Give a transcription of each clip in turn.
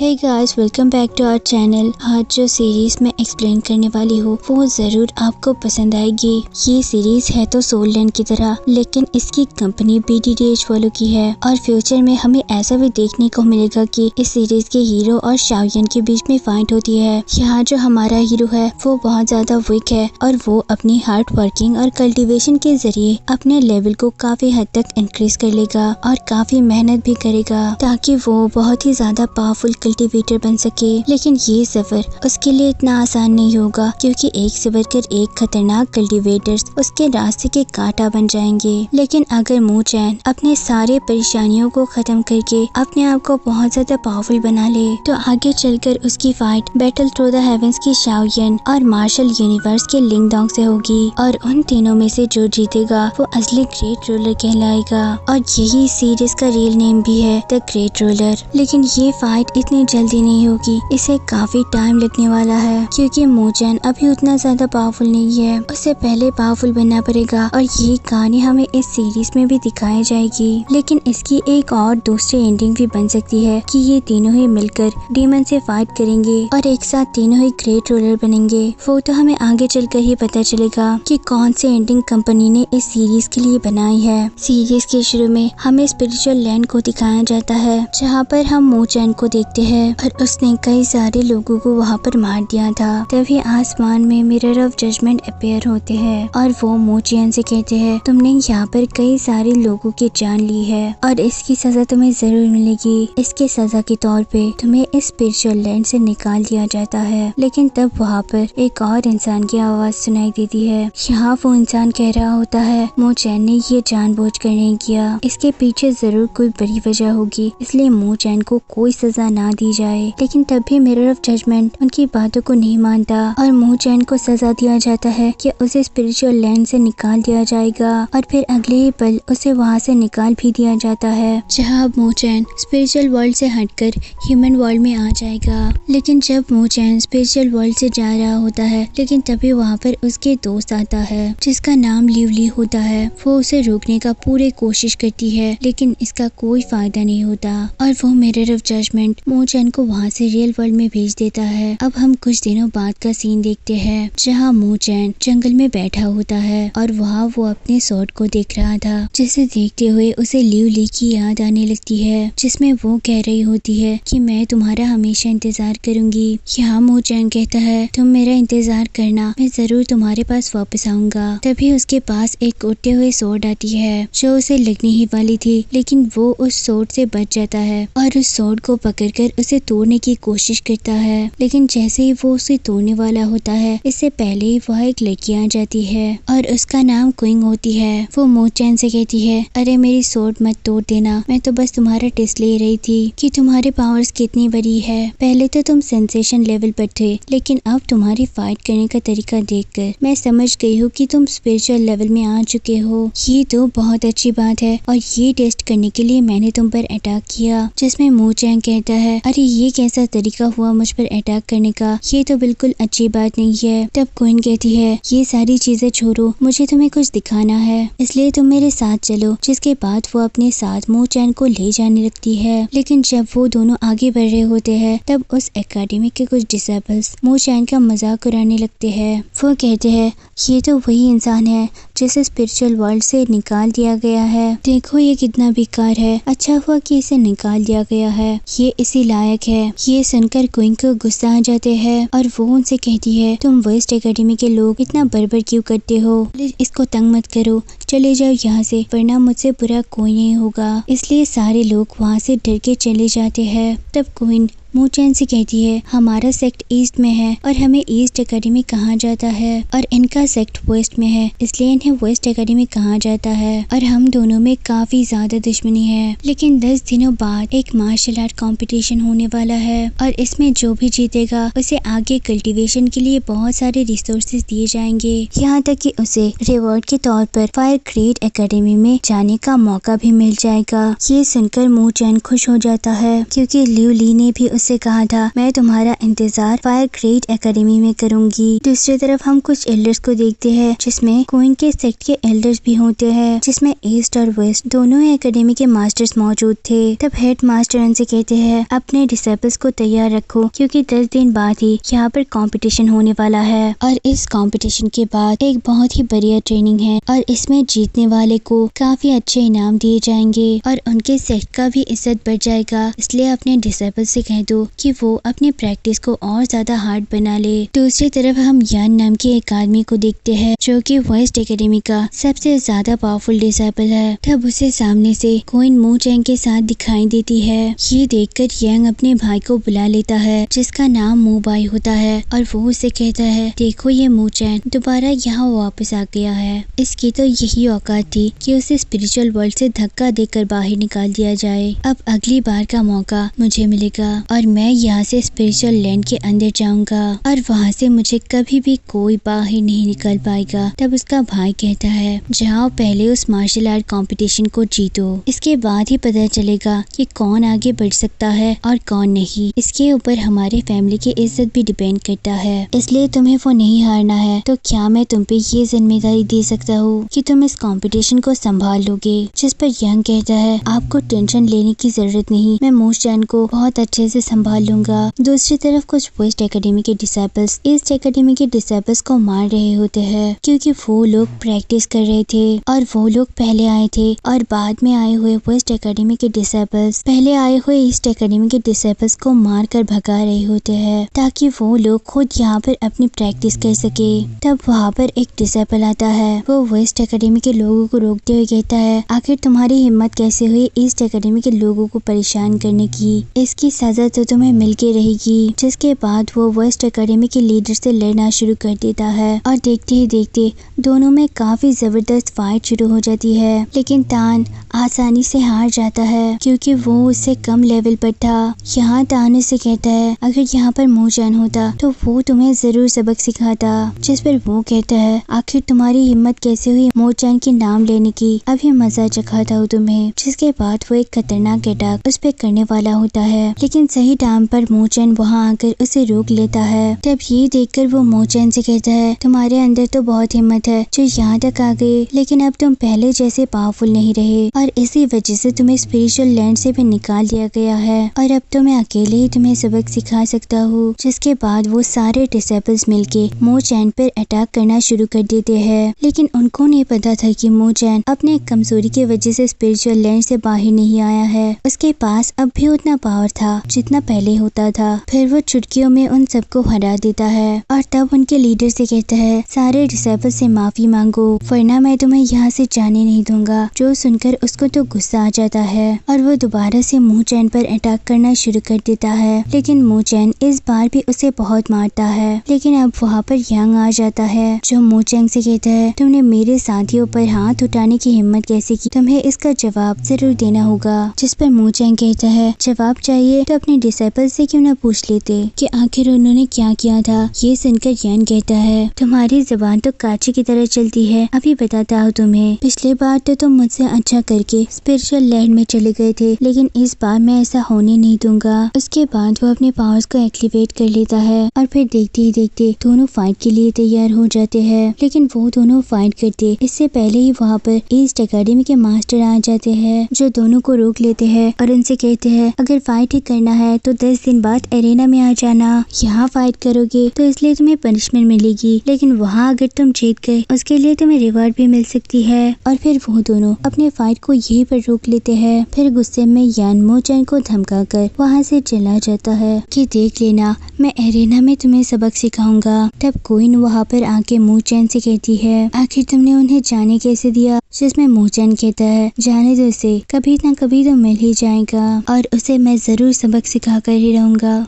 Hey guys, welcome back to our channel. आज जो series मैं एक्सप्लेन करने वाली हूँ वो जरूर आपको पसंद आएगी। ये सीरीज है तो सोल लैंड की तरह, लेकिन इसकी कंपनी BDDH वालों की है और फ्यूचर में हमें ऐसा भी देखने को मिलेगा कि इस सीरीज के हीरो और शाओयन के बीच में फाइट होती है। यहाँ जो हमारा हीरो है वो बहुत ज्यादा वीक है और वो अपनी हार्ड वर्किंग और कल्टीवेशन के जरिए अपने लेवल को काफी हद तक इंक्रीज कर लेगा और काफी मेहनत भी करेगा ताकि वो बहुत ही ज्यादा पावरफुल कल्टीवेटर बन सके। लेकिन ये सफर उसके लिए इतना आसान नहीं होगा क्योंकि एक से बढ़कर एक खतरनाक कल्टीवेटर्स उसके रास्ते के कांटा बन जाएंगे। लेकिन अगर मू चैन अपने सारे परेशानियों को खत्म करके अपने आप को बहुत ज्यादा पावरफुल बना ले तो आगे चलकर उसकी fight battle through the heavens की शाओयन और मार्शल यूनिवर्स के लिंगडोंग से होगी और उन तीनों में से जो जीतेगा वो असली ग्रेट रूलर कहलाएगा और यही सीरीज का रियल नेम भी है, द ग्रेट रूलर। लेकिन ये फाइट इतनी जल्दी नहीं होगी, इसे काफी टाइम लगने वाला है क्योंकि मू चैन अभी उतना ज्यादा पावरफुल नहीं है, उससे पहले पावरफुल बनना पड़ेगा और ये कहानी हमें इस सीरीज में भी दिखाई जाएगी। लेकिन इसकी एक और दूसरी एंडिंग भी बन सकती है कि ये तीनों ही मिलकर डीमन से फाइट करेंगे और एक साथ तीनों ही ग्रेट रूलर बनेंगे। वो तो हमें आगे चलकर ही पता चलेगा कि कौन सी एंडिंग कंपनी ने इस सीरीज के लिए बनाई है। सीरीज के शुरू में हमें स्पिरिचुअल लैंड को दिखाया जाता है जहाँ पर हम मू चैन को देखते हैं और उसने कई सारे लोगों को वहाँ पर मार दिया था। तभी आसमान में मिरर ऑफ जजमेंट अपीयर होते हैं और वो मू चैन से कहते हैं तुमने यहाँ पर कई सारे लोगों की जान ली है और इसकी सजा तुम्हें जरूर मिलेगी। इसके सजा के तौर पे तुम्हें इस स्पिरिचुअल लैंड से निकाल दिया जाता है। लेकिन तब वहाँ पर एक और इंसान की आवाज सुनाई देती है। यहाँ वो इंसान कह रहा होता है मू चैन ने ये जानबूझकर नहीं किया, इसके पीछे जरूर कोई बड़ी वजह होगी, इसलिए मू चैन को कोई सजा ना दी जाए। लेकिन तब भी मिरर ऑफ जजमेंट उनकी बातों को नहीं मानता और मू चैन को सजा दिया जाता है कि उसे स्पिरिचुअल लैंड से निकाल दिया जाएगा और फिर अगले ही पल उसे वहाँ से निकाल भी दिया जाता है जहाँ मू चैन स्पिरिचुअल वर्ल्ड से हटकर ह्यूमन वर्ल्ड में आ जाएगा। लेकिन जब मू चैन स्पिरिचुअल वर्ल्ड से जा रहा होता है लेकिन तभी वहाँ पर उसके दोस्त आता है जिसका नाम लिवली होता है। वो उसे रोकने का पूरी कोशिश करती है लेकिन इसका कोई फायदा नहीं होता और वो मिरर ऑफ जजमेंट मू चैन को वहाँ से रियल वर्ल्ड में भेज देता है। अब हम कुछ दिनों बाद का सीन देखते हैं जहाँ मू चैन जंगल में बैठा होता है और वहाँ वो अपने स्वॉर्ड को देख रहा था, जिसे देखते हुए उसे लिवली की याद आने लगती है जिसमें वो कह रही होती है कि मैं तुम्हारा हमेशा इंतजार करूंगी। यहाँ मू चैन कहता है तुम मेरा इंतजार करना, मैं जरूर तुम्हारे पास वापस आऊंगा। तभी उसके पास एक उड़ते हुए स्वॉर्ड आती है जो उसे लगने ही वाली थी, लेकिन वो उस स्वॉर्ड से बच जाता है और उस स्वॉर्ड को पकड़कर उसे तोड़ने की कोशिश करता है। लेकिन जैसे ही वो उसे तोड़ने वाला होता है इससे पहले ही वह एक लड़की आ जाती है और उसका नाम क्विंग होती है। वो मू चैन से कहती है अरे मेरी स्वॉर्ड मत तोड़ देना, मैं तो बस तुम्हारा टेस्ट ले रही थी कि तुम्हारे पावर्स कितनी बड़ी है। पहले तो तुम सेंसेशन लेवल पर थे लेकिन अब तुम्हारी फाइट करने का तरीका देखकर मैं समझ गई हूँ कि तुम स्पिरिचुअल लेवल में आ चुके हो। ये तो बहुत अच्छी बात है और ये टेस्ट करने के लिए मैंने तुम पर अटैक किया। जिसमें मू चैन कहता है अरे ये कैसा तरीका हुआ मुझ पर अटैक करने का, ये तो बिल्कुल अच्छी बात नहीं है। तब क्वीन कहती है ये सारी चीजें छोड़ो, मुझे तुम्हें कुछ दिखाना है इसलिए तुम मेरे साथ चलो। जिसके बाद वो अपने साथ मू चैन को ले जाने लगती है। लेकिन जब वो दोनों आगे बढ़ रहे होते हैं तब उस एकेडमी के कुछ डिसेबल्स मू चैन का मजाक उड़ाने लगते हैं। वो कहते हैं ये तो वही इंसान है जिसे स्पिरिचुअल वर्ल्ड से निकाल दिया गया है, देखो ये कितना बेकार है, अच्छा हुआ कि इसे निकाल दिया गया है, ये इसी लायक है। ये सुनकर क्वीन को गुस्सा आ जाते हैं और वो उनसे कहती है तुम वेस्ट एकेडमी के लोग इतना बर्बर क्यों करते हो, इसको तंग मत करो, चले जाओ यहाँ से वरना मुझसे बुरा कोई नहीं होगा। इसलिए सारे लोग वहाँ से डर के चले जाते हैं। तब क्वीन मू चैन से कहती है हमारा सेक्ट ईस्ट में है और हमें ईस्ट एकेडमी कहा जाता है और इनका सेक्ट वेस्ट में है इसलिए इन्हें वेस्ट एकेडमी कहा जाता है और हम दोनों में काफी ज्यादा दुश्मनी है। लेकिन 10 दिनों बाद एक मार्शल आर्ट कंपटीशन होने वाला है और इसमें जो भी जीतेगा उसे आगे कल्टीवेशन के लिए बहुत सारे रिसोर्सेज दिए जाएंगे, यहाँ तक कि उसे रिवॉर्ड के तौर पर फायर ग्रेट एकेडमी में जाने का मौका भी मिल जाएगा। ये सुनकर मू चैन खुश हो जाता है क्योंकि लिu ली ने भी उससे कहा था मैं तुम्हारा इंतजार फायर ग्रेट एकेडमी में करूंगी। दूसरी तरफ हम कुछ एल्डर्स को देखते हैं जिसमें क्वीन के सेक्ट के एल्डर्स भी होते हैं, जिसमें ईस्ट और वेस्ट दोनों ही एकेडमी के मास्टर्स मौजूद थे। तब हेड मास्टर उनसे कहते हैं अपने डिसेबल्स को तैयार रखो क्योंकि 10 दिन बाद ही यहाँ पर कंपटीशन होने वाला है और इस कंपटीशन के बाद एक बहुत ही बढ़िया ट्रेनिंग है और इसमें जीतने वाले को काफी अच्छे इनाम दिए जाएंगे और उनके सेक्ट का भी इज्जत बढ़ जाएगा। इसलिए अपने डिसेबल से कह दो कि वो अपनी प्रैक्टिस को और ज्यादा हार्ड बना ले। दूसरी तरफ हम यान नाम के एक आदमी को देखते हैं जो कि वेस्ट एकेडमी का सबसे ज्यादा पावरफुल डिसेबल है। तब उसे सामने से क्वीन मू चैन के साथ दिखाई देती है। ये देखकर यांग अपने भाई को बुला लेता है जिसका नाम मू बाई होता है और वो उसे कहता है देखो ये मू चैन दोबारा यहाँ वापस आ गया है। इसकी तो यही औकात थी कि उसे स्पिरिचुअल वर्ल्ड से धक्का देकर बाहर निकाल दिया जाए। अब अगली बार का मौका मुझे मिलेगा और मैं यहाँ से स्पिरिचुअल लैंड के अंदर जाऊंगा और वहाँ से मुझे कभी भी कोई बाहर नहीं निकल पाएगा। तब उसका भाई कहता है जाओ पहले उस मार्शल आर्ट कंपटीशन को जीतो, इसके बाद ही पता चलेगा कि कौन आगे बढ़ सकता है और कौन नहीं। इसके ऊपर हमारे फैमिली की इज्जत भी डिपेंड करता है, इसलिए तुम्हें वो नहीं हारना है। तो क्या मैं तुम पे ये जिम्मेदारी दे सकता हूँ कि तुम इस कंपटीशन को संभाल लोगे? जिस पर यंग कहता है आपको टेंशन लेने की जरूरत नहीं, मैं मू चैन को बहुत अच्छे से संभाल लूंगा। दूसरी तरफ कुछ वेस्ट एकेडमी के डिसेबल्स ईस्ट एकेडमी के डिसेबल्स को मार रहे होते हैं क्योंकि वो लोग प्रैक्टिस कर रहे थे और वो लोग पहले आए थे और बाद में आए हुए वेस्ट एकेडमी के डिसेबल्स पहले आए हुए ईस्ट एकेडमी के डिसेबल्स को मार कर भगा रहे होते हैं ताकि वो लोग खुद यहाँ पर अपनी प्रैक्टिस कर सके। तब वहाँ पर एक डिसेबल आता है, वो वेस्ट एकेडमी के लोगों को रोकते हुए कहता है आखिर तुम्हारी हिम्मत कैसे हुई ईस्ट एकेडमी के लोगों को परेशान करने की? इसकी सजा तो तुम्हें मिल के रहेगी। जिसके बाद वो वेस्ट एकेडमी के लीडर से लड़ना शुरू कर देता है और देखते ही देखते दोनों में काफी जबरदस्त फाइट शुरू हो जाती है। लेकिन तान आसानी से हार जाता है क्योंकि वो उससे कम लेवल पर था। यहाँ तान उसे कहता है अगर यहाँ पर मू चैन होता तो वो तुम्हें जरूर सबक सिखाता। जिस पर वो कहता है आखिर तुम्हारी हिम्मत कैसे हुई मू चैन के नाम लेने की? अभी मजा चखाता हूँ तुम्हें। जिसके बाद वो एक खतरनाक अटैक उस पर करने वाला होता है लेकिन सही टाइम पर मू चैन वहाँ आकर उसे रोक लेता है। तब ये देखकर वो मू चैन से कहता है तुम्हारे अंदर तो बहुत हिम्मत है जो यहाँ तक आ गए, लेकिन अब तुम पहले जैसे पावरफुल नहीं रहे और इसी वजह से तुम्हें स्पिरिचुअल लैंड से भी निकाल दिया गया है और अब तो मैं अकेले ही तुम्हें सबक सिखा सकता हूँ। जिसके बाद वो सारे डिसेबल्स मिलके मू चैन पर अटैक करना शुरू कर देते हैं, लेकिन उनको नहीं पता था कि मू चैन अपने कमजोरी की वजह से स्पिरिचुअल लैंड से बाहर नहीं आया है। उसके पास अब भी उतना पावर था जितना पहले होता था। फिर वो चुटकियों में उन सबको हरा देता है और तब उनके लीडर से कहता है सारे डिसेबल से माफी मांगो वरना मैं तुम्हें यहाँ से जाने नहीं दूंगा। जो सुनकर उसको तो गुस्सा आ जाता है और वो दोबारा से मू चैन पर अटैक करना शुरू कर देता है, लेकिन मू चैन इस बार भी उसे बहुत मारता है। लेकिन अब वहाँ पर यांग आ जाता है जो मू चैन से कहता है तुमने मेरे साथियों पर हाथ उठाने की हिम्मत कैसे की? तुम्हें इसका जवाब जरूर देना होगा। जिस पर मू चैन कहता है जवाब चाहिए तो अपने डिसेबल से क्यों न पूछ लेते कि आखिर उन्होंने क्या किया था। ये सुनकर यान कहता है तुम्हारी जबान तो कांचे की तरह चलती है, अभी बताता हूँ तुम्हें। पिछली बार तो तुम मुझसे अच्छा करके स्पिरिचुअल लैंड में चले गए थे, लेकिन इस बार मैं ऐसा होने नहीं दूंगा। उसके बाद वो अपने पावर्स को एक्टिवेट कर लेता है और फिर देखते ही देखते दोनों फाइट के लिए तैयार हो जाते हैं। लेकिन वो दोनों फाइट करते इससे पहले ही वहाँ पर ईस्ट एकेडमी के मास्टर आ जाते हैं जो दोनों को रोक लेते हैं और उनसे कहते हैं अगर फाइट ही करना है तो 10 दिन बाद एरेना में आ जाना। यहाँ फाइट करोगे तो इसलिए तुम्हें पनिशमेंट मिलेगी, लेकिन वहाँ अगर तुम जीत गए उसके लिए तुम्हें रिवॉर्ड भी मिल सकती है। और फिर वो दोनों अपने फाइट को यहीं पर रोक लेते हैं। फिर गुस्से में यान मू चैन को धमकाकर वहाँ से चला जाता है कि देख लेना मैं एरेना में तुम्हें सबक सिखाऊंगा। तब क्वीन वहाँ पर आके मू चैन से कहती है आखिर तुमने उन्हें जाने कैसे दिया? जिसमें मू चैन कहता है जाने दो उसे, कभी ना कभी तो मिल ही जाएगा और उसे मैं जरूर सबक सिखा कर ही रहूंगा।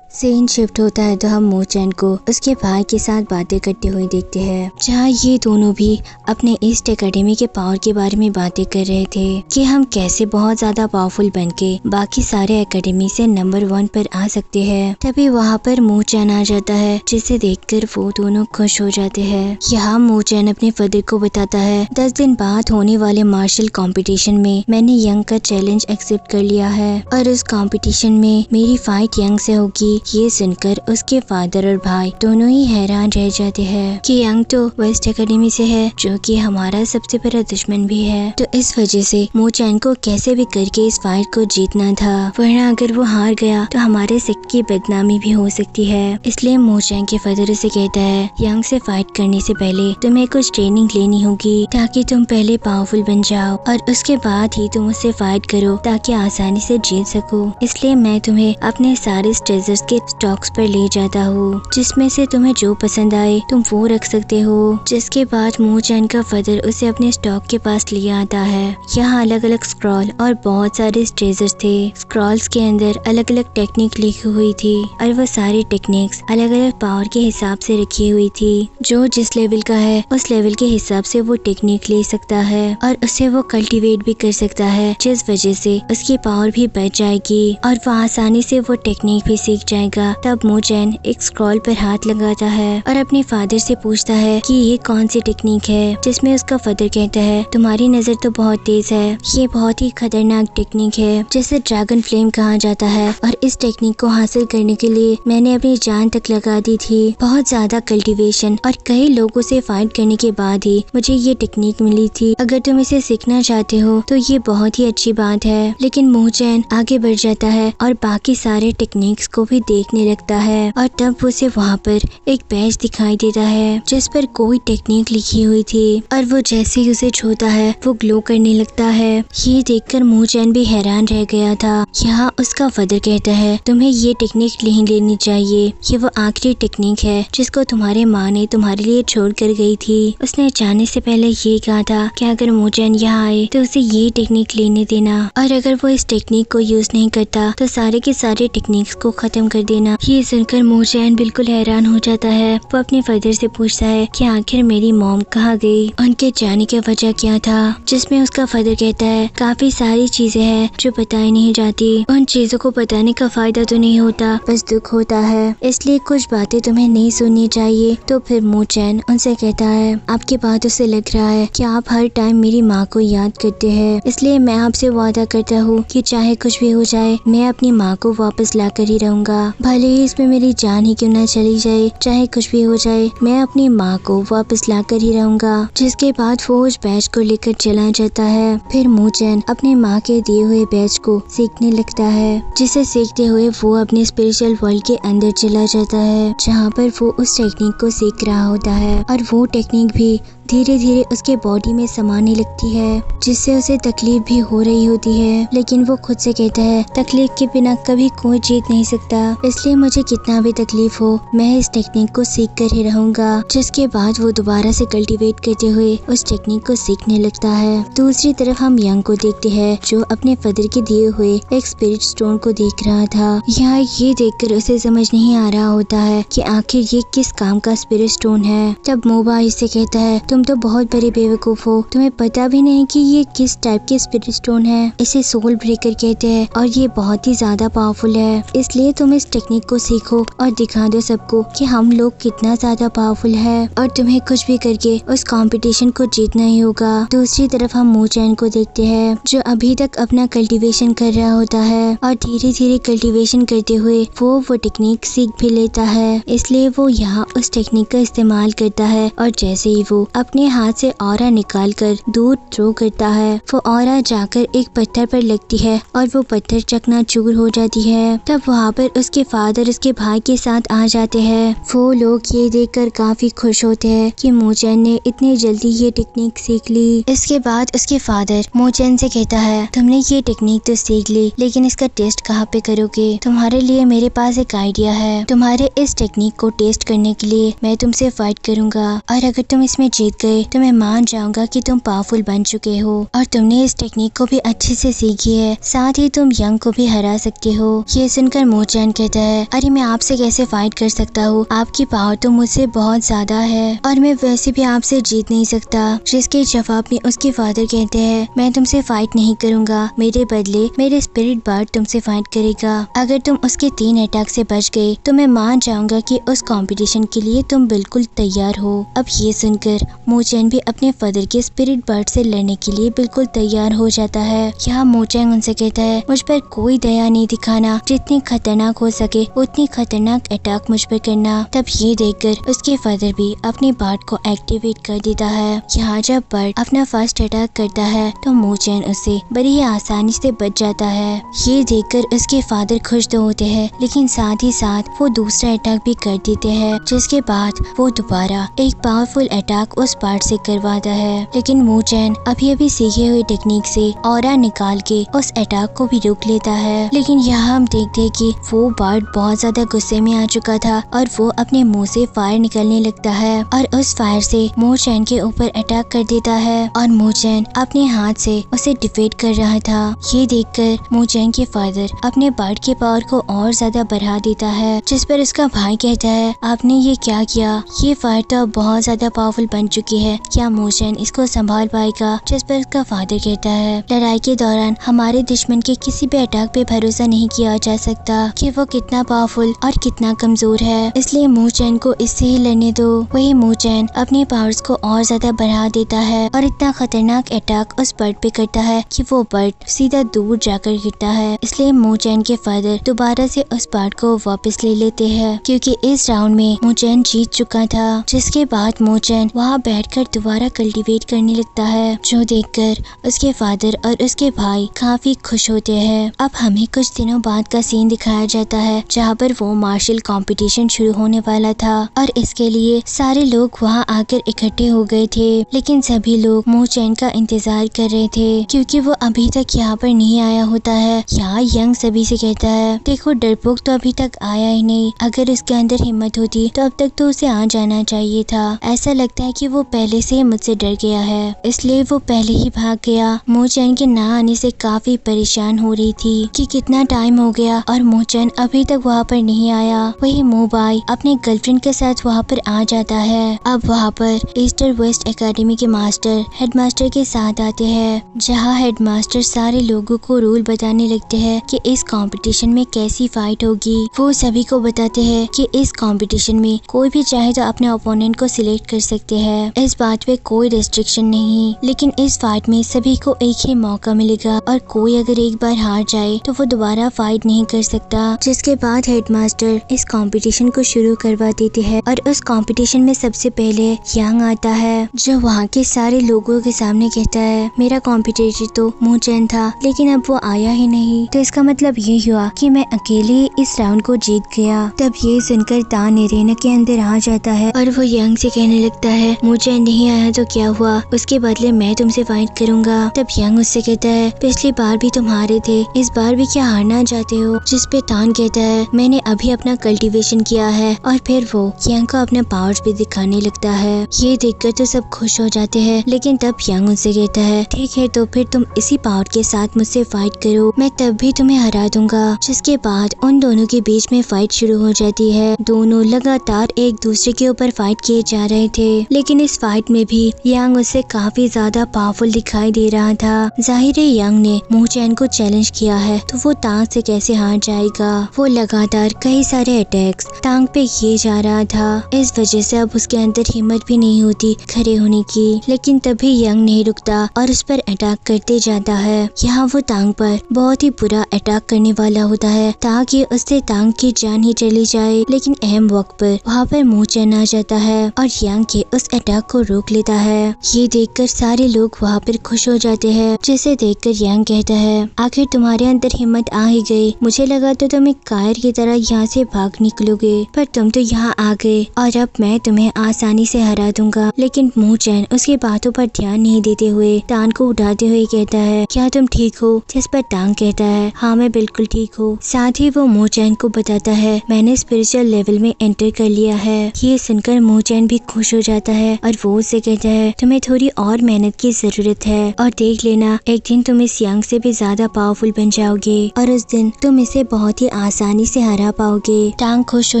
सीन शिफ्ट होता है तो हम मूचैन को उसके भाई के साथ बातें करते हुए देखते हैं, जहाँ ये दोनों भी अपने ईस्ट एकेडमी के पावर के बारे में बातें कर रहे थे कि हम कैसे बहुत ज्यादा पावरफुल बनके बाकी सारे एकेडमी से नंबर 1 पर आ सकते हैं। तभी वहाँ पर मूचैन आ जाता है, जिसे देखकर वो दोनों खुश हो जाते हैं। यहाँ मूचैन अपने फादर को बताता है 10 दिन बाद होने वाले मार्शल कंपटीशन में मैंने यंग का चैलेंज एक्सेप्ट कर लिया है और उस कंपटीशन में मेरी फाइट यंग से होगी। ये सुनकर उसके फादर और भाई दोनों ही हैरान रह जाते हैं कि यंग तो वेस्ट एकेडमी से है, जो कि हमारा सबसे बड़ा दुश्मन भी है। तो इस वजह से मूचैन को कैसे भी करके इस फाइट को जीतना था, वरना अगर वो हार गया तो हमारे सेक्ट की बदनामी भी हो सकती है। इसलिए मूचैन के फादर उसे कहता है यंग से फाइट करने से पहले तुम्हें कुछ ट्रेनिंग लेनी होगी ताकि तुम पहले पावरफुल बन जाओ और उसके बाद ही तुम उससे फाइट करो ताकि आसानी से जीत सको। इसलिए मैं तुम्हें अपने सारे ट्रेजर्स के स्टॉक्स पर ले जाता हूँ, जिसमें से तुम्हें जो पसंद आए तुम वो रख सकते हो। जिसके बाद मूचैन का फादर उसे अपने स्टॉक के पास ले आता है। यहाँ अलग अलग स्क्रॉल और बहुत सारे ट्रेजर्स थे। स्क्रॉल्स के अंदर अलग अलग टेक्निक लिखी हुई थी और वो सारी टेक्निक्स अलग अलग पावर के हिसाब से रखी हुई थी। जो जिस लेवल का है उस लेवल के हिसाब से वो टेक्निक ले सकता है और उसे वो कल्टीवेट भी कर सकता है, जिस वजह से उसकी पावर भी बढ़ जाएगी और वो आसानी से वो टेक्निक भी सीख जाएगा। तब मूचैन एक स्क्रॉल पर हाथ लगाता है और अपने फादर से पूछता है कि ये कौन सी टेक्निक है, जिसमें उसका फादर कहता है तुम्हारी नजर तो बहुत तेज है, ये बहुत ही खतरनाक टेक्निक है जिसे ड्रैगन फ्लेम कहा जाता है और इस टेक्निक को हासिल करने के लिए मैंने अपनी जान तक लगा दी थी। बहुत ज्यादा कल्टीवेशन और कई लोगों से फाइट करने के बाद ही मुझे ये टेक्निक मिली थी। अगर तुम इसे सीखना चाहते हो तो ये बहुत ही अच्छी बात है। लेकिन मूचैन आगे बढ़ जाता है और बाकी सारे टेक्निक्स को भी देखने लगता है और तब उसे वहाँ पर एक बैज दिखाई देता है जिस पर कोई टेक्निक लिखी हुई थी और वो जैसे ही उसे छूता है वो ग्लो करने लगता है। ये देखकर मूचैन भी हैरान रह गया था। यहाँ उसका फादर कहता है तुम्हें ये टेक्निक नहीं लेनी चाहिए, ये वो आखिरी टेक्निक है जिसको तुम्हारे माँ ने तुम्हारे लिए छोड़ कर गई थी। उसने जाने से पहले ये कहा था कि अगर मूचैन यहाँ आए तो उसे ये टेक्निक लेने देना और अगर वो इस टेक्निक को यूज नहीं करता तो सारे के सारे टेक्निक्स को खत्म कर देना। ये सुनकर मूचैन बिल्कुल हैरान हो जाता है। वो अपने फादर से पूछता है कि आखिर मेरी मॉम कहाँ गई, उनके जाने की वजह क्या था, जिसमें उसका फादर कहता है काफी सारी चीजें हैं जो बताई नहीं जाती। उन चीजों को बताने का फायदा तो नहीं होता, बस दुख होता है, इसलिए कुछ बातें तुम्हें नहीं सुननी चाहिए। तो फिर मूचैन उनसे कहता है आपकी बातों से लग रहा है कि आप हर टाइम मेरी माँ को याद करते हैं, इसलिए मैं आपसे वादा करता हूँ कि चाहे कुछ भी हो जाए मैं अपनी माँ को वापस ला कर ही रहूंगा, भले ही इसमें मेरी जान ही क्यों न चली जाए, चाहे कुछ भी हो जाए मैं अपनी माँ को वापस ला कर ही रहूंगा। जिसके बाद वो उस बैच को लेकर चला जाता है। फिर मूचैन अपनी माँ के दिए हुए बैच को सीखने लगता है, जिसे सीखते हुए वो अपने स्पिरिचुअल वर्ल्ड के अंदर चला जाता है, जहाँ पर वो उस टेक्निक को सीख रहा होता है और वो टेक्निक भी धीरे धीरे उसके बॉडी में समाने लगती है, जिससे उसे तकलीफ भी हो रही होती है। लेकिन वो खुद से कहता है तकलीफ के बिना कभी कोई जीत नहीं सकता, इसलिए मुझे कितना भी तकलीफ हो मैं इस टेक्निक को सीख कर ही रहूंगा। जिसके बाद वो दोबारा से कल्टीवेट करते हुए उस टेक्निक को सीखने लगता है। दूसरी तरफ हम यंग को देखते हैं जो अपने फादर के दिए हुए एक स्पिरिट स्टोन को देख रहा था। यहाँ ये देखकर उसे समझ नहीं आ रहा होता है कि आखिर ये किस काम का स्पिरिट स्टोन है। तब मोबा इससे कहता है तुम तो बहुत बड़े बेवकूफ हो, तुम्हें पता भी नहीं कि ये किस टाइप के स्पिरिट स्टोन है। इसे सोल ब्रेकर कहते हैं और ये बहुत ही ज्यादा पावरफुल है, इसलिए तुम इस टेक्निक को सीखो और दिखा दो सबको कि हम लोग कितना ज्यादा पावरफुल है और तुम्हें कुछ भी करके उस कंपटीशन को जीतना ही होगा। दूसरी तरफ हम मूचैन को देखते हैं जो अभी तक अपना कल्टीवेशन कर रहा होता है और धीरे धीरे कल्टीवेशन करते हुए वो टेक्निक सीख भी लेता है, इसलिए वो यहाँ उस टेक्निक का इस्तेमाल करता है और जैसे ही वो अपने हाथ से ऑरा निकाल कर दूर थ्रो करता है, वो ऑरा जाकर एक पत्थर पर लगती है और वो पत्थर चकनाचूर हो जाती है। तब वहाँ पर उसके फादर उसके भाई के साथ आ जाते हैं। वो लोग ये देखकर काफी खुश होते हैं कि मूचैन ने इतनी जल्दी ये टेक्निक सीख ली। इसके बाद उसके फादर मूचैन से कहता है तुमने ये टेक्निक तो सीख ली, लेकिन इसका टेस्ट कहाँ पे करोगे? तुम्हारे लिए मेरे पास एक आइडिया है। तुम्हारे इस टेक्निक को टेस्ट करने के लिए मैं तुमसे फाइट करूंगा और अगर तुम इसमें जीत जीत गए तो मैं मान जाऊंगा कि तुम पावरफुल बन चुके हो और तुमने इस टेक्निक को भी अच्छे से सीखी है, साथ ही तुम यंग को भी हरा सकते हो। ये सुनकर मूचैन कहता है, अरे मैं आपसे कैसे फाइट कर सकता हूँ, आपकी पावर तो मुझसे बहुत ज्यादा है और मैं वैसे भी आपसे जीत नहीं सकता। जिसके जवाब में उसके फादर कहते हैं, मैं तुमसे फाइट नहीं करूंगा, मेरे बदले मेरे स्पिरिट बर्ड तुमसे फाइट करेगा। अगर तुम उसके 3 अटैक से बच गए तो मैं मान जाऊंगा कि उस कंपटीशन के लिए तुम बिल्कुल तैयार हो। अब ये सुनकर मूचैन भी अपने फादर के स्पिरिट बर्ड से लड़ने के लिए बिल्कुल तैयार हो जाता है। यहाँ मूचैन उनसे कहता है, मुझ पर कोई दया नहीं दिखाना, जितनी खतरनाक हो सके उतनी खतरनाक अटैक मुझ पर करना। तब ये देखकर उसके फादर भी अपने बर्ड को एक्टिवेट कर देता है। यहाँ जब बर्ड अपना फर्स्ट अटैक करता है तो मूचैन उससे बड़ी ही आसानी से बच जाता है। ये देखकर उसके फादर खुश तो होते हैं, लेकिन साथ ही साथ वो दूसरा अटैक भी कर देते हैं, जिसके बाद वो दोबारा एक पावरफुल अटैक उस बर्ड से करवाता है। लेकिन मूचैन अभी सीखे हुए टेक्निक से ऑरा निकाल के उस अटैक को भी रोक लेता है। लेकिन यहाँ हम देखते हैं कि वो बर्ड बहुत ज्यादा गुस्से में आ चुका था और वो अपने मुंह से फायर निकलने लगता है और उस फायर से मूचैन के ऊपर अटैक कर देता है और मूचैन अपने हाथ से उसे डिफीट कर रहा था। ये देखकर मूचैन के फादर अपने बर्ड के पावर को और ज्यादा बढ़ा देता है, जिस पर उसका भाई कहता है, आपने ये क्या किया, ये फायर तो अब बहुत ज्यादा पावरफुल बन चुकी है, क्या मूचैन इसको संभाल पाएगा। जिस पर उसका फादर कहता है, लड़ाई के दौरान हमारे दुश्मन के किसी भी अटैक पे भरोसा नहीं किया जा सकता कि वो कितना पावरफुल और कितना कमजोर है, इसलिए मूचैन को इससे ही लड़ने दो। वही मूचैन अपने पावर्स को और ज्यादा बढ़ा देता है और इतना खतरनाक अटैक उस बर्ड पे करता है कि वो बर्ड सीधा दूर जाकर गिरता है। इसलिए मूचैन के फादर दोबारा से उस बर्ड को वापस ले लेते हैं, क्योंकि इस राउंड में मूचैन जीत चुका था। जिसके बाद मूचैन वहाँ बैठकर दोबारा कल्टीवेट करने लगता है, जो देखकर उसके फादर और उसके भाई काफी खुश होते हैं। अब हमें कुछ दिनों बाद का सीन दिखाया जाता है, जहाँ पर वो मार्शल कंपटीशन शुरू होने वाला था और इसके लिए सारे लोग वहाँ आकर इकट्ठे हो गए थे। लेकिन सभी लोग मूचैन का इंतजार कर रहे थे, क्योंकि वो अभी तक यहाँ पर नहीं आया होता है। यहाँ यंग सभी से कहता है, देखो डरपोक तो अभी तक आया ही नहीं, अगर उसके अंदर हिम्मत होती तो अब तक तो उसे आ जाना चाहिए था। ऐसा लगता है कि वो पहले से मुझसे डर गया है, इसलिए वो पहले ही भाग गया। मूचैन के ना आने से काफी परेशान हो रही थी कि कितना टाइम हो गया और मूचैन अभी तक वहाँ पर नहीं आया। वही मूबाई अपने गर्लफ्रेंड के साथ वहाँ पर आ जाता है। अब वहाँ पर ईस्टर वेस्ट एकेडमी के मास्टर हेडमास्टर के साथ आते हैं, जहाँ हेडमास्टर सारे लोगों को रूल बताने लगते हैं कि इस कंपटीशन में कैसी फाइट होगी। वो सभी को बताते हैं कि इस कंपटीशन में कोई भी चाहे तो अपने ओपोनेंट को सिलेक्ट कर सकते हैं, इस बात पे कोई रेस्ट्रिक्शन नहीं। लेकिन इस फाइट में सभी को एक ही मौका मिलेगा और कोई अगर एक बार हार जाए तो वो दोबारा फाइट नहीं कर सकता। जिसके बाद हेडमास्टर इस कंपटीशन को शुरू करवा देते हैं और उस कंपटीशन में सबसे पहले यंग आता है, जो वहाँ के सारे लोगों के सामने कहता है, मेरा कॉम्पिटिटर तो मूचैन था, लेकिन अब वो आया ही नहीं, तो इसका मतलब ये हुआ कि मैं अकेले इस राउंड को जीत गया। तब ये सुनकर तान एरेना के अंदर आ जाता है और वो यंग से कहने लगता है, मूचैन नहीं आया तो क्या हुआ, उसके बदले मैं तुमसे फाइट करूंगा। तब यंग उससे कहता है, पिछली बार भी तुम हारे थे, इस बार भी क्या हारना चाहते हो। जिस पे तान कहता है, मैंने अभी अपना कल्टीवेशन किया है, और फिर वो यंग को अपना पावर्स भी दिखाने लगता है। ये देखकर तो सब खुश हो जाते हैं, लेकिन तब यंग उनसे कहता है, ठीक है तो फिर तुम इसी पावर के साथ मुझसे फाइट करो, मैं तब भी तुम्हें हरा दूंगा। जिसके बाद उन दोनों के बीच में फाइट शुरू हो जाती है। दोनों लगातार एक दूसरे के ऊपर फाइट किए जा रहे थे, लेकिन इस फाइट में भी यंग उससे काफी ज्यादा पावरफुल दिखाई दे रहा था। जाहिर है यंग ने मूचैन को चैलेंज किया है, तो वो तांग से कैसे हार जाएगा। वो लगातार कई सारे अटैक्स तांग पे किए जा रहा था, इस वजह से अब उसके अंदर हिम्मत भी नहीं होती खड़े होने की। लेकिन तभी यंग नहीं रुकता और उस पर अटैक करते जाता है। यहाँ वो तांग पर बहुत ही बुरा अटैक करने वाला होता है, ताकि उससे तांग की जान ही चली जाए। लेकिन अहम वक्त पर वहाँ पर मूचैन आ जाता है और यंग के उस अटैक को रोक लेता है। ये देखकर सारे लोग वहाँ पर खुश हो जाते हैं, जिसे देखकर यंग कहता है, आखिर तुम्हारे अंदर हिम्मत आ ही गई, मुझे लगा तो तुम एक कायर की तरह यहाँ से भाग निकलोगे, पर तुम तो यहाँ आ गए और अब मैं तुम्हें आसानी से हरा दूंगा। लेकिन मूचैन उसकी बातों पर ध्यान नहीं देते हुए तान को उठाते हुए कहता है, क्या तुम ठीक हो। जिस पर तांग कहता है, हाँ मैं बिल्कुल ठीक हूँ। साथ ही वो मूचैन को बताता है, मैंने स्पिरिचुअल लेवल में एंटर कर लिया है। ये सुनकर मूचैन भी खुश हो जाता है और वो उसे कहता है तुम्हें थोड़ी और मेहनत की जरूरत है और देख लेना एक दिन तुम इस यांग से भी ज्यादा पावरफुल बन जाओगे और उस दिन तुम इसे बहुत ही आसानी से हरा पाओगे। टांग खुश हो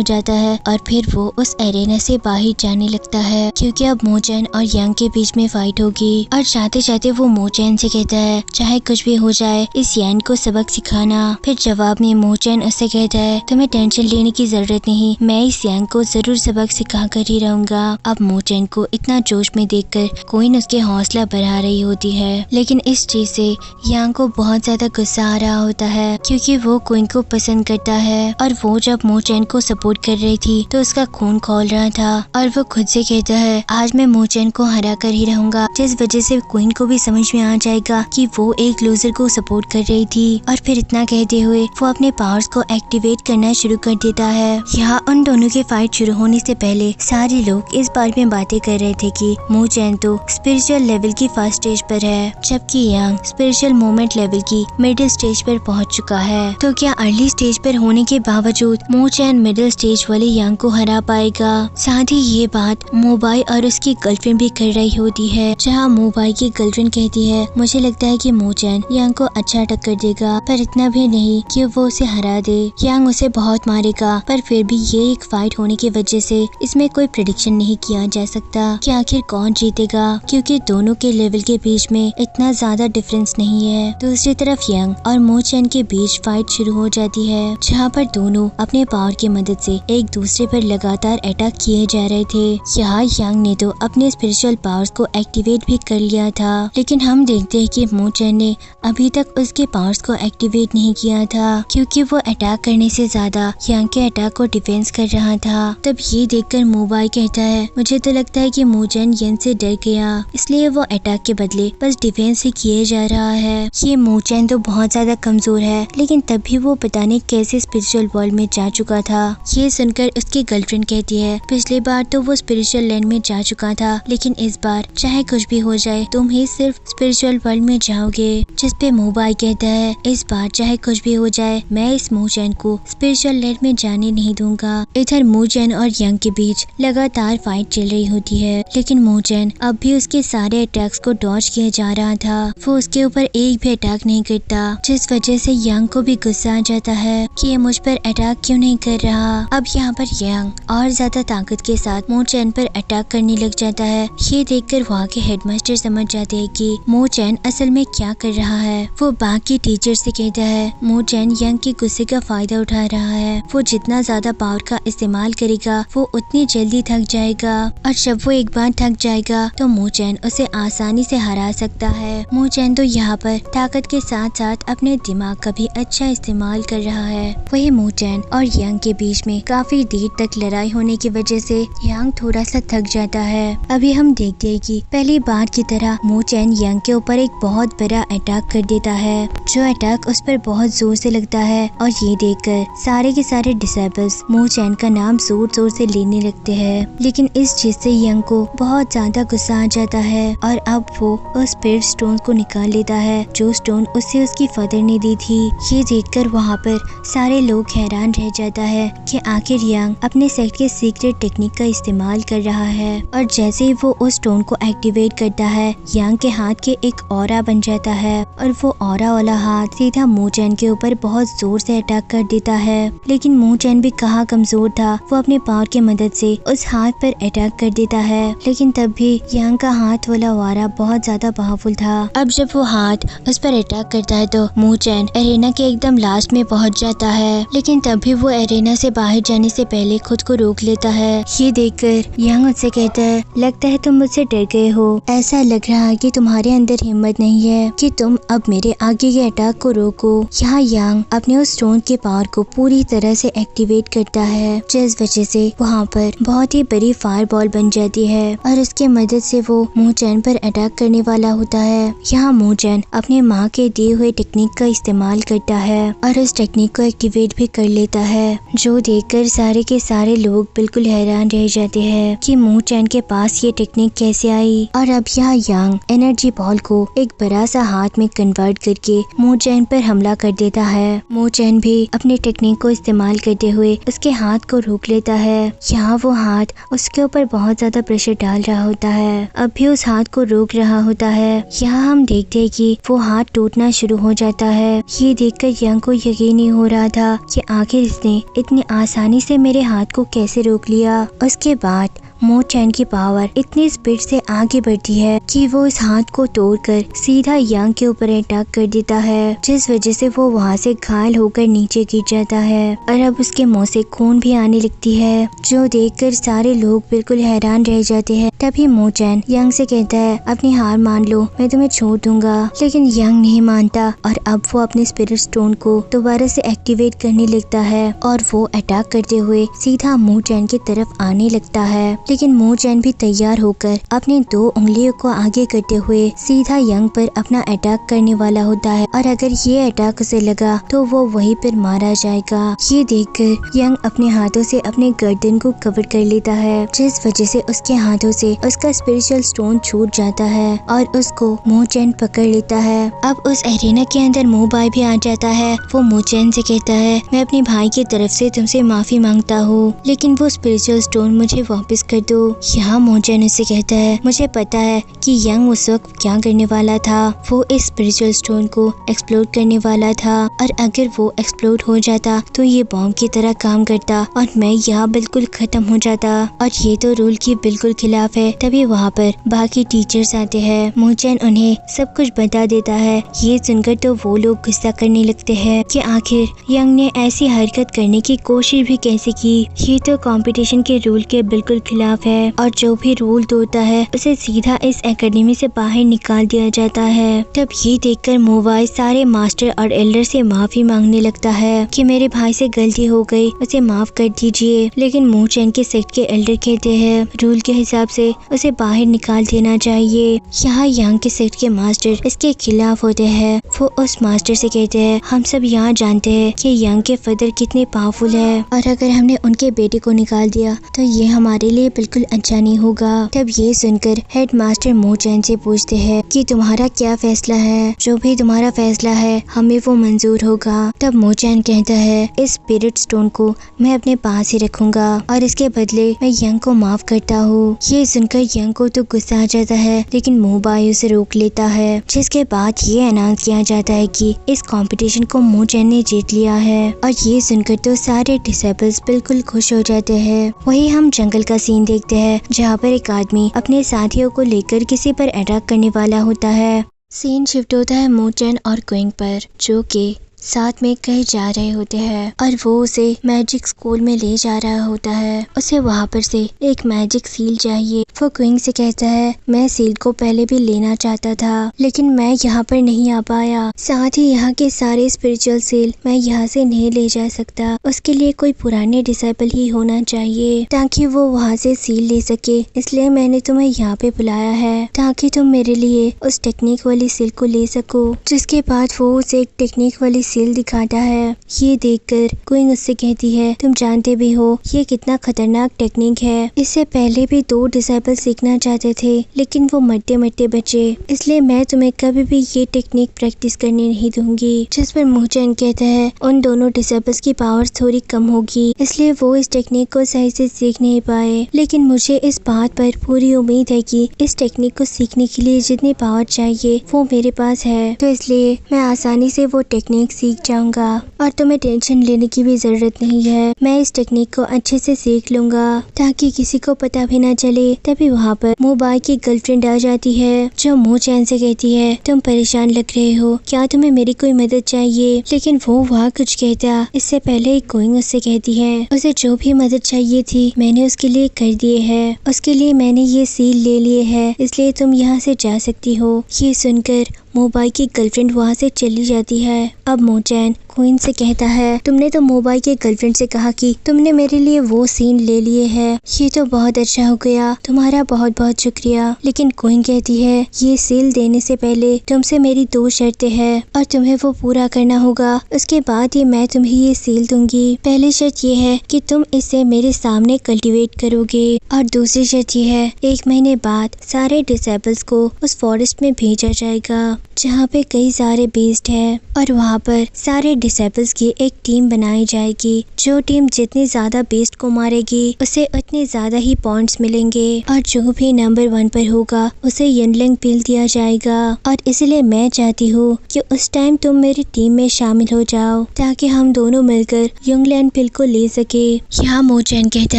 जाता है और फिर वो उस एरेना से बाहर जाने लगता है क्योंकि अब मोचैन और यांग के बीच में फाइट होगी। और जाते जाते वो मोचैन से कहता है चाहे कुछ भी हो जाए इस यांग को सबक सिखाना। फिर जवाब में मोचैन उससे कहता है तुम्हें टेंशन लेने की जरूरत नहीं, मैं इस यांग को जरूर सबक सिखा कर ही रहूंगा। अब मोचैन को इतना जोश में देखकर क्वीन उसके हौसला बढ़ा रही होती है, लेकिन इस चीज से यांग को बहुत ज्यादा गुस्सा आ रहा होता है क्योंकि वो क्वीन को पसंद करता है और वो जब मोचैन को सपोर्ट कर रही थी तो उसका खून खौल रहा था और वो खुद से कहता है आज मैं मोचैन को हरा कर ही रहूंगा, जिस वजह से क्वीन को भी समझ में आ जाएगा कि वो एक लूजर को सपोर्ट कर रही थी। और फिर इतना कहते हुए वो अपने पावर्स को एक्टिवेट करना शुरू कर देता है। यहाँ उन दोनों के फाइट शुरू होने से पहले सारे लोग इस बारे में बातें कर रहे थे कि मोचैन तो स्पिरिचुअल लेवल की फर्स्ट स्टेज पर है जबकि यांग स्पिरिचुअल मोमेंट लेवल की मिडिल स्टेज पर पहुंच चुका है। तो क्या अर्ली स्टेज पर होने के बावजूद मोचैन मिडिल स्टेज वाले यांग को हरा पाएगा? साथ ही ये बात मोबाई और उसकी गर्लफ्रेंड भी कर रही होती है, जहाँ मोबाई की गर्लफ्रेंड कहती है मुझे लगता है कि मोचैन यांग को अच्छा टक्कर देगा पर इतना भी नहीं कि वो उसे हरा दे। यांग उसे बहुत मारेगा पर फिर भी ये एक फाइट होने की वजह से इसमें कोई प्रेडिक्शन नहीं किया जा सकता कि आखिर कौन जीतेगा क्योंकि दोनों के लेवल के बीच में इतना ज्यादा डिफरेंस नहीं है। दूसरी तरफ यांग और मोचैन के बीच फाइट शुरू हो जाती है जहाँ पर दोनों अपने पावर की मदद से एक दूसरे पर लगातार अटैक किए जा रहे थे। यहाँ यांग ने तो अपने स्पिरिचुअल पावर्स को एक्टिवेट भी कर लिया था, लेकिन हम देखते हैं कि मोचैन ने अभी तक उसके पावर्स को एक्टिवेट नहीं किया था क्योंकि वो अटैक करने से ज्यादा यांग के अटैक को डिफेंस कर रहा था। तब ये देखकर मोबाई कहता है मुझे तो लगता है कि मोचैन यांग से डर गया इसलिए वो अटैक के बदले बस डिफेंस ही किए जा रहा है। ये मोचैन तो बहुत ज्यादा कमजोर है लेकिन तब भी वो पता नहीं कैसे स्पिरिचुअल वर्ल्ड में जा चुका था। ये सुनकर उसकी गर्लफ्रेंड कहती है पिछली बार तो वो स्पिरिचुअल लैंड में जा चुका था लेकिन इस बार चाहे कुछ भी हो जाए तुम ही सिर्फ स्पिरिचुअल वर्ल्ड में जाओगे। जिस पे मोबाई कहता है इस बार चाहे कुछ भी हो जाए मैं इस मोचैन को स्पिरिचुअल लैंड में जाने नहीं दूंगा। इधर मोचैन और यांग के बीच लगातार फाइट चल रही होती है लेकिन मोचैन अब भी उसके सारे अटैक्स को डॉज किया जा रहा था। वो उसके ऊपर एक भी अटैक नहीं करता जिस वजह से यांग को भी गुस्सा आ जाता है कि ये मुझ पर अटैक क्यों नहीं कर रहा। अब यहाँ पर यांग और ज्यादा ताकत के साथ मोचैन पर अटैक करने लग जाता है। ये देखकर वहाँ के हेडमास्टर समझ जाते हैं कि मोचैन असल में क्या कर रहा है। वो बाकी टीचर से कहता है मोचैन यांग के गुस्से का फायदा उठा रहा है, वो जितना ज्यादा पावर का इस्तेमाल करेगा वो उतनी जल्दी थक जाएगा और जब वो एक बार थक जाएगा तो मोचैन उसे आसानी से हरा सकता है। मोचैन तो यहाँ पर ताकत के साथ साथ अपने दिमाग का भी अच्छा इस्तेमाल कर रहा है। वही मोचैन और यांग के बीच में काफी देर तक लड़ाई होने की वजह से यांग थोड़ा सा थक जाता है। अभी हम देखते हैं कि पहली बार की तरह मोचैन यांग के ऊपर एक बहुत बड़ा अटैक कर देता है जो अटैक उस पर बहुत जोर से लगता है और ये देखकर सारे के सारे डिसेबल्स मोचैन का नाम जोर जोर से लेने लगते हैं। लेकिन इस चीज से यांग को बहुत ज्यादा गुस्सा आ जाता है और अब वो उस स्पिरिट स्टोन को निकाल लेता है जो स्टोन उससे उसकी फादर ने दी थी। ये देखकर वहाँ पर सारे लोग हैरान रह जाता है कि आखिर यांग अपने सेक्ट के सीक्रेट टेक्निक का इस्तेमाल कर रहा है। और जैसे ही वो उस स्टोन को एक्टिवेट करता है यांग के हाथ के एक ऑरा बन जाता है और वो ऑरा वाला हाथ सीधा मोचैन के ऊपर बहुत जोर से अटैक कर देता है। लेकिन मोचैन भी कहाँ कमजोर था, वो अपने पावर की मदद से उस हाथ पर अटैक कर देता है लेकिन तब भी यांग का हाथ वाला ऑरा बहुत ज्यादा पावरफुल था। अब जब वो हाथ उस पर अटैक करता है तो मोचैन एरेना के एकदम लास्ट में पहुंच जाता है लेकिन तब भी वो एरेना से बाहर जाने से पहले खुद को रोक लेता है। ये देखकर यांग उससे कहता है लगता है तुम मुझसे डर गए हो, ऐसा लग रहा है कि तुम्हारे अंदर हिम्मत नहीं है कि तुम अब मेरे आगे के अटैक को रोको। यहाँ यांग अपने उस स्टोन के पावर को पूरी तरह से एक्टिवेट करता है जिस वजह से वहाँ पर बहुत ही बड़ी फायर बॉल बन जाती है और उसके मदद से वो मोचैन पर अटैक करने वाला होता है। यहाँ मोचैन अपने माँ के दिए हुए टेक्निक का इस्तेमाल करता है और उस टेक्निक को एक्टिवेट भी कर लेता है जो देखकर सारे के सारे लोग बिल्कुल हैरान रह जाते हैं कि मोचैन के पास ये टेक्निक कैसे आई। और अब यहाँ यांग एनर्जी बॉल को एक बड़ा सा हाथ में कन्वर्ट करके मोचैन पर हमला कर देता है। मोचैन भी अपने टेक्निक को इस्तेमाल करते हुए उसके हाथ को रोक लेता है। यहाँ वो हाथ उसके ऊपर बहुत ज्यादा प्रेशर डाल रहा होता है, अब भी उस हाथ को रोक रहा होता है। यहाँ हम देखते हैं कि वो हाथ टूटना शुरू हो जाता है। ये देखकर यंग को यकीन नहीं हो रहा था कि आखिर इसने इतनी आसानी से मेरे हाथ को कैसे रोक लिया। उसके बाद मो चैन की पावर इतनी स्पीड से आगे बढ़ती है कि वो इस हाथ को तोड़कर सीधा यंग के ऊपर अटैक कर देता है, जिस वजह से वो वहाँ से घायल होकर नीचे गिर जाता है और अब उसके मुंह से खून भी आने लगती है, जो देखकर सारे लोग बिल्कुल हैरान रह जाते हैं। तभी मो चैन यंग से कहता है अपनी हार मान लो, मैं तुम्हें छोड़ दूंगा, लेकिन यंग नहीं मानता और अब वो अपने स्पिरिट स्टोन को दोबारा से एक्टिवेट करने लगता है और वो अटैक करते हुए सीधा मो चैन की तरफ आने लगता है। लेकिन मो चैन भी तैयार होकर अपनी 2 उंगलियों को आगे करते हुए सीधा यंग पर अपना अटैक करने वाला होता है और अगर ये अटैक उसे लगा तो वो वहीं पर मारा जाएगा। ये देखकर यंग अपने हाथों से अपने गर्दन को कवर कर लेता है, जिस वजह से उसके हाथों से उसका स्पिरिचुअल स्टोन छूट जाता है और उसको मो चैन पकड़ लेता है। अब उस एरेना के अंदर मो बाय भी आ जाता है। वो मो चैन से कहता है मैं अपने भाई की तरफ से तुमसे माफी मांगता हूँ, लेकिन वो स्पिरिचुअल स्टोन मुझे वापस कर दो। यहाँ मो चैन उससे कहता है मुझे पता है कि यंग उस वक्त क्या करने वाला था, वो इस स्पिरिचुअल स्टोन को एक्सप्लोड करने वाला था और अगर वो एक्सप्लोड हो जाता तो ये बॉम्ब की तरह काम करता और मैं यहाँ बिल्कुल खत्म हो जाता और ये तो रूल की बिल्कुल खिलाफ है। तभी वहाँ पर बाकी टीचर्स आते हैं। मो चैन उन्हें सब कुछ बता देता है। ये सुनकर तो वो लोग गुस्सा करने लगते हैं कि आखिर यंग ने ऐसी हरकत करने की कोशिश भी कैसे की, ये तो कंपटीशन के रूल के बिल्कुल खिलाफ है और जो भी रूल तोड़ता है उसे सीधा इस एकेडमी से बाहर निकाल दिया जाता है। तब ये देखकर मोबाइल सारे मास्टर और एल्डर से माफी मांगने लगता है कि मेरे भाई से गलती हो गई, उसे माफ कर दीजिए। लेकिन मो चैन के सेक्ट के एल्डर कहते हैं रूल के हिसाब से उसे बाहर निकाल देना चाहिए। यहाँ यंग के सेक्ट के मास्टर इसके खिलाफ होते हैं। वो उस मास्टर से कहते हैं हम सब यहाँ जानते हैं कि यंग के फादर कितने पावरफुल है और अगर हमने उनके बेटे को निकाल दिया तो ये हमारे लिए बिल्कुल अच्छा नहीं होगा। तब ये सुनकर हेड मास्टर मो चैन से पूछते हैं कि तुम्हारा क्या फैसला है, जो भी तुम्हारा फैसला है हमें वो मंजूर होगा। तब मो चैन कहता है इस स्पिरिट स्टोन को मैं अपने पास ही रखूंगा और इसके बदले मैं यंग को माफ करता हूँ। ये सुनकर यंग को तो गुस्सा आ जाता है, लेकिन मो बाय उसे रोक लेता है, जिसके बाद ये अनाउंस किया जाता है कि इस कंपटीशन को मो चैन ने जीत लिया है और ये सुनकर तो सारे डिसेबल्स बिल्कुल खुश हो जाते हैं। वही हम जंगल का सीन देखते हैं जहाँ पर एक आदमी अपने साथियों को लेकर किसी पर अटैक करने वाला होता है। सीन शिफ्ट होता है मो चैन और क्विंग पर, जो कि साथ में कहीं जा रहे होते हैं और वो उसे मैजिक स्कूल में ले जा रहा होता है। उसे वहाँ पर से एक मैजिक सील चाहिए। वो क्विंग से कहता है मैं सील को पहले भी लेना चाहता था, लेकिन मैं यहाँ पर नहीं आ पाया। साथ ही यहाँ के सारे स्पिरिचुअल सील मैं यहाँ से नहीं ले जा सकता। उसके लिए कोई पुराने डिसाइपल ही होना चाहिए ताकि वो वहाँ से सील ले सके। इसलिए मैंने तुम्हें यहाँ पे बुलाया है ताकि तुम मेरे लिए उस टेक्निक वाली सील को ले सको। जिसके बाद वो उसे एक टेक्निक वाली सील दिखाता है। ये देखकर क्विंग उससे कहती है तुम जानते भी हो ये कितना खतरनाक टेक्निक है। इससे पहले भी 2 डिसाइपल सीखना चाहते थे लेकिन वो मरते मरते बचे, इसलिए मैं तुम्हें कभी भी ये टेक्निक प्रैक्टिस करने नहीं दूंगी। जिस पर मो चैन कहता है उन दोनों डिसाइपल्स की पावर थोड़ी कम होगी, इसलिए वो इस टेक्निक को सही से सीख नहीं पाए, लेकिन मुझे इस बात पर पूरी उम्मीद है कि इस टेक्निक को सीखने के लिए जितनी पावर चाहिए वो मेरे पास है, तो इसलिए मैं आसानी से वो टेक्निक सीख जाऊंगा और तुम्हें टेंशन लेने की भी जरूरत नहीं है। मैं इस टेक्निक को अच्छे से सीख लूंगा ताकि किसी को पता भी ना चले। तभी वहाँ पर मो बाय की गर्लफ्रेंड आ जाती है, जो मो चैन से कहती है तुम परेशान लग रहे हो, क्या तुम्हें मेरी कोई मदद चाहिए। लेकिन वो वहाँ कुछ कहता इससे पहले क्विंग उससे कहती है उसे जो भी मदद चाहिए थी मैंने उसके लिए कर दिए है, उसके लिए मैंने ये सील ले लिए है, इसलिए तुम यहाँ से जा सकती हो। ये सुनकर मो बाय की गर्लफ्रेंड वहाँ से चली जाती है। अब मो चैन क्वीन से कहता है तुमने तो मो बाय के गर्लफ्रेंड से कहा कि तुमने मेरे लिए वो सीन ले लिए है, ये तो बहुत अच्छा हो गया, तुम्हारा बहुत बहुत शुक्रिया। लेकिन क्वीन कहती है ये सील देने से पहले तुमसे मेरी 2 शर्तें हैं और तुम्हें वो पूरा करना होगा, उसके बाद ही मैं तुम्हें ये सील दूंगी। पहली शर्त ये है कि तुम इसे मेरे सामने कल्टीवेट करोगे और दूसरी शर्त ये है 1 महीने बाद सारे डिसेबल्स को उस फॉरेस्ट में भेजा जाएगा जहाँ पे कई सारे बीस्ट है और वहाँ पर सारे डिसेबल्स की एक टीम बनाई जाएगी। जो टीम जितनी ज्यादा बेस्ट को मारेगी उसे उतने ज्यादा ही पॉइंट्स मिलेंगे और जो भी नंबर 1 पर होगा उसे यंगलिंग पिल दिया जाएगा। और इसलिए मैं चाहती हूँ कि उस टाइम तुम मेरी टीम में शामिल हो जाओ ताकि हम दोनों मिलकर यंगलैंड पिल को ले सके। यहाँ मोचैन कहता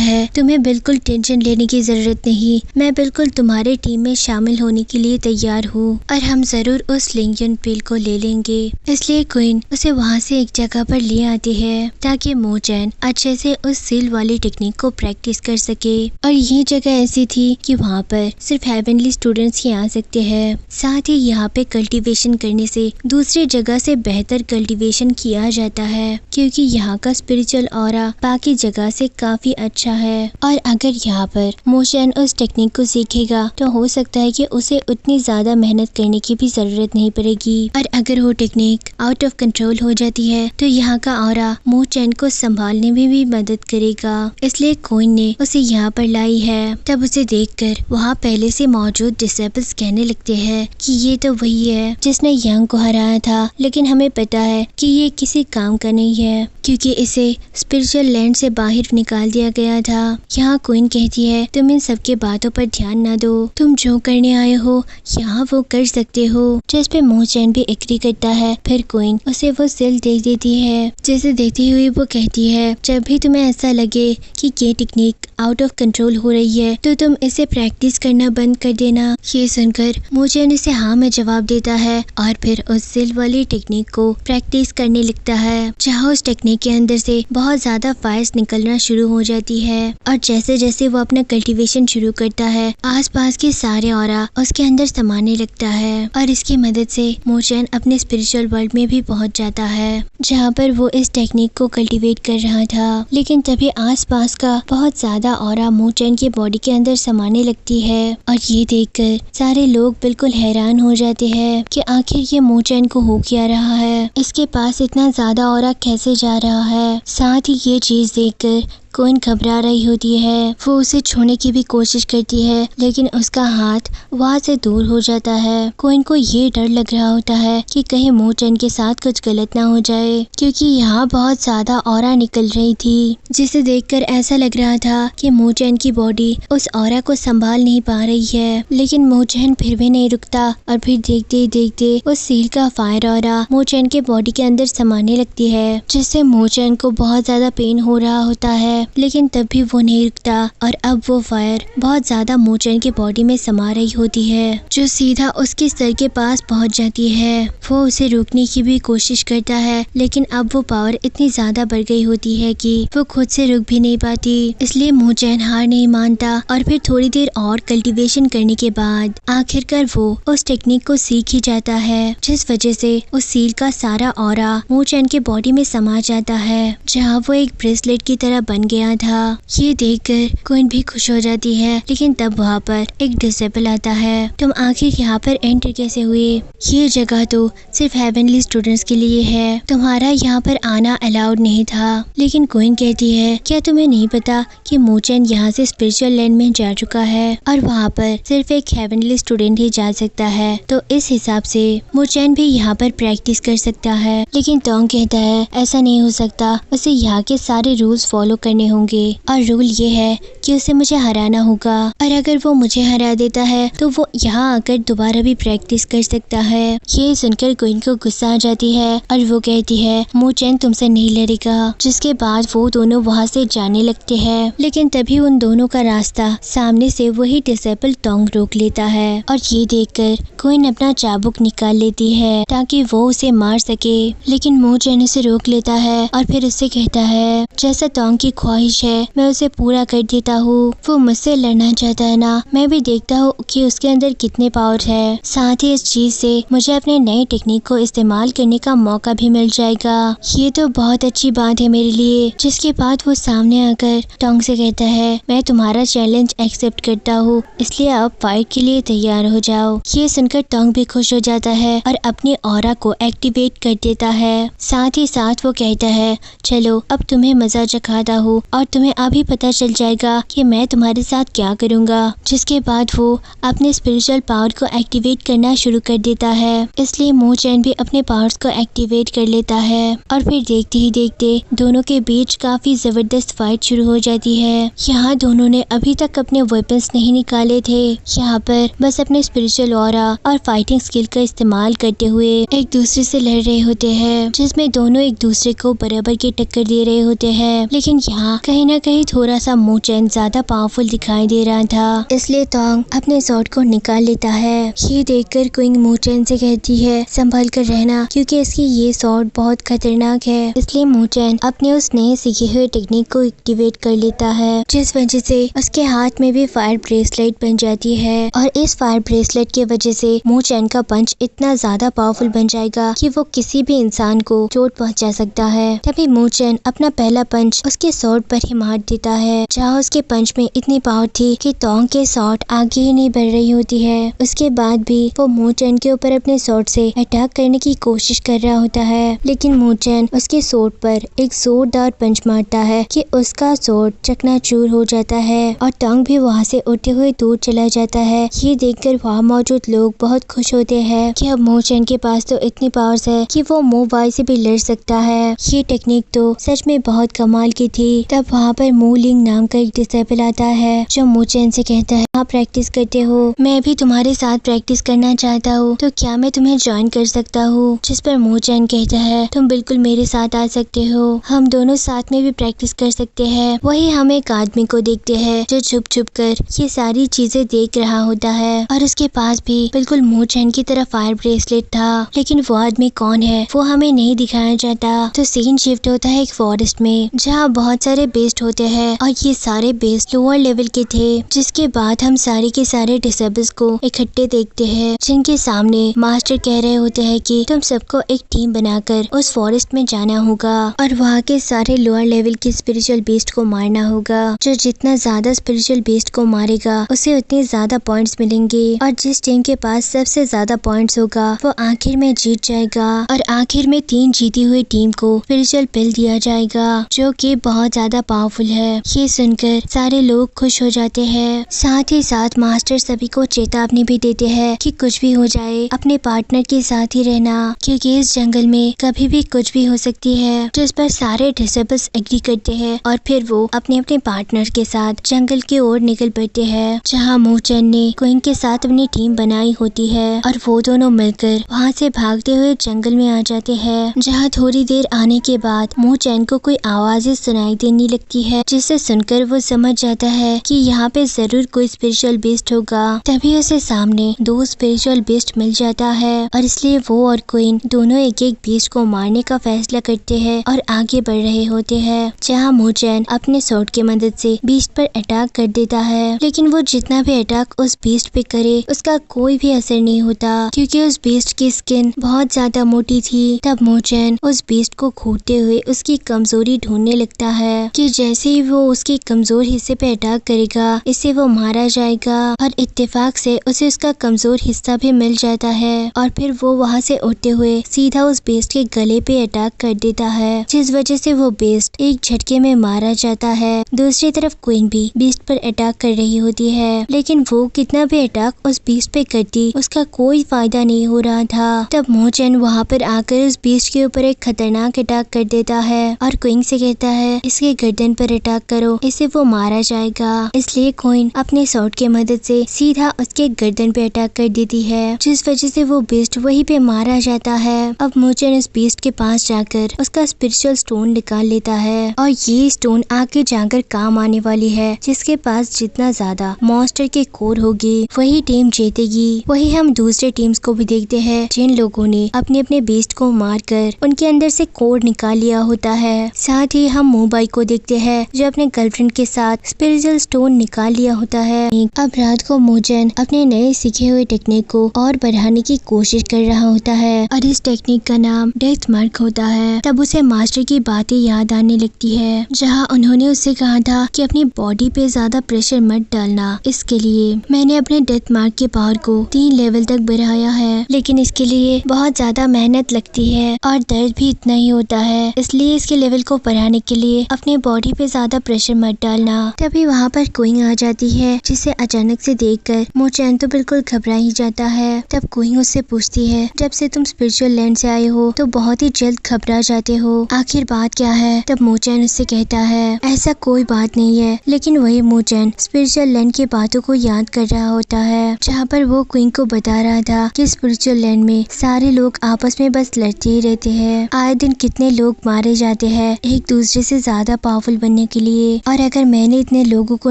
है तुम्हें बिल्कुल टेंशन लेने की जरूरत नहीं, मैं बिल्कुल तुम्हारे टीम में शामिल होने के लिए तैयार हूँ और हम जरूर उस लिंगजन पिल को ले लेंगे। इसलिए क्वीन उसे वहाँ से एक जगह पर ले आती है ताकि मोचैन अच्छे से उस सील वाली टेक्निक को प्रैक्टिस कर सके। और ये जगह ऐसी थी कि वहाँ पर सिर्फ हेवनली स्टूडेंट्स ही आ सकते हैं। साथ ही यहाँ पे कल्टीवेशन करने से दूसरी जगह से बेहतर कल्टीवेशन किया जाता है क्योंकि यहाँ का स्पिरिचुअल ऑरा बाकी जगह से काफी अच्छा है। और अगर यहाँ पर मोचैन उस टेक्निक को सीखेगा तो हो सकता है कि उसे उतनी ज्यादा मेहनत करने की भी जरूरत नहीं पड़ेगी। और अगर वो टेक्निक आउट ऑफ कंट्रोल हो जाती है तो यहाँ का ऑरा मोचैन को संभालने में भी मदद करेगा। इसलिए क्वीन ने उसे यहाँ पर लाई है। तब उसे देखकर वहाँ पहले से मौजूद डिसेबल्स कहने लगते हैं कि ये तो वही है जिसने यंग को हराया था, लेकिन हमें पता है कि ये किसी काम का नहीं है क्योंकि इसे स्पिरिचुअल लैंड से बाहर निकाल दिया गया था। यहाँ क्वीन कहती है तुम इन सबके बातों पर ध्यान ना दो, तुम जो करने आए हो यहाँ वो कर सकते हो। जिस पे मोचैन भी एग्री करता है। फिर क्वीन उसे वो सेल दे देती है। जैसे देखती हुई वो कहती है जब भी तुम्हें ऐसा लगे कि ये टेक्निक आउट ऑफ कंट्रोल हो रही है तो तुम इसे प्रैक्टिस करना बंद कर देना। ये सुनकर मोचैन इसे हाँ में जवाब देता है और फिर उस सेल वाली टेक्निक को प्रैक्टिस करने लगता है जहाँ उस टेक्निक के अंदर से बहुत ज्यादा फायर्स निकलना शुरू हो जाती है। और जैसे जैसे वो अपना कल्टीवेशन शुरू करता है आसपास के सारे ऑरा उसके अंदर समाने लगता है और इसकी मदद से मोचैन अपने स्पिरिचुअल वर्ल्ड में भी पहुंच जाता है जहाँ पर वो इस टेक्निक को कल्टीवेट कर रहा था। लेकिन तभी आसपास का बहुत ज्यादा ऑरा मोचैन की बॉडी के अंदर समाने लगती है और ये देखकर सारे लोग बिल्कुल हैरान हो जाते हैं कि आखिर ये मोचैन को हो क्या रहा है, इसके पास इतना ज्यादा ऑरा कैसे जा रहा है। साथ ही ये चीज देखकर क्वीन घबरा रही होती है। वो उसे छूने की भी कोशिश करती है लेकिन उसका हाथ वहाँ से दूर हो जाता है। क्वीन को ये डर लग रहा होता है कि कहीं मोचैन के साथ कुछ गलत ना हो जाए क्योंकि यहाँ बहुत ज्यादा ऑरा निकल रही थी जिसे देखकर ऐसा लग रहा था कि मोचैन की बॉडी उस ऑरा को संभाल नहीं पा रही है। लेकिन मोचैन फिर भी नहीं रुकता और फिर देखते ही देखते उस सील का फायर ऑरा मोचैन के बॉडी के अंदर समाने लगती है जिससे मोचैन को बहुत ज्यादा पेन हो रहा होता है। लेकिन तब भी वो नहीं रुकता और अब वो फायर बहुत ज्यादा मोचैन के बॉडी में समा रही होती है जो सीधा उसके सर के पास पहुंच जाती है। वो उसे रोकने की भी कोशिश करता है लेकिन अब वो पावर इतनी ज्यादा बढ़ गई होती है कि वो खुद से रुक भी नहीं पाती। इसलिए मोचैन हार नहीं मानता और फिर थोड़ी देर और कल्टीवेशन करने के बाद आखिरकार वो उस टेक्निक को सीख ही जाता है जिस वजह से उस सील का सारा ऑरा मोचैन के बॉडी में समा जाता है जहाँ वो एक ब्रेसलेट की तरह बन गया था। ये देखकर क्वीन भी खुश हो जाती है लेकिन तब वहाँ पर एक डिसेबल आता है। तुम आखिर यहाँ पर एंटर कैसे हुए? ये जगह तो सिर्फ हेवनली स्टूडेंट्स के लिए है, तुम्हारा यहाँ पर आना अलाउड नहीं था। लेकिन क्वीन कहती है क्या तुम्हें नहीं पता कि मोचैन यहाँ से स्पिरिचुअल लैंड में जा चुका है और वहाँ पर सिर्फ एक हेवनली स्टूडेंट ही जा सकता है, तो इस हिसाब से मोचैन भी यहाँ पर प्रैक्टिस कर सकता है। लेकिन टोंग कहता है ऐसा नहीं हो सकता, उसे यहाँ के सारे रूल्स फॉलो करने होंगे और रूल ये है कि उसे मुझे हराना होगा और अगर वो मुझे हरा देता है तो वो यहाँ आकर दोबारा भी प्रैक्टिस कर सकता है। ये सुनकर क्वीन को गुस्सा आ जाती है और वो कहती है मोचैन तुमसे नहीं लड़ेगा। जिसके बाद वो दोनों वहाँ से जाने लगते हैं। लेकिन तभी उन दोनों का रास्ता सामने से वही डिसेबल टोंग रोक लेता है और ये देखकर क्वीन अपना चाबुक निकाल लेती है ताकि वो उसे मार सके। लेकिन मोचैन उसे रोक लेता है और फिर उससे कहता है जैसा टोंग की ख्वाहिश है मैं उसे पूरा कर देता हूँ। वो मुझसे लड़ना चाहता है ना, मैं भी देखता हूँ कि उसके अंदर कितने पावर है। साथ ही इस चीज से मुझे अपने नए टेक्निक को इस्तेमाल करने का मौका भी मिल जाएगा। ये तो बहुत अच्छी बात है मेरे लिए। जिसके बाद वो सामने आकर टोंग से कहता है मैं तुम्हारा चैलेंज एक्सेप्ट करता हूँ, इसलिए आप फाइट के लिए तैयार हो जाओ। ये सुनकर टोंग भी खुश हो जाता है और अपनी ऑरा को एक्टिवेट कर देता है। साथ ही साथ वो कहता है चलो अब तुम्हें मजा चखाता हूँ। हो और तुम्हें अभी पता चल जाएगा कि मैं तुम्हारे साथ क्या करूँगा। जिसके बाद वो अपने स्पिरिचुअल पावर को एक्टिवेट करना शुरू कर देता है। इसलिए मो चैन भी अपने पावर्स को एक्टिवेट कर लेता है और फिर देखते ही देखते दोनों के बीच काफी जबरदस्त फाइट शुरू हो जाती है। यहाँ दोनों ने अभी तक अपने वेपन्स नहीं निकाले थे। यहाँ पर बस अपने स्पिरिचुअल ऑरा और फाइटिंग स्किल का इस्तेमाल करते हुए एक दूसरे से लड़ रहे होते हैं, जिसमें दोनों एक दूसरे को बराबर की टक्कर दे रहे होते हैं। लेकिन यहाँ कहीं ना कहीं थोड़ा सा मो चैन ज्यादा पावरफुल दिखाई दे रहा था, इसलिए तोंग अपने स्वॉर्ड को निकाल लेता है। ये देखकर क्विंग मो चैन से कहती है संभल कर रहना, क्योंकि इसकी ये स्वॉर्ड बहुत खतरनाक है। इसलिए मो चैन अपने उस नए सीखे हुए टेक्निक को एक्टिवेट कर लेता है, जिस वजह से उसके हाथ में भी फायर ब्रेसलेट बन जाती है। और इस फायर ब्रेसलेट की वजह से मो चैन का पंच इतना ज्यादा पावरफुल बन जाएगा कि वो किसी भी इंसान को चोट पहुंचा सकता है। तभी मो चैन अपना पहला पंच उसके स्वॉर्ड पर ही मार देता है, जहाँ उसके पंच में इतनी पावर थी कि तोंग के स्वॉर्ड आगे ही नहीं बढ़ रही होती है। उसके बाद भी वो मो चैन के ऊपर अपने स्वॉर्ड से अटैक करने की कोशिश कर रहा होता है, लेकिन मो चैन उसके स्वॉर्ड पर एक जोरदार पंच मारता है कि उसका स्वॉर्ड चकनाचूर हो जाता है और तोंग भी वहाँ से उड़ते हुए दूर चला जाता है। ये देखकर वहाँ मौजूद लोग बहुत खुश होते हैं कि अब मो चैन के पास तो इतनी पावर्स है कि वो मो वाई से भी लड़ सकता है। ये टेक्निक तो सच में बहुत कमाल की थी। तब वहाँ पर मो लिंग नाम का एक डिसेबल आता है, जो मो चैन से कहता है आप प्रैक्टिस करते हो, मैं भी तुम्हारे साथ प्रैक्टिस करना चाहता हूँ, तो क्या मैं तुम्हें ज्वाइन कर सकता हूँ। जिस पर मो चैन कहता है तुम बिल्कुल मेरे साथ आ सकते हो, हम दोनों साथ में भी प्रैक्टिस कर सकते हैं। वही हम एक आदमी को देखते हैं जो छुप छुप कर ये सारी चीजें देख रहा होता है और उसके पास भी बिल्कुल मो चैन की तरह फायर ब्रेसलेट था, लेकिन वो आदमी कौन है वो हमें नहीं दिखाया जाता। तो सीन शिफ्ट होता है एक फॉरेस्ट में, जहाँ बहुत सारे बेस्ट होते हैं और ये सारे बेस्ट लोअर लेवल के थे। जिसके बाद हम सारे के सारे डिसेबल्स को इकट्ठे देखते हैं, जिनके सामने मास्टर कह रहे होते हैं कि तुम सबको एक टीम बनाकर उस फॉरेस्ट में जाना होगा और वहाँ के सारे लोअर लेवल के स्पिरिचुअल बेस्ट को मारना होगा। जो जितना ज्यादा स्पिरिचुअल बेस्ट को मारेगा उसे उतने ज्यादा पॉइंट्स मिलेंगे और जिस टीम के पास सबसे ज्यादा पॉइंट्स होगा वो आखिर में जीत जाएगा। और आखिर में 3 जीती हुई टीम को स्पिरिचुअल पिल दिया जाएगा, जो कि बहुत ज्यादा पावरफुल है। ये सुनकर सारे लोग खुश हो जाते हैं। साथ ही साथ मास्टर सभी को चेतावनी भी देते हैं कि कुछ भी हो जाए अपने पार्टनर के साथ ही रहना, क्योंकि इस जंगल में कभी भी कुछ भी हो सकती है। जिस पर सारे डिसेबल्स एग्री करते हैं और फिर वो अपने अपने पार्टनर के साथ जंगल की ओर निकल पड़ते हैं, जहाँ मो चैन ने क्विंग के साथ अपनी टीम बनाई होती है और वो दोनों मिलकर वहाँ से भागते हुए जंगल में आ जाते हैं। जहाँ थोड़ी देर आने के बाद मो चैन को कोई आवाजें सुनाई देने लगती है, जिसे सुनकर वो समझ जाता है कि यहाँ पे जरूर कोई स्पिरिचुअल बेस्ट होगा। तभी उसे सामने 2 स्पिरिचुअल बेस्ट मिल जाता है और इसलिए वो और क्वीन दोनों एक एक बेस्ट को मारने का फैसला करते हैं और आगे बढ़ रहे होते हैं। जहाँ मो चैन अपने स्वॉर्ड की मदद से बीस्ट पर अटैक कर देता है, लेकिन वो जितना भी अटैक उस बीस्ट पे करे उसका कोई भी असर नहीं होता, क्योंकि उस बीस्ट की स्किन बहुत ज्यादा मोटी थी। तब मो चैन उस बीस्ट को खोदते हुए उसकी कमजोरी ढूंढने लगता है कि जैसे ही वो उसके कमजोर हिस्से पे अटैक करेगा इससे वो मारा जाएगा, और इत्तेफाक से उसे उसका कमजोर हिस्सा भी मिल जाता है और फिर वो वहाँ से उड़ते हुए सीधा उस बेस्ट के गले पे अटैक कर देता है, जिस वजह से वो बेस्ट एक झटके में मारा जाता है। दूसरी तरफ क्वीन भी बीस्ट पर अटैक कर रही होती है, लेकिन वो कितना भी अटैक उस बीस्ट पे करती उसका कोई फायदा नहीं हो रहा था। तब मो चैन वहाँ पर आकर उस बीस्ट के ऊपर एक खतरनाक अटैक कर देता है और क्वीन से कहता है इसके गर्दन पर अटैक करो, इससे वो मारा जाएगा। इसलिए क्वीन अपने स्वॉर्ड की मदद से सीधा उसके गर्दन पे अटैक कर देती है, जिस वजह से वो बीस्ट वहीं पे मारा जाता है। अब मो चैन उस बीस्ट के पास जाकर उसका स्पिरिचुअल स्टोन निकाल लेता है और ये स्टोन आगे जाकर काम आने वाली है, जिसके पास जितना ज्यादा मॉन्स्टर के कोर होगी वही टीम जीतेगी। वही हम दूसरे टीम्स को भी देखते हैं जिन लोगों ने अपने अपने बेस्ट को मारकर उनके अंदर से कोर निकाल लिया होता है। साथ ही हम मोबाइल को देखते हैं जो अपने गर्लफ्रेंड के साथ स्पिरिचुअल स्टोन निकाल लिया होता है। अब रात को मो चैन अपने नए सीखे हुए टेक्निक को और बढ़ाने की कोशिश कर रहा होता है और इस टेक्निक का नाम डेथ मार्क होता है। तब उसे मास्टर की बातें याद आने लगती है, जहाँ उन्होंने उससे कहा था कि अपनी बॉडी पे ज्यादा प्रेशर मत डालना, इसके लिए मैंने अपने डेथ मार्क के पावर को 3 लेवल तक बढ़ाया है, लेकिन इसके लिए बहुत ज्यादा मेहनत लगती है और दर्द भी इतना ही होता है। इसलिए इसके लेवल को बढ़ाने के लिए अब अपने बॉडी पे ज्यादा प्रेशर मत डालना। तभी वहाँ पर क्वीन आ जाती है, जिसे अचानक से देखकर मोचैन तो बिल्कुल घबरा ही जाता है। तब क्वीन उससे पूछती है, जब से तुम स्पिरिचुअल लैंड से आए हो तो बहुत ही जल्द घबरा जाते हो, आखिर बात क्या है? तब मोचैन उससे कहता है, ऐसा कोई बात नहीं है। लेकिन वही मोचैन स्पिरिचुअल लैंड की बातों को याद कर रहा होता है, जहाँ पर वो क्वीन को बता रहा था कि स्पिरिचुअल लैंड में सारे लोग आपस में बस लड़ते ही रहते हैं। आए दिन कितने लोग मारे जाते हैं एक दूसरे से ज्यादा पावरफुल बनने के लिए, और अगर मैंने इतने लोगों को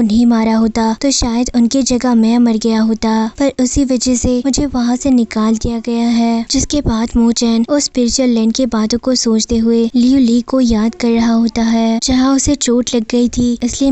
नहीं मारा होता तो शायद उनकी जगह मैं मर गया होता, पर उसी वजह से मुझे वहाँ से निकाल दिया गया है। जिसके बाद मोचैन उस स्पिरिचुअल लैंड की बातों को सोचते हुए लियू ली को याद कर रहा होता है, जहाँ उसे चोट लग गई थी। इसलिए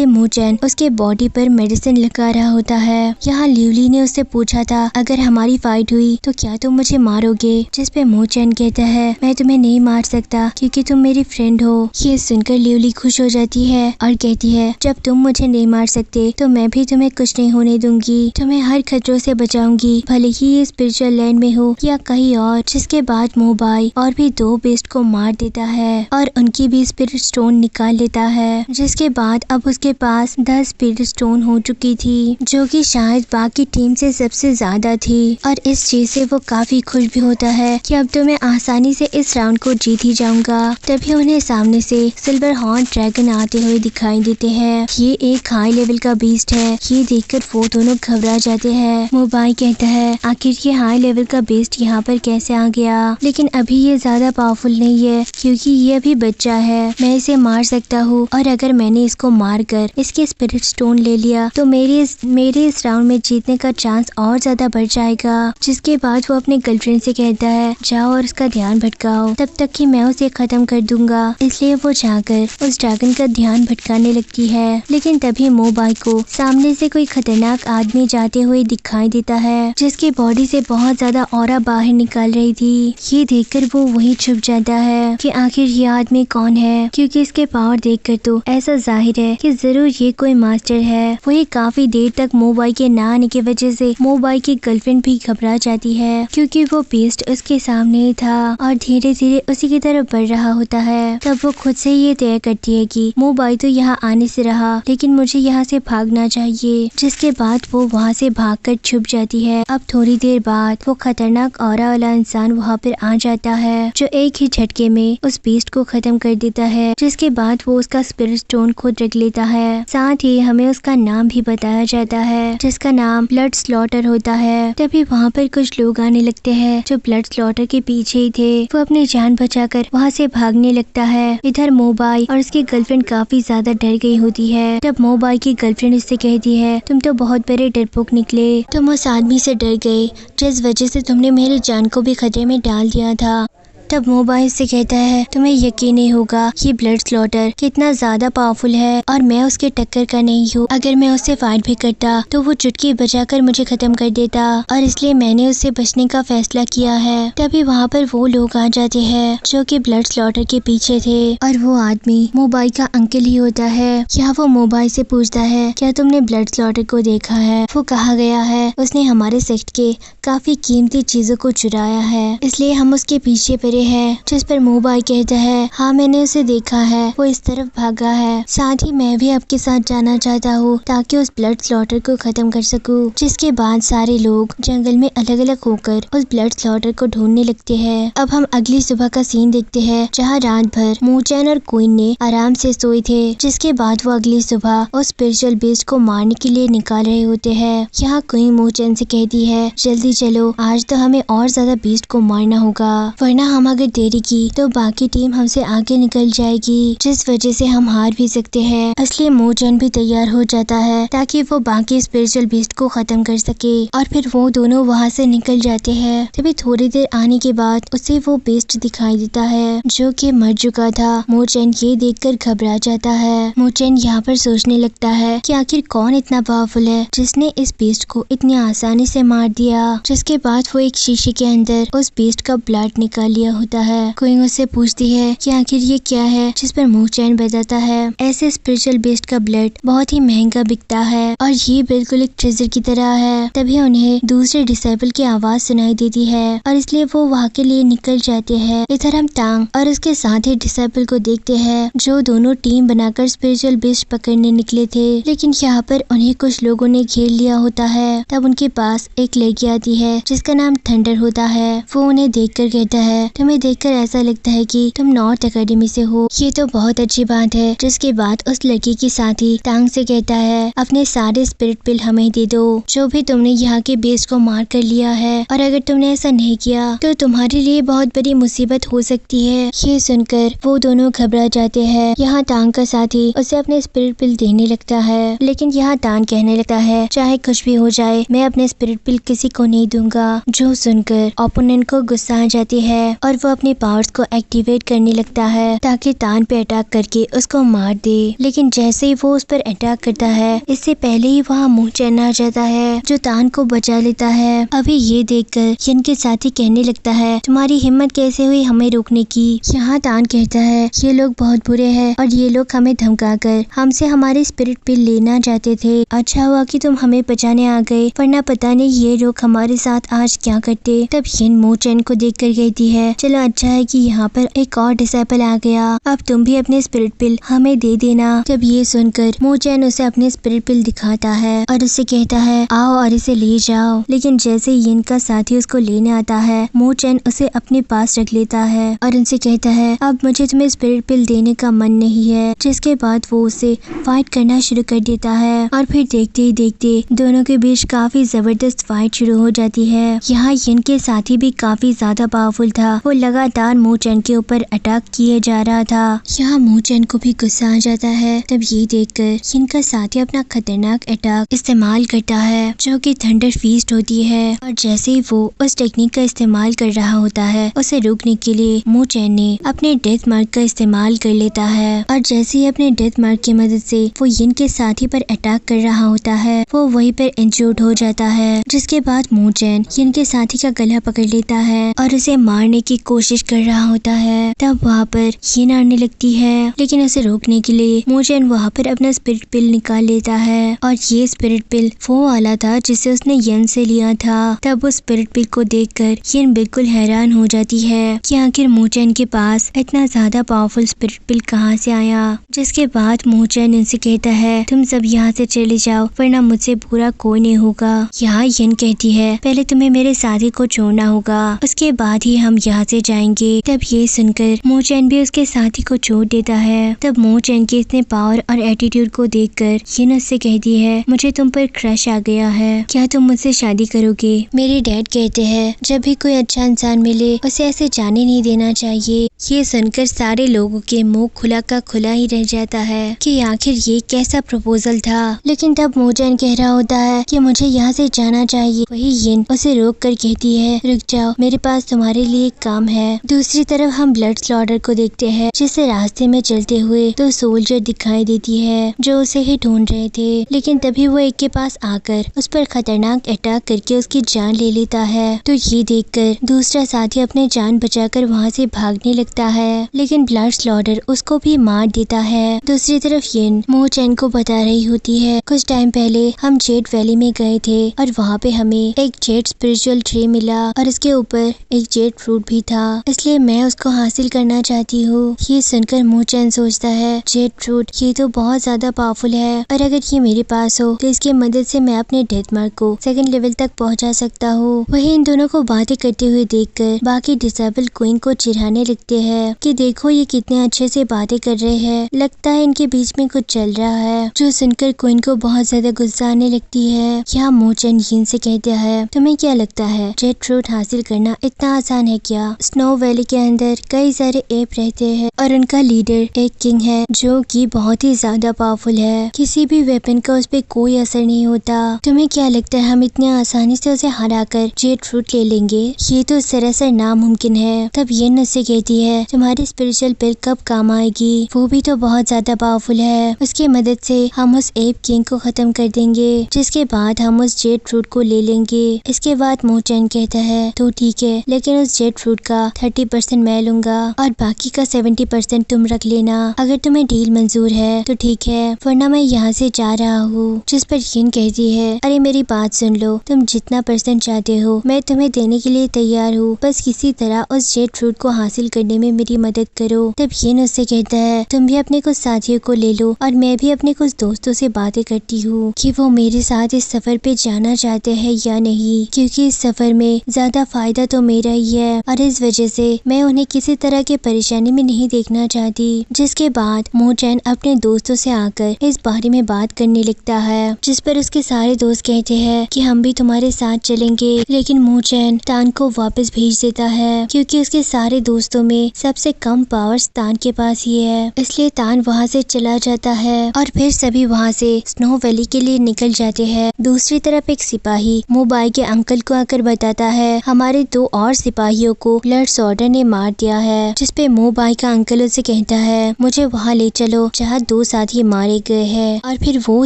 मोचैन उसके बॉडी पर मेडिसिन लगा रहा होता है। यहाँ लियू ली ने उससे पूछा था, अगर हमारी फाइट हुई तो क्या तुम मुझे मारोगे? जिस पे मोचैन कहता है, मैं तुम्हें नहीं मार सकता क्योंकि तुम मेरी फ्रेंड हो। ये सुनकर लियू ली खुश हो जाती है और कहती है, जब तुम मुझे नहीं मार सकते तो मैं भी तुम्हें कुछ नहीं होने दूंगी, तुम्हें हर खतरों से बचाऊंगी, भले ही ये स्पिरिचुअल लैंड में हो या कहीं और। जिसके बाद मोबाई और भी 2 बेस्ट को मार देता है और उनकी भी स्पिरिट स्टोन निकाल लेता है। जिसके बाद अब उसके पास 10 स्पिरिट स्टोन हो चुकी थी, जो कि शायद बाकी टीम से सबसे ज्यादा थी, और इस चीज से वो काफी खुश भी होता है कि अब तो मैं आसानी से इस राउंड को जीत ही जाऊंगा। तभी उन्हें सामने से सिल्वर हॉर्न ड्रैगन आते हुए दिखाई देते हैं। ये एक हाई लेवल का बीस्ट है। ये देखकर वो दोनों घबरा जाते हैं। मोबाई कहता है, आखिर ये हाई लेवल का बीस्ट यहाँ पर कैसे आ गया? लेकिन अभी ये ज्यादा पावरफुल नहीं है क्योंकि ये अभी बच्चा है, मैं इसे मार सकता हूँ, और अगर मैंने इसको मार कर इसके स्पिरिट स्टोन ले लिया तो मेरे इस राउंड में जीतने का चांस और ज्यादा बढ़ जाएगा। जिसके बाद वो अपने गर्लफ्रेंड से कहता है, जाओ और उसका ध्यान भटकाओ, तब तक कि मैं उसे खत्म कर दूंगा। इसलिए वो जाकर उस ड्रैगन का ध्यान भटकाने लगती है। लेकिन तभी मोबाई को सामने से कोई खतरनाक आदमी जाते हुए दिखाई देता है, जिसकी बॉडी से बहुत ज्यादा ऑरा बाहर निकाल रही थी। ये देखकर वो वहीं छुप जाता है कि आखिर ये आदमी कौन है, क्योंकि इसके पावर देखकर तो ऐसा जाहिर है कि जरूर ये कोई मास्टर है। वही काफी देर तक मोबाई के ना आने की वजह से मोबाई की गर्लफ्रेंड भी घबरा जाती है, क्योंकि वो बीस्ट उसके सामने ही था और धीरे धीरे उसी की तरफ बढ़ रहा होता है। तब वो खुद से ये तय करती है कि मोबाई तो यहाँ आने से रहा, लेकिन मुझे यहाँ से भागना चाहिए। जिसके बाद वो वहाँ से भागकर छुप जाती है। अब थोड़ी देर बाद वो खतरनाक ऑरा वाला इंसान वहाँ पर आ जाता है, जो एक ही झटके में उस बीस्ट को खत्म कर देता है। जिसके बाद वो उसका स्पिरिट स्टोन खुद रख लेता है। साथ ही हमें उसका नाम भी बताया जाता है, जिसका नाम ब्लड स्लॉटर होता है। तभी वहाँ पर कुछ लोग आने लगते हैं जो ब्लड स्लॉटर के पीछे ही थे। वो अपनी जान बचाकर वहाँ से भागने लगता है। इधर मोबाई और उसकी गर्लफ्रेंड काफी ज्यादा डर गई होती है। तब मोबाई की गर्लफ्रेंड इससे कहती है, तुम तो बहुत बड़े डरपोक निकले, तुम उस आदमी से डर गए जिस वजह से तुमने मेरी जान को भी खतरे में डाल दिया था। तब मोबाइल से कहता है, तुम्हें यकीन नहीं होगा ये ब्लड स्लॉटर कितना ज्यादा पावरफुल है और मैं उसके टक्कर का नहीं हूँ। अगर मैं उससे फाइट भी करता तो वो चुटकी बजाकर मुझे खत्म कर देता, और इसलिए मैंने उससे बचने का फैसला किया है। तभी वहाँ पर वो लोग आ जाते हैं जो कि ब्लड स्लॉटर के पीछे थे, और वो आदमी मोबाइल का अंकल ही होता है। यहाँ वो मोबाइल से पूछता है, क्या तुमने ब्लड स्लॉटर को देखा है? वो कहा गया है उसने हमारे सेक्ट के काफी कीमती चीजों को चुराया है, इसलिए हम उसके पीछे पड़े है। जिस पर मोबाई कहता है, हाँ मैंने उसे देखा है, वो इस तरफ भागा है। साथ ही मैं भी आपके साथ जाना चाहता हूँ ताकि उस ब्लड स्लॉटर को खत्म कर सकूँ। जिसके बाद सारे लोग जंगल में अलग अलग होकर उस ब्लड स्लॉटर को ढूंढने लगते हैं। अब हम अगली सुबह का सीन देखते हैं, जहाँ रात भर मोचैन और क्वीन ने आराम से सोए थे। जिसके बाद वो अगली सुबह उस स्पिरिचुअल बीस्ट को मारने के लिए निकाल रहे होते हैं। यहाँ क्वीन मोचैन से कहती है, जल्दी चलो, आज तो हमें और ज्यादा बीस्ट को मारना होगा, वरना हम अगर देरी की तो बाकी टीम हमसे आगे निकल जाएगी, जिस वजह से हम हार भी सकते हैं। इसलिए मोचैन भी तैयार हो जाता है ताकि वो बाकी स्पिरिचुअल बीस्ट को खत्म कर सके, और फिर वो दोनों वहाँ से निकल जाते हैं। तभी थोड़ी देर आने के बाद उसे वो बीस्ट दिखाई देता है जो कि मर चुका था। मोचैन ये देखकर घबरा जाता है। मोचैन यहाँ पर सोचने लगता है कि आखिर कौन इतना पावरफुल है जिसने इस बीस्ट को इतनी आसानी से मार दिया। जिसके बाद वो एक शीशे के अंदर उस बीस्ट का ब्लड निकाल लिया होता है। क्विंग उससे पूछती है कि आखिर ये क्या है, जिस पर मून चैन बताता है ऐसे स्पिरिचुअल बेस्ट का ब्लड बहुत ही महंगा बिकता है और ये बिल्कुल एक ट्रेजर की तरह है। तभी उन्हें दूसरे डिसाइपल की आवाज सुनाई देती है और इसलिए वो वहाँ के लिए निकल जाते हैं। इधर हम टांग और उसके साथ ही डिसाइपल को देखते हैं जो दोनों टीम बनाकर स्पिरिचुअल बेस्ट पकड़ने निकले थे, लेकिन यहाँ पर उन्हें कुछ लोगों ने घेर लिया होता है। तब उनके पास एक लड़की आती है जिसका नाम थंडर होता है। वो उन्हें देखकर कहता है तुम्हें देखकर ऐसा लगता है कि तुम नॉर्थ अकेडमी से हो, ये तो बहुत अच्छी बात है। जिसके बाद उस लड़की की साथी टांग से कहता है अपने सारे स्पिरिट पिल हमें दे दो, जो भी तुमने यहाँ के बेस को मार कर लिया है, और अगर तुमने ऐसा नहीं किया तो तुम्हारे लिए बहुत बड़ी मुसीबत हो सकती है। ये सुनकर वो दोनों घबरा जाते हैं। यहाँ टांग का साथी उसे अपने स्पिरिट पिल देने लगता है, लेकिन यहाँ टांग कहने लगता है चाहे कुछ भी हो जाए मैं अपने स्पिरिट पिल किसी को नहीं दूंगा। जो सुनकर ओपोनेंट को गुस्सा आ जाती है और वो अपने पावर्स को एक्टिवेट करने लगता है ताकि तान पे अटैक करके उसको मार दे। लेकिन जैसे ही वो उस पर अटैक करता है इससे पहले ही वहाँ मून चैन आ जाता है जो तान को बचा लेता है। अभी ये देखकर यन के साथी कहने लगता है तुम्हारी हिम्मत कैसे हुई हमें रोकने की। यहाँ तान कहता है ये लोग बहुत बुरे हैं और ये लोग हमें धमकाकर हमसे हमारे स्पिरिट पिल लेना चाहते थे। अच्छा हुआ कि तुम हमें बचाने आ गए, वरना पता नहीं ये लोग हमारे साथ आज क्या करते। तब यन मून चैन को देख कर कहती है चलो अच्छा है कि यहाँ पर एक और डिसाइपल आ गया, अब तुम भी अपने स्पिरिट पिल हमें दे देना। जब ये सुनकर मून चैन उसे अपने स्पिरिट पिल दिखाता है और उससे कहता है आओ और इसे ले जाओ। लेकिन जैसे यन का साथी उसको लेने आता है मून चैन उसे अपने पास रख लेता है और उनसे कहता है अब मुझे तुम्हें स्पिरिट पिल देने का मन नहीं है। जिसके बाद वो उसे फाइट करना शुरू कर देता है और फिर देखते ही देखते दोनों के बीच काफी जबरदस्त फाइट शुरू हो जाती है। यहाँ यन के साथी भी काफी ज्यादा पावरफुल था, वो लगातार मून चैन के ऊपर अटैक किए जा रहा था। यहाँ मून चैन को भी गुस्सा आ जाता है। तब ये देखकर यन का साथी अपना खतरनाक अटैक इस्तेमाल करता है जो कि थंडर फीस्ट होती है, और जैसे ही वो उस टेक्निक का इस्तेमाल कर रहा होता है उसे रोकने के लिए मून चैन ने अपने डेथ मार्क का इस्तेमाल कर लेता है, और जैसे ही अपने डेथ मार्क की मदद से वो यन के साथी पर अटैक कर रहा होता है वो वहीं पर इंजर्ड हो जाता है। जिसके बाद मून चैन यन के साथी का गला पकड़ लेता है और उसे मारने की कोशिश कर रहा होता है। तब वहाँ पर यन आने लगती है, लेकिन उसे रोकने के लिए मून चैन वहाँ पर अपना स्पिरिट पिल निकाल लेता है, और ये स्पिरिट पिल वो वाला था जिसे उसने यन से लिया था। तब उस स्पिरिट पिल को देखकर यन बिल्कुल हैरान हो जाती है कि आखिर मून चैन के पास इतना ज्यादा पावरफुल स्पिरिट पिल कहाँ से आया। जिसके बाद मून चैन इनसे कहता है तुम सब यहाँ से चले जाओ वरना मुझसे पूरा कोई नहीं होगा। यहाँ यन कहती है पहले तुम्हें मेरे साथी को छोड़ना होगा, उसके बाद ही हम यहाँ से जाएंगे। तब ये सुनकर मून चैन भी उसके साथी को छोड़ देता है। तब मून चैन के इतने पावर और एटीट्यूड को देखकर यन उससे कहती है मुझे तुम पर क्रश आ गया है, क्या तुम मुझसे शादी करोगे। मेरे डैड कहते हैं जब भी कोई अच्छा इंसान मिले उसे ऐसे जाने नहीं देना चाहिए। ये सुनकर सारे लोगों के मुंह खुला का खुला ही रह जाता है कि आखिर ये कैसा प्रपोजल था। लेकिन तब मून चैन कह रहा होता है कि मुझे यहाँ से जाना चाहिए। वही यन उसे रोक कर कहती है रुक जाओ, मेरे पास तुम्हारे लिए एक काम है। दूसरी तरफ हम ब्लड स्लॉटर को देखते हैं जिसे रास्ते में चलते हुए दो सोल्जर दिखाई देती है जो उसे ही ढूंढ रहे थे, लेकिन तभी वो एक के पास आकर उस पर खतरनाक अटैक करके उसकी जान ले लेता है। तो ये देखकर दूसरा साथी अपने जान बचाकर वहाँ से भागने लगता है, लेकिन ब्लड स्लॉटर उसको भी मार देता है। दूसरी तरफ यन मून चैन को बता रही होती है कुछ टाइम पहले हम जेड वैली में गए थे और वहाँ पे हमें एक जेड स्पिरिचुअल ट्री मिला और इसके ऊपर एक जेड फ्रूट भी था, इसलिए मैं उसको हासिल करना चाहती हूँ। ये सुनकर मून चैन सोचता है जेड फ्रूट ये तो बहुत ज्यादा पावरफुल है और अगर ये मेरे पास हो तो इसकी मदद से मैं अपने डेथ मार्क को सेकंड लेवल तक पहुँचा सकता हूँ। वही इन दोनों को बातें करते हुए देखकर बाकी डिसेबल क्वीन को चिढ़ाने लगते हैं कि देखो ये कितने अच्छे से बातें कर रहे हैं, लगता है इनके बीच में कुछ चल रहा है। जो सुनकर क्वीन को बहुत ज्यादा गुस्सा आने लगती है। यहाँ मून चैन यन से कहता है तुम्हें क्या लगता है जेड फ्रूट हासिल करना इतना आसान है क्या। स्नो वैली के अंदर कई सारे एप रहते हैं और उनका लीडर एक किंग है जो कि बहुत ही ज्यादा पावरफुल है, किसी भी वेपन का उस पर कोई असर नहीं होता। तुम्हें क्या लगता है हम इतने आसानी से उसे हराकर जेड फ्रूट ले लेंगे, ये तो सरासर नामुमकिन है। तब यन उससे कहती है तुम्हारी स्पिरिचुअल पिल कब काम आएगी, वो भी तो बहुत ज्यादा पावरफुल है, उसकी मदद से हम उस एप किंग को खत्म कर देंगे, जिसके बाद हम उस जेड फ्रूट को ले लेंगे। इसके बाद मून चैन कहता है तो ठीक है, लेकिन उस जेड फ्रूट का 30% मैं लूंगा और बाकी का 70% तुम रख लेना। अगर तुम्हें डील मंजूर है तो ठीक है, वरना मैं यहाँ से जा रहा हूँ। जिस पर यिन कहती है, अरे मेरी बात सुन लो, तुम जितना % चाहते हो मैं तुम्हें देने के लिए तैयार हूँ, बस किसी तरह उस जेड फ्रूट को हासिल करने में मेरी मदद करो। तब यिन उससे कहता है, तुम भी अपने कुछ साथियों को ले लो और मैं भी अपने कुछ दोस्तों से बातें करती हूँ कि वो मेरे साथ इस सफर पे जाना चाहते हैं या नहीं, क्योंकि इस सफर में ज्यादा फायदा तो मेरा ही है और इस वजह से मैं उन्हें किसी तरह की परेशानी में नहीं देखना चाहती। जिसके बाद मूचैन अपने दोस्तों से आकर इस बारे में बात करने लगता है, जिस पर उसके सारे दोस्त कहते हैं कि हम भी तुम्हारे साथ चलेंगे, लेकिन मूचैन तान को वापस भेज देता है क्योंकि उसके सारे दोस्तों में सबसे कम पावर्स तान के पास ही है। इसलिए तान वहाँ से चला जाता है और फिर सभी वहाँ से स्नो वैली के लिए निकल जाते हैं। दूसरी तरफ एक सिपाही मोबाई के अंकल को आकर बताता है, हमारे 2 और सिपाहियों को ब्लड सॉर्डर ने मार दिया है। जिस पे मोबाई का अंकल उसे कहता है, मुझे वहाँ ले चलो जहाँ 2 साथी मारे गए हैं, और फिर वो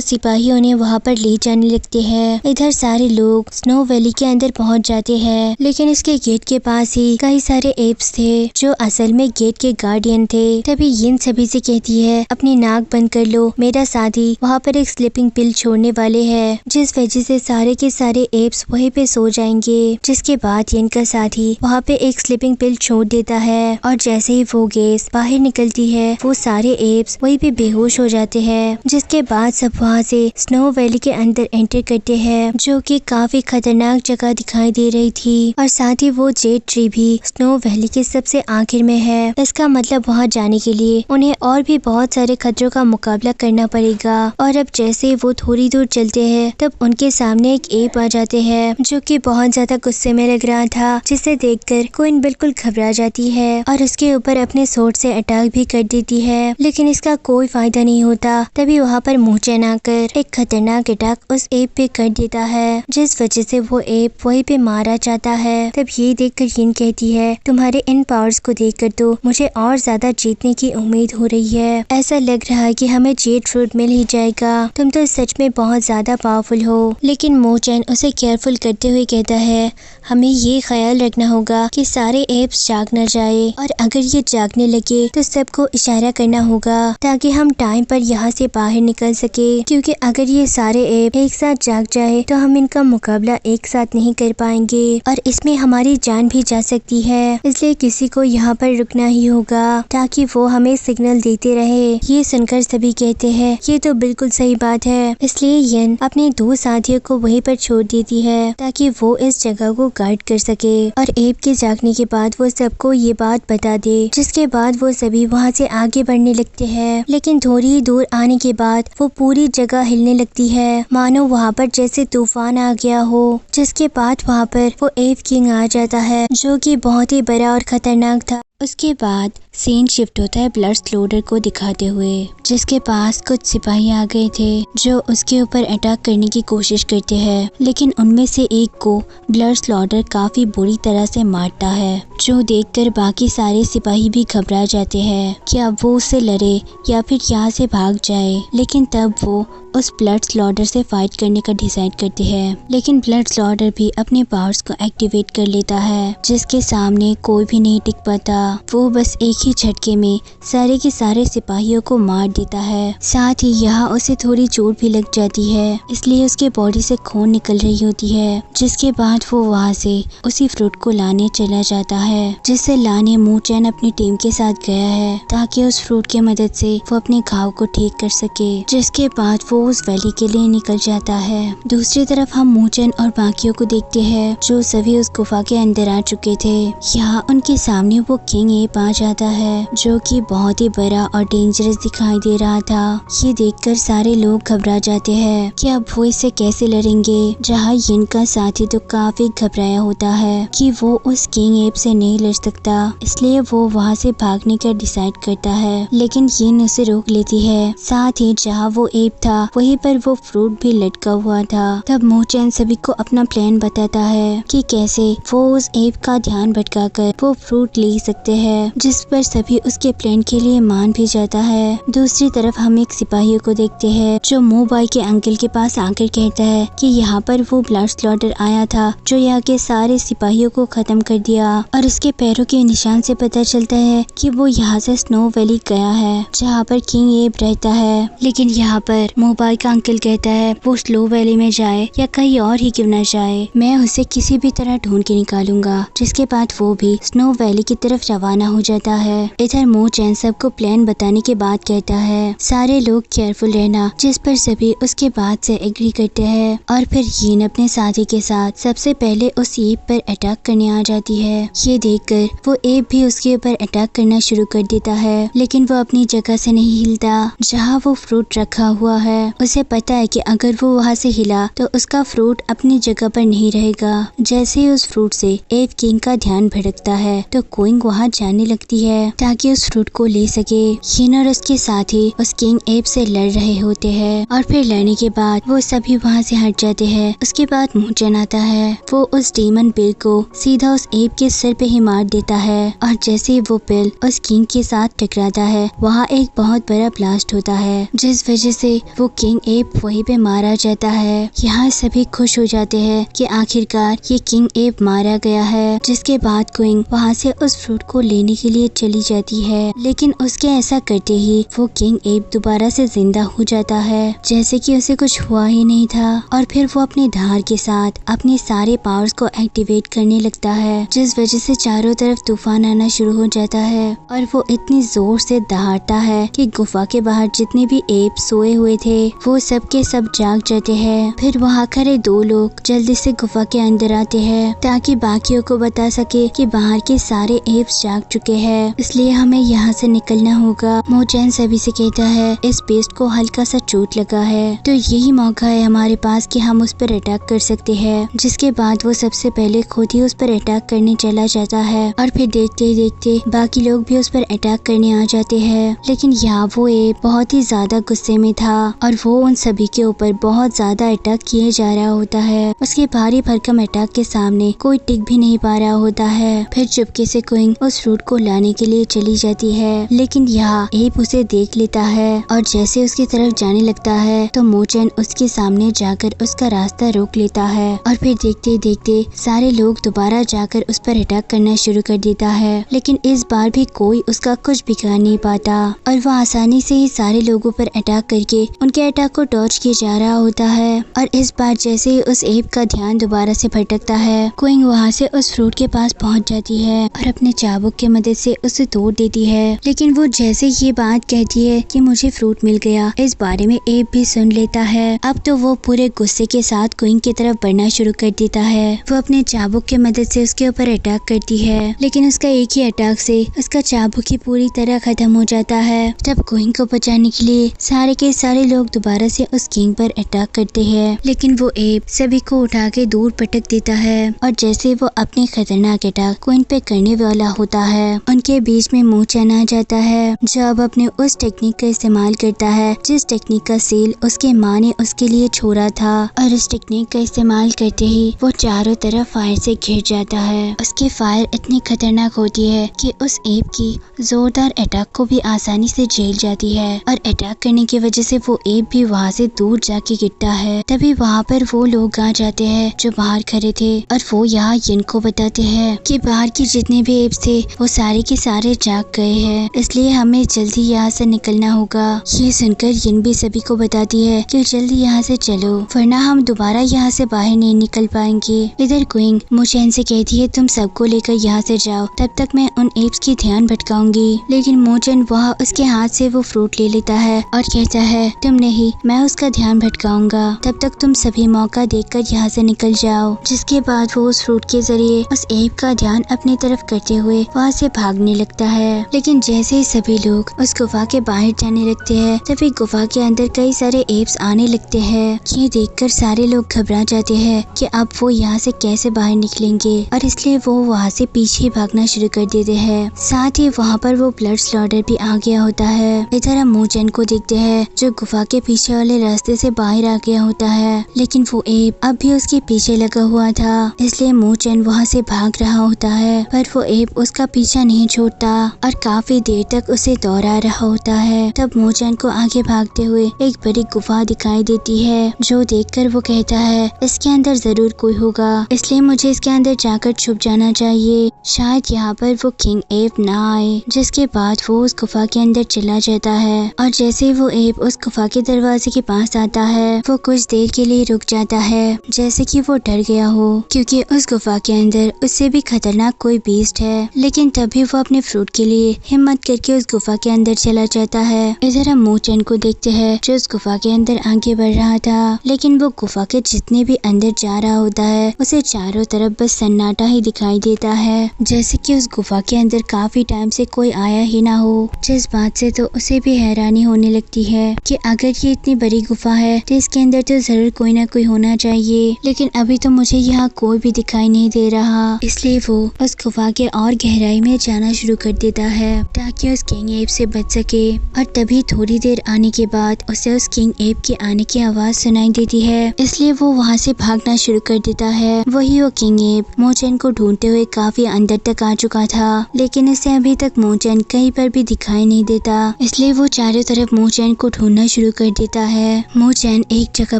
सिपाही उन्हें वहाँ पर ले जाने लगते हैं। इधर सारे लोग स्नो वैली के अंदर पहुँच जाते हैं, लेकिन इसके गेट के पास ही कई सारे एप्स थे जो असल में गेट के गार्डियन थे। तभी यिन सभी से कहती है, अपनी नाक बंद कर लो, मेरा साथी वहाँ पर एक स्लीपिंग पिल छोड़ने वाले है, जिस वजह से सारे के सारे एप्स वहीं पे सो जाएंगे। जिसके बाद यिन का साथी वहाँ पे एक स्लीपिंग पिल छोड़ देता है और जैसे ही वो गैस बाहर निकलती है वो सारे एप्स वहीं पे बेहोश हो जाते हैं। जिसके बाद सब वहाँ से स्नो वैली के अंदर एंटर करते हैं, जो कि काफी खतरनाक जगह दिखाई दे रही थी और साथ ही वो जेड ट्री भी स्नो वैली के सबसे आखिर में है। इसका मतलब वहाँ जाने के लिए उन्हें और भी बहुत सारे खतरों का मुकाबला करना पड़ेगा। और अब जैसे वो थोड़ी दूर चलते हैं तब उनके सामने एक एप आ जाते हैं जो कि बहुत ज्यादा गुस्से में लग रहा था, जिसे देखकर क्वीन बिल्कुल घबरा जाती है और उसके ऊपर अपने सोर्ड से अटैक भी कर देती है, लेकिन इसका कोई फायदा नहीं होता। तभी वहाँ पर मूचैन आकर एक खतरनाक अटैक उस एप पे कर देता है, जिस वजह से वो एप वहीं पे मारा जाता है। तब ये देखकर यिन कहती है, तुम्हारे इन पावर्स को देखकर तो मुझे और ज्यादा जीतने की उम्मीद हो रही है। ऐसा लग रहा है कि हमें जेड फ्रूट मिल ही जाएगा, तुम तो सच में बहुत ज्यादा पावरफुल हो। लेकिन मूचैन उसे केयरफुल करते हुए कहता है, हमें ये ख्याल रखना होगा कि सारे एप्स जाग न जाए, और अगर ये जागने लगे तो सबको इशारा करना होगा ताकि हम टाइम पर यहाँ से बाहर निकल सके, क्योंकि अगर ये सारे एप एक साथ जाग जाए तो हम इनका मुकाबला एक साथ नहीं कर पाएंगे और इसमें हमारी जान भी जा सकती है। इसलिए किसी को यहाँ पर रुकना ही होगा ताकि वो हमें सिग्नल देते रहे। ये सुनकर सभी कहते हैं, ये तो बिल्कुल सही बात है। इसलिए यिन अपने 2 साथियों को वहीं पर छोड़ देती है ताकि वो इस जगह को गार्ड कर सके और एप के जागने के बाद वो सबको ये बात बता दे। जिसके बाद वो सभी वहाँ से आगे बढ़ने लगते हैं, लेकिन थोड़ी ही दूर आने के बाद वो पूरी जगह हिलने लगती है, मानो वहाँ पर जैसे तूफान आ गया हो। जिसके बाद वहाँ पर वो एप किंग आ जाता है, जो कि बहुत ही बड़ा और खतरनाक था। उसके बाद सीन शिफ्ट होता है ब्लड स्लोडर को दिखाते हुए, जिसके पास कुछ सिपाही आ गए थे जो उसके ऊपर अटैक करने की कोशिश करते हैं, लेकिन उनमें से एक को ब्लड स्लोडर काफी बुरी तरह से मारता है, जो देखकर बाकी सारे सिपाही भी घबरा जाते हैं कि अब वो उससे लड़े या फिर यहाँ से भाग जाए। लेकिन तब वो उस ब्लड स्लॉटर से फाइट करने का डिसाइड करते हैं, लेकिन ब्लड स्लॉटर भी अपने पावर्स को एक्टिवेट कर लेता है, जिसके सामने कोई भी नहीं टिक पाता। वो बस एक ही झटके में सारे के सारे सिपाहियों को मार देता है। साथ ही यहाँ उसे थोड़ी चोट भी लग जाती है, इसलिए उसके बॉडी से खून निकल रही होती है। जिसके बाद वो वहाँ से उसी फ्रूट को लाने चला जाता है, जिसे लाने मूचैन अपनी टीम के साथ गया है ताकि उस फ्रूट की मदद से वो अपने घाव को ठीक कर सके। जिसके बाद वो उस वैली के लिए निकल जाता है। दूसरी तरफ हम मूचैन और बाकियों को देखते हैं जो सभी उस गुफा के अंदर आ चुके थे। यहाँ उनके सामने वो किंग एप आ जाता है जो कि बहुत ही बड़ा और डेंजरस दिखाई दे रहा था। ये देखकर सारे लोग घबरा जाते हैं कि अब वो इससे कैसे लड़ेंगे, जहाँ यिन का साथी तो काफी घबराया होता है कि वो उस किंग एप से नहीं लड़ सकता, इसलिए वो वहाँ से भागने का डिसाइड करता है, लेकिन यिन उसे रोक लेती है। साथ ही जहाँ वो एप था वहीं पर वो फ्रूट भी लटका हुआ था। तब मूचैन सभी को अपना प्लान बताता है कि कैसे वो उस एप का ध्यान भटकाकर वो फ्रूट ले सकता देखते हैं, जिस पर सभी उसके प्लान के लिए मान भी जाता है। दूसरी तरफ हम एक सिपाही को देखते हैं जो मो बॉय के अंकल के पास आकर कहता है कि यहाँ पर वो ब्लड स्लॉटर आया था जो यहाँ के सारे सिपाहियों को खत्म कर दिया, और उसके पैरों के निशान से पता चलता है कि वो यहाँ से स्नो वैली गया है जहाँ पर किंग एब रहता है। लेकिन यहाँ पर मो बॉय का अंकल कहता है वो स्नो वैली में जाए या कहीं और ही क्यों न जाए, मैं उसे किसी भी तरह ढूंढ के निकालूंगा। जिसके बाद वो भी स्नो वैली की तरफ रवाना हो जाता है। इधर मो चैन सबको प्लान बताने के बाद कहता है सारे लोग केयरफुल रहना, जिस पर सभी उसके बाद से एग्री करते हैं। और फिर यीन अपने साथी के साथ सबसे पहले उस एब पर अटैक करने आ जाती है। ये देखकर वो एब भी उसके ऊपर अटैक करना शुरू कर देता है, लेकिन वो अपनी जगह से नहीं हिलता जहाँ वो फ्रूट रखा हुआ है। उसे पता है कि अगर वो वहाँ से हिला तो उसका फ्रूट अपनी जगह पर नहीं रहेगा। जैसे ही उस फ्रूट से एब किंग का ध्यान भटकता है तो क्विंग वहाँ जाने लगती है ताकि उस फ्रूट को ले सके। यीन और उसके साथी उस किंग एब से लड़ रहे होते हैं और फिर लड़ने के बाद वो सभी वहाँ से हट जाते हैं। उसके बाद मोचन आता है, वो उस डीमन पिल को सीधा उस एब के सिर पे ही मार देता है, और जैसे ही वो पिल उस किंग के साथ टकराता है वहाँ एक बहुत बड़ा ब्लास्ट होता है, जिस वजह से वो किंग एब वहीं पे मारा जाता है। यहाँ सभी खुश हो जाते हैं कि आखिरकार ये किंग एब मारा गया है। जिसके बाद क्विंग वहाँ से उस फ्रूट को लेने के लिए चली जाती है, लेकिन उसके ऐसा करते ही वो किंग एब दोबारा से जिंदा हो जाता है जैसे कि उसे कुछ हुआ ही नहीं था। और फिर वो अपने धार के साथ अपने सारे पावर्स को एक्टिवेट करने लगता है, जिस वजह से चारों तरफ तूफान आना शुरू हो जाता है और वो इतनी जोर से दहाड़ता है कि गुफा के बाहर जितने भी एब सोए हुए थे वो सब के सब जाग जाते हैं। फिर वहाँ खड़े दो लोग जल्दी से गुफा के अंदर आते हैं ताकि बाकियों को बता सके कि बाहर के सारे एब्स जाग चुके हैं, इसलिए हमें यहाँ से निकलना होगा। मोचैन सभी से कहता है इस बेस्ट को हल्का सा चोट लगा है तो यही मौका है हमारे पास कि हम उस पर अटैक कर सकते हैं। जिसके बाद वो सबसे पहले खुद ही उस पर अटैक करने चला जाता है और फिर देखते ही देखते बाकी लोग भी उस पर अटैक करने आ जाते हैं। लेकिन यहाँ वो एब बहुत ही ज्यादा गुस्से में था और वो उन सभी के ऊपर बहुत ज्यादा अटैक किए जा रहा होता है। उसके भारी भरकम अटैक के सामने कोई टिक भी नहीं पा रहा होता है। फिर चुपके से क्विंग उस फ्रूट को लाने के लिए चली जाती है, लेकिन यहाँ एब उसे देख लेता है और जैसे उसकी तरफ जाने लगता है तो मोचैन उसके सामने जाकर उसका रास्ता रोक लेता है और फिर देखते ही देखते सारे लोग दोबारा जाकर उस पर अटैक करना शुरू कर देता है। लेकिन इस बार भी कोई उसका कुछ बिगाड़ नहीं पाता और वह आसानी से ही सारे लोगों पर अटैक करके उनके अटैक को डॉज किए जा रहा होता है। और इस बार जैसे ही उस एब का ध्यान दोबारा से भटकता है क्विंग वहाँ से उस फ्रूट के पास पहुँच जाती है और अपने चाबुक की मदद से उसे तोड़ देती है। लेकिन वो जैसे ये बात कहती है कि मुझे फ्रूट मिल गया, इस बारे में एब भी सुन लेता है। अब तो वो पूरे गुस्से के साथ क्विंग की तरफ बढ़ना शुरू कर देता है। वो अपने चाबुक की मदद से उसके ऊपर अटैक करती है, लेकिन उसका एक ही अटैक से उसका चाबुक ही पूरी तरह खत्म हो जाता है। तब क्विंग को बचाने के लिए सारे के सारे लोग दोबारा से उस किंग पर अटैक करते हैं, लेकिन वो एब सभी को उठा के दूर पटक देता है। और जैसे वो अपने खतरनाक अटैक क्विंग पे करने वाला होता है उनके बीच में मोचैन आ जाता है, जो अब अपने उस टेक्निक का इस्तेमाल करता है जिस टेक्निक का सील उसके माँ ने उसके लिए छोड़ा था। और इस टेक्निक का इस्तेमाल करते ही वो चारों तरफ फायर से घिर जाता है। उसकी फायर इतनी खतरनाक होती है कि उस एब की जोरदार अटैक को भी आसानी से झेल जाती है और अटैक करने की वजह से वो एब भी वहाँ से दूर जाके गिरता है। तभी वहाँ पर वो लोग आ जाते हैं जो बाहर खड़े थे और वो यहाँ यिन को बताते हैं कि बाहर के जितने भी एब्स थे वो सारे के सारे जाग गए हैं, इसलिए हमें जल्दी यहाँ से निकलना होगा। ये सुनकर यिन भी सभी को बताती है कि जल्दी यहाँ से चलो वरना हम दोबारा यहाँ से बाहर नहीं निकल पाएंगे। इधर क्विंग मोचैन से कहती है तुम सबको लेकर यहाँ से जाओ, तब तक मैं उन एब्स की ध्यान भटकाऊंगी। लेकिन मोचैन वहाँ उसके हाथ से वो फ्रूट ले लेता है और कहता है तुम नहीं, मैं उसका ध्यान भटकाऊंगा, तब तक तुम सभी मौका देखकर यहाँ से निकल जाओ। जिसके बाद वो उस फ्रूट के जरिए उस एब का ध्यान अपनी तरफ करते हुए वहाँ से भागने लगता है। लेकिन जैसे ही सभी लोग उस गुफा के बाहर जाने लगते हैं तभी गुफा के अंदर कई सारे एब्स आने लगते हैं। ये देखकर सारे लोग घबरा जाते हैं कि अब वो यहाँ से कैसे बाहर निकलेंगे और इसलिए वो वहाँ से पीछे भागना शुरू कर देते हैं। साथ ही वहाँ पर वो ब्लड स्लॉटर भी आ गया होता है। इधर हम मोचैन को देखते हैं जो गुफा के पीछे वाले रास्ते से बाहर आ गया होता है, लेकिन वो एब अब भी उसके पीछे लगा हुआ था, इसलिए मोचैन वहाँ से भाग रहा होता है पर वो एब उसको उसका पीछा नहीं छोड़ता और काफी देर तक उसे दौड़ा रहा होता है। तब मोचैन को आगे भागते हुए एक बड़ी गुफा दिखाई देती है, जो देखकर वो कहता है इसके अंदर जरूर कोई होगा, इसलिए मुझे इसके अंदर जाकर छुप जाना चाहिए। शायद यहाँ पर वो किंग एप ना आए। जिसके बाद वो उस गुफा के अंदर चला जाता है और जैसे ही वो एप उस गुफा के दरवाजे के पास आता है, वो कुछ देर के लिए रुक जाता है, जैसे कि वो डर गया हो, क्योंकि उस गुफा के अंदर उससे भी खतरनाक कोई बीस्ट है। लेकिन तभी वो अपने फ्रूट के लिए हिम्मत करके उस गुफा के अंदर चला जाता है। इधर हम मोचैन को देखते हैं जो उस गुफा के अंदर आगे बढ़ रहा था, लेकिन वो गुफा के जितने भी अंदर जा रहा होता है उसे चारों तरफ बस सन्नाटा ही दिखाई देता है, जैसे कि उस गुफा के अंदर काफी टाइम से कोई आया ही ना हो। जिस बात से तो उसे भी हैरानी होने लगती है कि अगर ये इतनी बड़ी गुफा है तो इसके अंदर तो जरूर कोई ना कोई होना चाहिए, लेकिन अभी तो मुझे यहाँ कोई भी दिखाई नहीं दे रहा। इसलिए वो उस गुफा के और गहराई में जाना शुरू कर देता है ताकि उस किंग एप से बच सके। और तभी थोड़ी देर आने के बाद उसे उस किंग एप के आने की आवाज सुनाई देती है, इसलिए वो वहाँ से भागना शुरू कर देता है। वही वो किंग एप मोचैन को ढूंढते हुए काफी अंदर तक आ चुका था, लेकिन उसे अभी तक मोचैन कहीं पर भी दिखाई नहीं देता, इसलिए वो चारों तरफ मोचैन को ढूंढना शुरू कर देता है। मोचैन एक जगह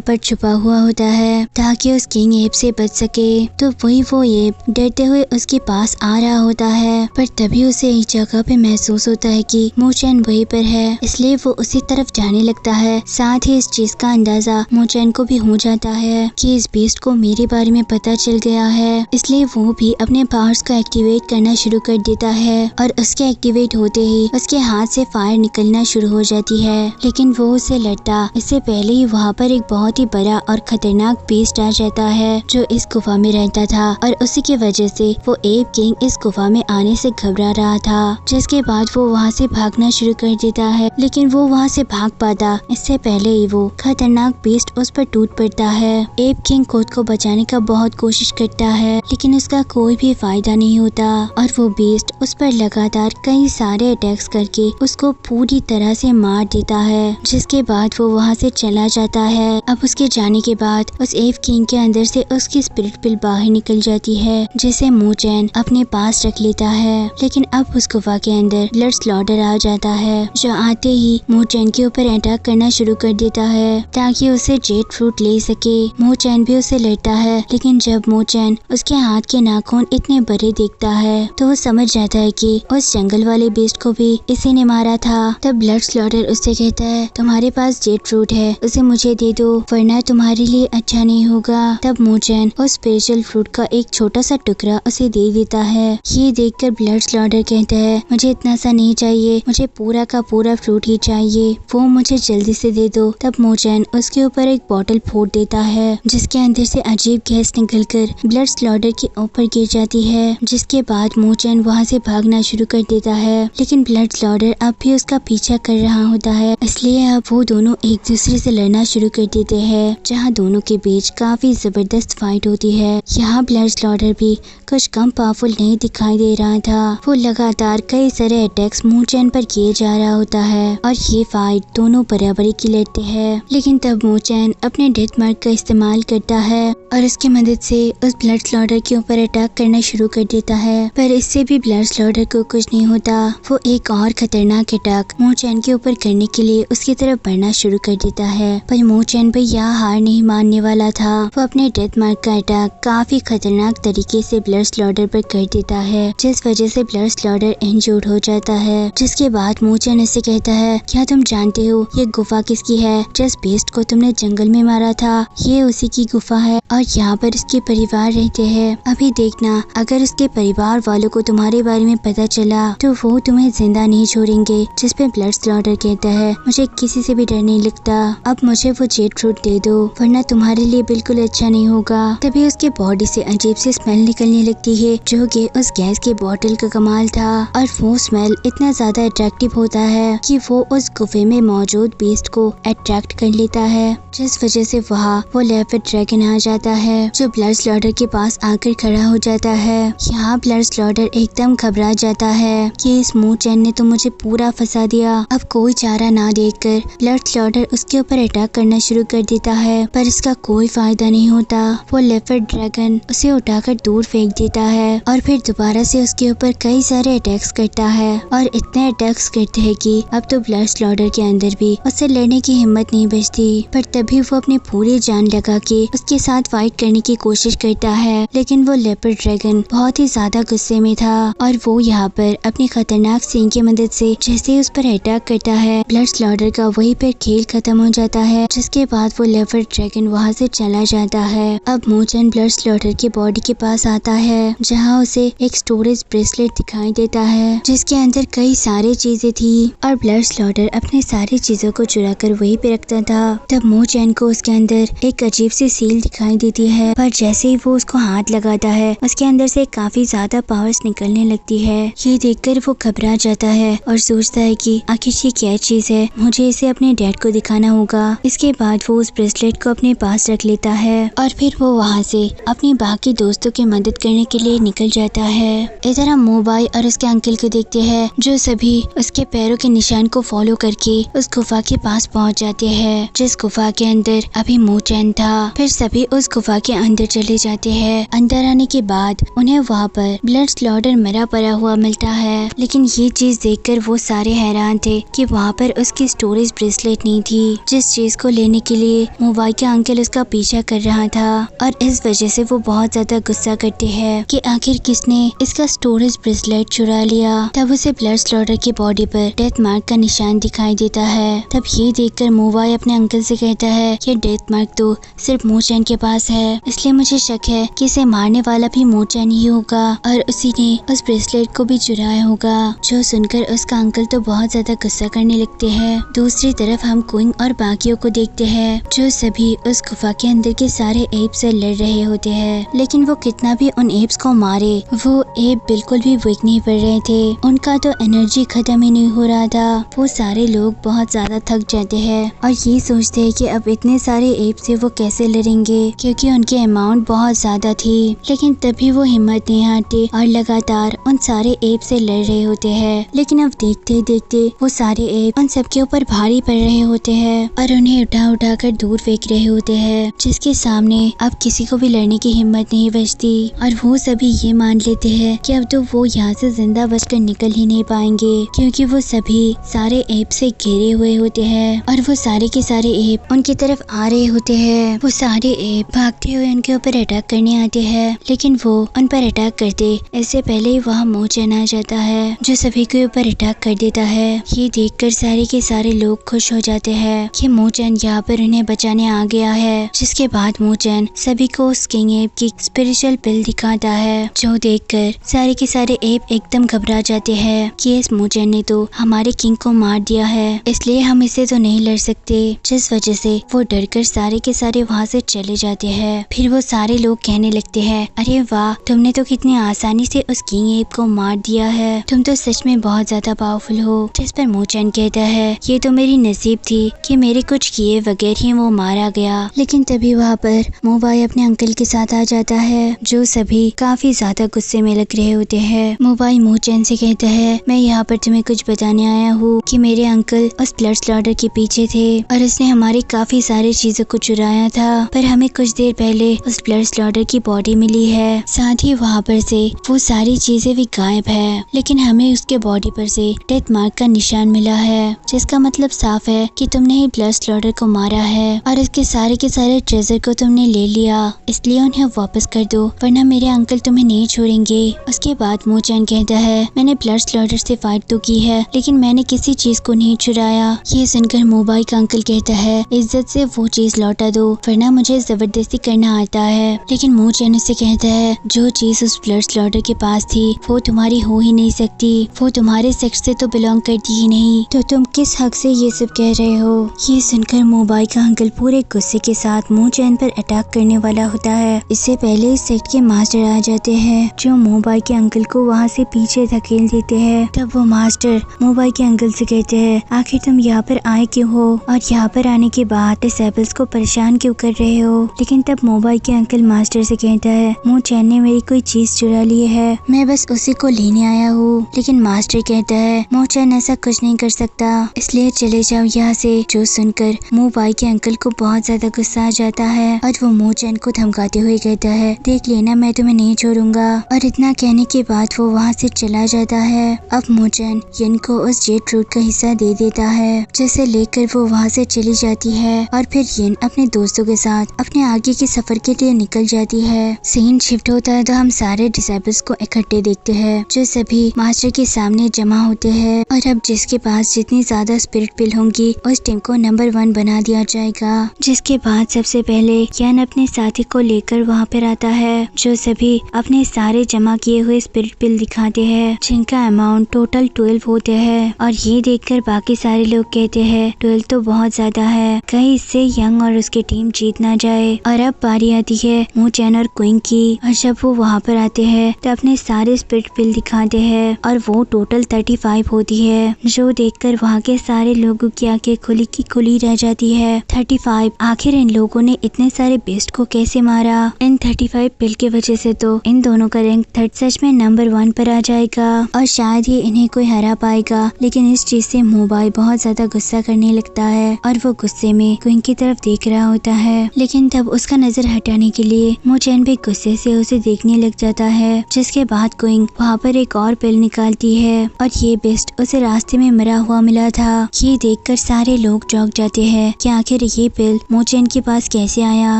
पर छुपा हुआ होता है ताकि उस किंग एप से बच सके। तो वही वो एप डरते हुए उसके पास आ रहा होता है, पर तभी उसे एक जगह पे महसूस होता है कि मोचैन वहीं पर है, इसलिए वो उसी तरफ जाने लगता है। साथ ही इस चीज का अंदाजा मोचैन को भी हो जाता है कि इस बीस्ट को मेरे बारे में पता चल गया है, इसलिए वो भी अपने पावर्स को एक्टिवेट करना शुरू कर देता है और उसके एक्टिवेट होते ही उसके हाथ से फायर निकलना शुरू हो जाती है। लेकिन वो उसे लड़ता इससे पहले ही वहाँ पर एक बहुत ही बड़ा और खतरनाक बीस्ट आ जाता है जो इस गुफा में रहता था, और उसी की वजह से वो एप किंग इस गुफा में आने से घबरा रहा था। जिसके बाद वो वहाँ से भागना शुरू कर देता है, लेकिन वो वहाँ से भाग पाता इससे पहले ही वो खतरनाक बीस्ट उस पर टूट पड़ता है। एप किंग खुद को बचाने का बहुत कोशिश करता है, लेकिन उसका कोई भी फायदा नहीं होता और वो बीस्ट उस पर लगातार कई सारे अटैक्स करके उसको पूरी तरह से मार देता है। जिसके बाद वो वहाँ से चला जाता है। अब उसके जाने के बाद उस एप किंग के अंदर से उसकी स्पिरिट पिल बाहर निकल जाती है, जिसे मोचैन अपने पास रख लेता है। लेकिन अब उस गुफा के अंदर ब्लड स्लॉटर आ जाता है, जो आते ही मोचैन के ऊपर अटैक करना शुरू कर देता है ताकि उसे जेड फ्रूट ले सके। मोचैन भी उसे लड़ता है, लेकिन जब मोचैन उसके हाथ के नाखून इतने बड़े देखता है तो वो समझ जाता है कि उस जंगल वाले बीस्ट को भी इसी ने मारा था। तब ब्लड स्लॉटर उससे कहता है तुम्हारे पास जेड फ्रूट है, उसे मुझे दे दो वरना तुम्हारे लिए अच्छा नहीं होगा। तब मोचैन उस स्पेशल फ्रूट का एक छोटा सा टुकड़ा उसे दे देता है। ये देखकर ब्लड स्लॉटर कहता है मुझे इतना सा नहीं चाहिए, मुझे पूरा का पूरा फ्रूट ही चाहिए, वो मुझे जल्दी से दे दो। तब मोचैन उसके ऊपर एक बॉटल फोड़ देता है, जिसके अंदर से अजीब गैस निकलकर ब्लड स्लॉटर के ऊपर गिर जाती है। जिसके बाद मोचैन वहाँ से भागना शुरू कर देता है, लेकिन ब्लड स्लॉटर अब भी उसका पीछा कर रहा होता है, इसलिए अब वो दोनों एक दूसरे से लड़ना शुरू कर देते हैं, जहाँ दोनों के बीच काफी जबरदस्त फाइट होती है। यहाँ ब्लड स्लॉटर भी कुछ कम पावरफुल नहीं दिखाई दे रहा था, वो लगातार कई सारे अटैक्स मोचैन पर किए जा रहा होता है और ये फाइट दोनों बराबरी की लड़ते हैं। लेकिन तब मोचैन अपने डेथ मार्क का इस्तेमाल करता है और उसकी मदद से उस ब्लड स्लॉटर के ऊपर अटैक करना शुरू कर देता है, पर इससे भी ब्लड स्लॉटर को कुछ नहीं होता। वो एक और खतरनाक अटैक मोचैन के ऊपर करने के लिए उसकी तरफ बढ़ना शुरू कर देता है, पर मोचैन भी यहाँ हार नहीं मानने वाला था। वो अपने डेथ मार्क का अटैक काफी खतरनाक तरीके से ब्लड स्लॉटर पर कर देता है, जिस वजह से ब्लड स्लॉटर इंजर्ड हो जाता है। जिसके बाद मोचैन इससे कहता है क्या तुम जानते हो ये गुफा किसकी है? जिस बेस्ट को तुमने जंगल में मारा था ये उसी की गुफा है और यहाँ पर इसके परिवार रहते हैं। अभी देखना अगर उसके परिवार वालों को तुम्हारे बारे में पता चला तो वो तुम्हें जिंदा नहीं छोड़ेंगे। जिस पे ब्लड स्लॉटर कहता है मुझे किसी से भी डर नहीं लगता, अब मुझे वो जेड फ्रूट दे दो वरना तुम्हारे लिए बिल्कुल अच्छा नहीं होगा। तभी उसके बॉडी से अजीब सी स्मेल निकलने लगती है, जो कि उस गैस के बॉटल का कमाल था, और वो स्मेल इतना ज्यादा अट्रैक्टिव होता है कि वो उस गुफे में मौजूद बीस्ट को अट्रैक्ट कर लेता है, जिस वजह से वहाँ वो लेपर्ड ड्रैगन आ जाता है जो ब्लड स्लॉटर के पास आकर खड़ा हो जाता है। यहाँ ब्लड स्लॉटर एकदम घबरा जाता है कि इस मू चैन ने तो मुझे पूरा फंसा दिया। अब कोई चारा ना देखकर ब्लड स्लॉटर उसके ऊपर अटैक करना शुरू कर देता है, पर इसका कोई फायदा नहीं होता। वो लेपर्ड ड्रैगन उसे उठाकर दूर फेंक देता है और फिर दोबारा से उसके ऊपर कई सारे अटैक्स करता है और इतने अटैक्स करते हैं कि अब तो ब्लड स्लॉटर के अंदर भी उससे लड़ने की हिम्मत नहीं बचती। पर तभी वो अपनी पूरी जान लगा के उसके साथ फाइट करने की कोशिश करता है, लेकिन वो लेपर्ड ड्रैगन बहुत ही ज्यादा गुस्से में था और वो यहाँ पर अपनी खतरनाक सींग की मदद से जैसे ही उस पर अटैक करता है, ब्लड स्लॉटर का वहीं पर खेल खत्म हो जाता है। जिसके बाद वो लेपर्ड ड्रैगन वहाँ से चला जाता है। अब मूचन ब्लड स्लॉटर की बॉडी के पास आता है जहाँ उसे एक स्टोरेज ब्रेसलेट दिखाई देता है जिसके अंदर कई सारी चीजें थी और ब्लड स्लॉटर अपने सारी चीजों को चुरा कर वहीं पे रखता था। तब मूचन को उसके अंदर एक अजीब सी सील दिखाई देती है, पर जैसे ही वो उसको हाथ लगाता है उसके अंदर से काफी ज्यादा पावर्स निकलने लगती है। ये देखकर वो घबरा जाता है और सोचता है कि आखिर ये क्या चीज है, मुझे इसे अपने डैड को दिखाना होगा। इसके बाद वो उस ब्रेसलेट को अपने पास रख लेता है और फिर वो वहाँ से अपनी बाकी दोस्तों की मदद करने के लिए निकल जाता है। इधर हम मोबाई और उसके अंकल को देखते हैं जो सभी उसके पैरों के निशान को फॉलो करके उस गुफा के पास पहुँच जाते हैं जिस गुफा के अंदर अभी मूचन था। फिर सभी उस गुफा के अंदर चले जाते हैं। अंदर आने के बाद उन्हें वहाँ पर ब्लड स्लॉटर मरा पड़ा हुआ मिलता है, लेकिन ये चीज देखकर वो सारे हैरान थे कि वहाँ पर उसकी स्टोरेज ब्रेसलेट नहीं थी जिस चीज को लेने के लिए मोबाई का अंकल उसका पीछा कर रहा था। और इस वजह से वो बहुत ज्यादा गुस्सा करते हैं कि आखिर किसने इसका स्टोरेज ब्रेसलेट चुरा लिया। तब उसे ब्लड स्लॉटर की बॉडी पर डेथ मार्क का निशान दिखाई देता है। तब ये देखकर मोबाई अपने अंकल से कहता है कि डेथ मार्क तो सिर्फ मूचन के पास है, इसलिए मुझे शक है कि इसे मारने वाला भी मूचन ही होगा और उसी ने उस ब्रेसलेट को भी चुराया होगा। जो सुनकर उसका अंकल तो बहुत ज्यादा गुस्सा करने लगते हैं। दूसरी तरफ हम क्विंग और बाकियों को देखते हैं जो सभी उस गुफा के अंदर के सारे एप से लड़ रहे होते हैं, लेकिन वो कितना भी उन एप्स को मारे वो एप बिल्कुल भी वीक नहीं पड़ रहे थे। उनका तो एनर्जी खत्म ही नहीं हो रहा था। वो सारे लोग बहुत ज्यादा थक जाते हैं और ये सोचते हैं कि अब इतने सारे एप से वो कैसे लड़ेंगे क्योंकि उनकी अमाउंट बहुत ज्यादा थी। लेकिन तभी वो हिम्मत नहीं हारते और लगातार उन सारे एप से लड़ रहे होते हैं। लेकिन अब देखते देखते वो सारे एप उन सबके ऊपर भारी पड़ रहे होते हैं और उन्हें उठा उठा कर दूर फेंक रहे होते हैं, जिसके सामने अब किसी को भी लड़ने की हिम्मत नहीं बचती। और वो सभी ये मान लेते हैं कि अब तो वो यहाँ से जिंदा बचकर निकल ही नहीं पाएंगे क्योंकि वो सभी सारे एप से घेरे हुए होते हैं और वो सारे के सारे एप उनकी तरफ आ रहे होते हैं। वो सारे एप भागते हुए उनके ऊपर अटैक करने आते हैं, लेकिन वो उन पर अटैक करते इससे पहले ही वहाँ मूचन आ जाता है जो सभी के ऊपर अटैक कर देता है। ये देखकर सारे के सारे लोग खुश हो जाते हैं कि मूचन यहाँ पर उन्हें बचाने आ गया है। जिसके बाद मूचन सभी को उस किंग एप की स्पिरिचुअल पिल दिखाता है जो देखकर सारे के सारे एप एकदम घबरा जाते हैं कि इस मूचन ने तो हमारे किंग को मार दिया है, इसलिए हम इसे तो नहीं लड़ सकते। जिस वजह से वो डरकर सारे के सारे वहाँ से चले जाते हैं। फिर वो सारे लोग कहने लगते हैं, अरे वाह, तुमने तो कितनी आसानी से उस किंग एप को मार दिया है, तुम तो सच में बहुत ज्यादा पावरफुल हो। जिस पर मूचन कहता है, ये तो मेरी नसीब थी कि मेरे कुछ किए बगैर ही वो मारा गया। लेकिन तभी वहाँ पर मोबाई अपने अंकल के साथ आ जाता है जो सभी काफी ज्यादा गुस्से में लग रहे होते हैं। मोबाई मूचन से कहता है, मैं यहाँ पर तुम्हें कुछ बताने आया हूँ कि मेरे अंकल उस ब्लड स्लॉटर के पीछे थे और उसने हमारी काफी सारी चीजों को चुराया था, पर हमें कुछ देर पहले उस ब्लड स्लॉटर की बॉडी मिली है। साथ ही वहाँ पर से वो सारी चीजें भी गायब है, लेकिन हमें उसके बॉडी पर से डेथ मार्क का निशान मिला है, जिसका मतलब साफ है कि तुमने ही ब्लड स्लॉटर को मारा है और इसके सारे के सारे ट्रेजर को तुमने ले लिया, इसलिए उन्हें वापस कर दो वरना मेरे अंकल तुम्हें नहीं छोड़ेंगे। उसके बाद मूचन कहता है, मैंने ब्लड स्लॉटर से फाइट तो की है, लेकिन मैंने किसी चीज को नहीं चुराया। ये सुनकर मोबाई का अंकल कहता है, इज्जत से वो चीज लौटा दो वरना मुझे जबरदस्ती करना आता है। लेकिन मूचन उससे कहता है, जो चीज उस ब्लड स्लॉटर के पास थी वो तुम्हारी हो ही नहीं सकती, वो तुम्हारे सेक्स से तो बिलोंग करती ही नहीं, तो तुम किस हक से ये सब कह रहे हो। ये सुनकर मोबाई का अंकल पूरे गुस्से के साथ मूचन पर अटैक करने वाला होता है। इससे पहले इस सेक्ट के मास्टर आ जाते हैं जो मोबाई के अंकल को वहाँ से पीछे धकेल देते हैं। तब वो मास्टर मोबाई के अंकल से कहते हैं, आखिर तुम यहाँ पर आए क्यों हो और यहाँ पर आने के बाद डिसेबल्स को परेशान क्यों कर रहे हो। लेकिन लेकिन तब मोबाइल के अंकल मास्टर से कहता है मो चैन ने मेरी कोई चीज चुरा ली है, मैं बस उसी को लेने आया हूँ। लेकिन मास्टर कहता है मो चैन ऐसा कुछ नहीं कर सकता, इसलिए चले जाओ यहाँ से। जो सुनकर मोबाइल के अंकल को बहुत ज्यादा गुस्सा आ जाता है और वो मो चैन को धमकाते हुए कहता है देख लेना मैं तुम्हें नहीं छोड़ूंगा। और इतना कहने के बाद वो वहाँ से चला जाता है। अब मो चैन यन को उस जेट रूट का हिस्सा दे देता है, जिसे लेकर वो वहाँ से चली जाती है और फिर यन अपने दोस्तों के साथ अपने आगे के सफर के लिए निकल जाती है। सीन शिफ्ट होता है तो हम सारे डिसेबल्स को इकट्ठे देखते हैं जो सभी मास्टर के सामने जमा होते हैं और अब जिसके पास जितनी ज्यादा स्पिरिट पिल होंगी उस टीम को नंबर 1 बना दिया जाएगा। जिसके बाद सबसे पहले यन अपने साथी को लेकर वहाँ पर आता है जो सभी अपने सारे जमा किए हुए स्पिरिट पिल दिखाते हैं जिनका अमाउंट टोटल 12 होते हैं। और ये देखकर बाकी सारे लोग कहते हैं 12 तो बहुत ज्यादा है, कहीं इससे यंग और उसकी टीम जीत ना जाए। और अब बारी आती है मो चैन और क्विंग की और जब वो वहाँ पर आते हैं तो अपने सारे स्पिरिट पिल दिखाते हैं और वो टोटल 35 होती है, जो देखकर वहाँ के सारे लोगों की आंखें खुली की खुली रह जाती है। 35 आखिर इन लोगों ने इतने सारे बेस्ट को कैसे मारा? इन 35 पिल की वजह से तो इन दोनों का रैंक सच में नंबर 1 पर आ जाएगा और शायद ही इन्हें कोई हरा पाएगा। लेकिन इस चीज से मोबाइल बहुत ज्यादा गुस्सा करने लगता है और वो गुस्से में क्विंग की तरफ देख रहा होता है। लेकिन तब उसका नजर हटाने के लिए मो चैन भी गुस्से से उसे देखने लग जाता है। जिसके बाद क्विंग वहाँ पर एक और पिल निकालती है और ये बेस्ट उसे रास्ते में मरा हुआ मिला था। ये देखकर सारे लोग चौंक जाते हैं कि आखिर ये पिल मो चैन के पास कैसे आया।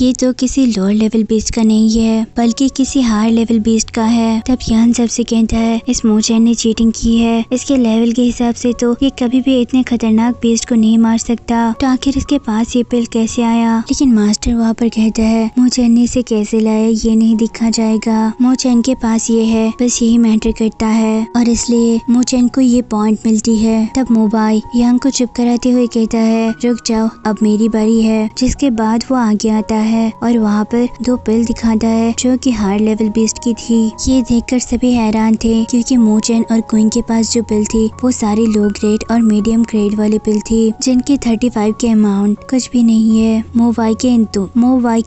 ये तो किसी लोअर लेवल बीस्ट का नहीं है बल्कि किसी हायर लेवल बीस्ट का है। तब यान सबसे कहता है इस मो चैन ने चीटिंग की है, इसके लेवल के हिसाब से तो ये कभी भी इतने खतरनाक बीस्ट को नहीं मार सकता, तो आखिर इसके पास ये पिल कैसे आया? लेकिन मास्टर वहाँ पर कहता है मो चैन ने इसे कैसे लाया ये नहीं दिखा जाएगा, मो चैन के पास ये है, बस यही मैटर करता है और इसलिए मो चैन को ये पॉइंट मिलती है। तब मोबाइल यांग को चुप कराते हुए कहता है रुक जाओ अब मेरी बारी है। जिसके बाद वो आगे आता है और वहाँ पर 2 पिल दिखाता है जो कि हायर लेवल बीस्ट की थी। ये देखकर सभी हैरान थे क्योंकि मो चैन और क्विंग के पास जो पिल थी वो सारी लो ग्रेड और मीडियम ग्रेड वाली पिल थी जिनकी 35 के अमाउंट कुछ भी नहीं है मोबाइल के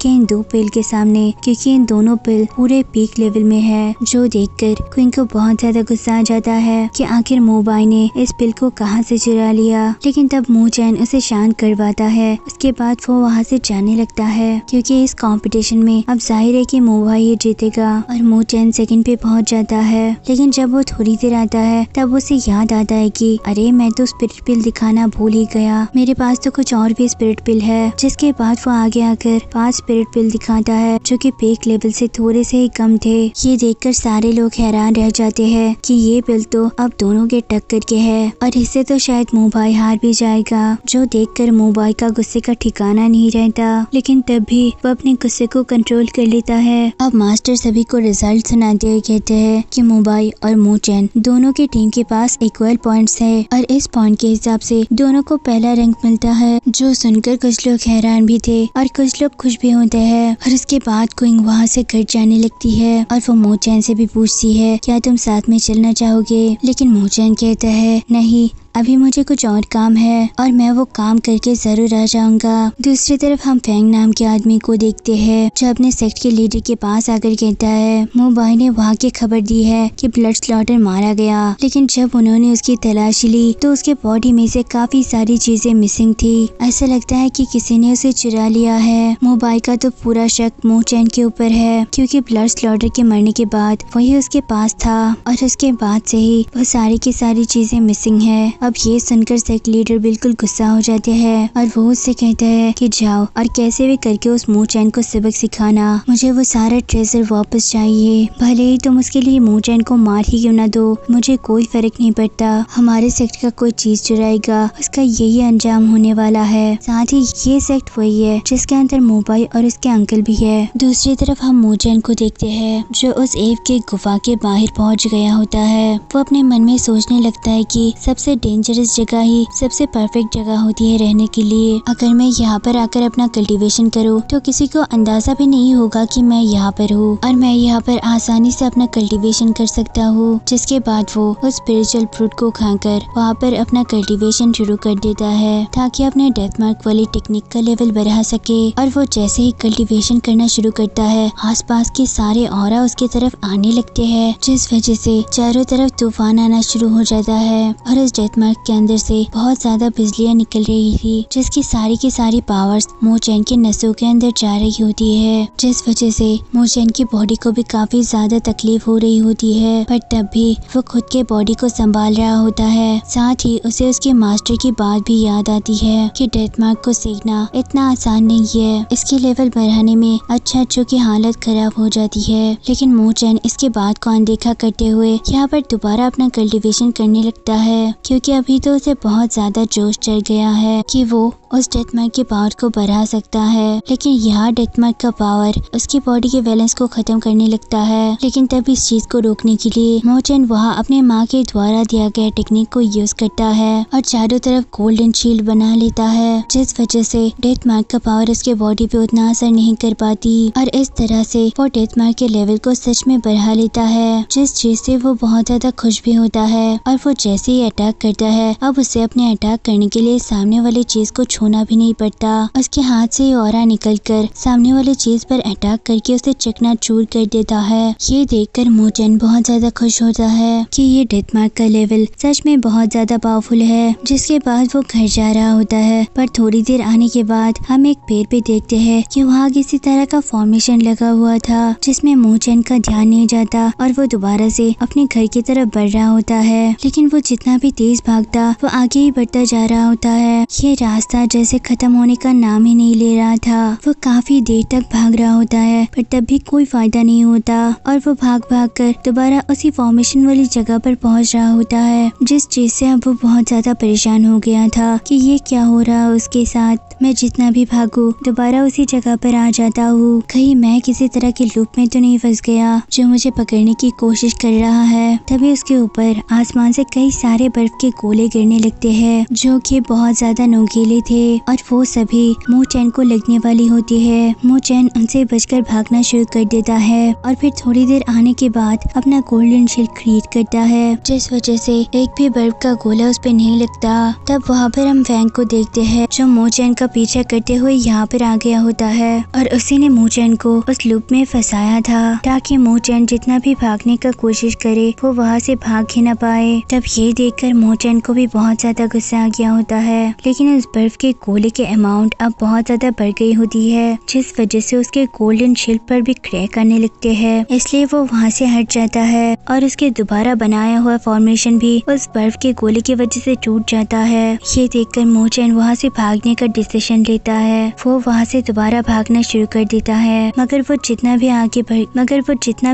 इन दो पिल के सामने, क्योंकि इन दोनों पिल पूरे पीक लेवल में है। जो देखकर क्विंग को बहुत ज्यादा गुस्सा आ जाता है कि आखिर मोबाइल ने इस पिल को कहां से चुरा लिया। लेकिन तब मो चैन उसे शांत करवाता है। उसके बाद वो वहां से जाने लगता है क्योंकि इस कंपटीशन में अब जाहिर है कि मोबाइल ही जीतेगा और मो चैन सेकंड पे पहुंच जाता है। लेकिन जब वो थोड़ी देर आता है तब उसे याद आता है कि अरे मैं तो स्पिरिट पिल दिखाना भूल ही गया, मेरे पास तो कुछ और भी स्पिरिट पिल है। जिसके बाद वो आगे आकर 5 स्पिरिट पिल दिखाता है जो कि पीक लेवल से थोड़े से ही कम थे। ये देखकर सारे लोग हैरान रह जाते हैं कि ये पिल तो अब दोनों के टक्कर के है और इससे तो शायद मोबाइल हार भी जाएगा। जो देखकर मोबाइल का गुस्से का ठिकाना नहीं रहता, लेकिन तब भी वो अपने गुस्से को कंट्रोल कर लेता है। अब मास्टर सभी को रिजल्ट सुनाते हुए कहते हैं कि मोबाइल और मो चैन दोनों की टीम के पास इक्वल पॉइंट्स है और इस पॉइंट के हिसाब से दोनों को पहला रैंक मिलता है। जो सुनकर कुछ लोग हैरान भी थे और कुछ लोग खुश भी होते हैं। और उसके बाद क्विंग वहाँ से घर जाने लगती है और वो मो चैन से भी पूछती है क्या तुम साथ में चलना चाहोगे? लेकिन मो चैन कहता है नहीं, अभी मुझे कुछ और काम है और मैं वो काम करके जरूर आ जाऊंगा। दूसरी तरफ हम फेंग नाम के आदमी को देखते हैं जो अपने सेक्ट के लीडर के पास आकर कहता है मोबाइल ने वहाँ की खबर दी है कि ब्लड स्लॉटर मारा गया। लेकिन जब उन्होंने उसकी तलाशी ली तो उसके बॉडी में से काफी सारी चीजें मिसिंग थी। ऐसा लगता है कि किसी ने उसे चुरा लिया है। मोबाइल का तो पूरा शक मो चैन के ऊपर है क्योंकि ब्लड स्लॉटर के मरने के बाद वही उसके पास था और उसके बाद से ही वो सारी की सारी चीजें मिसिंग है। अब ये सुनकर सेक्ट लीडर बिल्कुल गुस्सा हो जाते हैं और वो उससे कहता है कि जाओ और कैसे भी करके उस मो चैन को सबक सिखाना, मुझे वो सारा ट्रेजर वापस चाहिए। भले ही तुम उसके लिए मो चैन को मार ही क्यों ना दो, मुझे कोई फर्क नहीं पड़ता। हमारे सेक्ट का कोई चीज चुराएगा उसका यही अंजाम होने वाला है। साथ ही ये सेक्ट वही है जिसके अंदर मोबाइल और उसके अंकल भी है। दूसरी तरफ हम मो चैन को देखते हैं जो उस एव के गुफा के बाहर पहुंच गया होता है। वो अपने मन में सोचने लगता है कि सबसे डेंजरस जगह ही सबसे परफेक्ट जगह होती है रहने के लिए। अगर मैं यहाँ पर आकर अपना कल्टीवेशन करूँ तो किसी को अंदाजा भी नहीं होगा कि मैं यहाँ पर हूँ और मैं यहाँ पर आसानी से अपना कल्टीवेशन कर सकता हूँ। जिसके बाद वो उस स्पिरिचुअल फ्रूट को खाकर वहाँ पर अपना कल्टीवेशन शुरू कर देता है ताकि अपने डेथ मार्क वाली टेक्निक का लेवल बढ़ा सके। और वो जैसे ही कल्टीवेशन करना शुरू करता है आसपास के सारे ऑरा उसकी तरफ आने लगते हैं, जिस वजह से चारों तरफ तूफान आना शुरू हो जाता है। और उस डेथ मार्क के अंदर से बहुत ज्यादा बिजलियां निकल रही थी जिसकी सारी पावर्स मोचैन के नसों के अंदर जा रही होती है, जिस वजह से मोचैन की बॉडी को भी काफी ज्यादा तकलीफ हो रही होती है। पर तब भी वो खुद के बॉडी को संभाल रहा होता है। साथ ही उसे उसके मास्टर की बात भी याद आती है कि डेथ मार्क को सीखना इतना आसान नहीं है, इसके लेवल बढ़ाने में अच्छों की हालत खराब हो जाती है। लेकिन मोचैन इसके बात को अनदेखा करते हुए यहाँ पर दोबारा अपना कल्टीवेशन करने लगता है, क्योंकि अभी तो उसे बहुत ज्यादा जोश चढ़ गया है कि वो उस डेथ मार्क के पावर को बढ़ा सकता है। लेकिन यहाँ डेथ मार्क का पावर उसकी बॉडी के बैलेंस को खत्म करने लगता है। लेकिन तब इस चीज को रोकने के लिए मोचैन वहाँ अपने माँ के द्वारा दिया गया टेक्निक को यूज करता है और चारों तरफ गोल्डन शील्ड बना लेता है, जिस वजह से डेथ मार्क का पावर उसके बॉडी पे उतना असर नहीं कर पाती। और इस तरह से वो डेथ मार्क के लेवल को सच में बढ़ा लेता है, जिस चीज से वो बहुत ज्यादा खुश भी होता है। और वो जैसे ही अटैक करता है अब उसे अपने अटैक करने के लिए सामने वाली चीज को छूना भी नहीं पड़ता। उसके हाथ से ऑरा निकलकर सामने वाली चीज पर अटैक करके उसे चकनाचूर कर देता है। ये देखकर मोचैन बहुत ज्यादा खुश होता है कि ये डेथ मार्क का लेवल सच में बहुत ज्यादा पावरफुल है। जिसके बाद वो घर जा रहा होता है, पर थोड़ी देर आने के बाद हम एक पेड़ पे देखते हैं कि वहाँ किसी तरह का फॉर्मेशन लगा हुआ था जिसमें मोचैन का ध्यान नहीं जाता और वो दोबारा से अपने घर की तरफ बढ़ रहा होता है। लेकिन वो जितना भी तेज भागता वो आगे ही बढ़ता जा रहा होता है। ये रास्ता जैसे खत्म होने का नाम ही नहीं ले रहा था। वो काफी देर तक भाग रहा होता है पर तब भी कोई फायदा नहीं होता और वो भाग कर दोबारा उसी फॉर्मेशन वाली जगह पर पहुंच रहा होता है, जिस चीज से अब वो बहुत ज्यादा परेशान हो गया था कि ये क्या हो रहा है उसके साथ। मैं जितना भी भागू दोबारा उसी जगह पर आ जाता हूँ, कहीं मैं किसी तरह के लूप में तो नहीं फंस गया जो मुझे पकड़ने की कोशिश कर रहा है। तभी उसके ऊपर आसमान से कई सारे बर्फ के गोले गिरने लगते हैं जो कि बहुत ज्यादा नोकीले थे और वो सभी मोचैन को लगने वाली होती है। मोचैन उनसे बचकर भागना शुरू कर देता है और फिर थोड़ी देर आने के बाद अपना गोल्डन शील्ड क्रिएट करता है, जिस वजह से एक भी बर्फ का गोला उस पर नहीं लगता। तब वहाँ पर हम फैंग को देखते हैं जो मोचैन का पीछा करते हुए यहाँ पर आ गया होता है और उसी ने मोचैन को उस लूप में फंसाया था ताकि मोचैन जितना भी भागने का कोशिश करे वो वहाँ से भाग ही न पाए। तब ये देखकर मोचैन को भी बहुत ज्यादा गुस्सा आ गया होता है, लेकिन उस बर्फ के गोले के अमाउंट अब बहुत ज्यादा बढ़ गई होती है, जिस वजह से उसके गोल्डन शील्ड पर भी क्रैक आने लगते हैं। इसलिए वो वहाँ से हट जाता है और उसके दोबारा बनाया हुआ फॉर्मेशन भी उस बर्फ के गोले की वजह से टूट जाता है। ये देखकर मोचैन वहाँ से भागने का डिसीजन लेता है। वो वहाँ से दोबारा भागना शुरू कर देता है, मगर वो जितना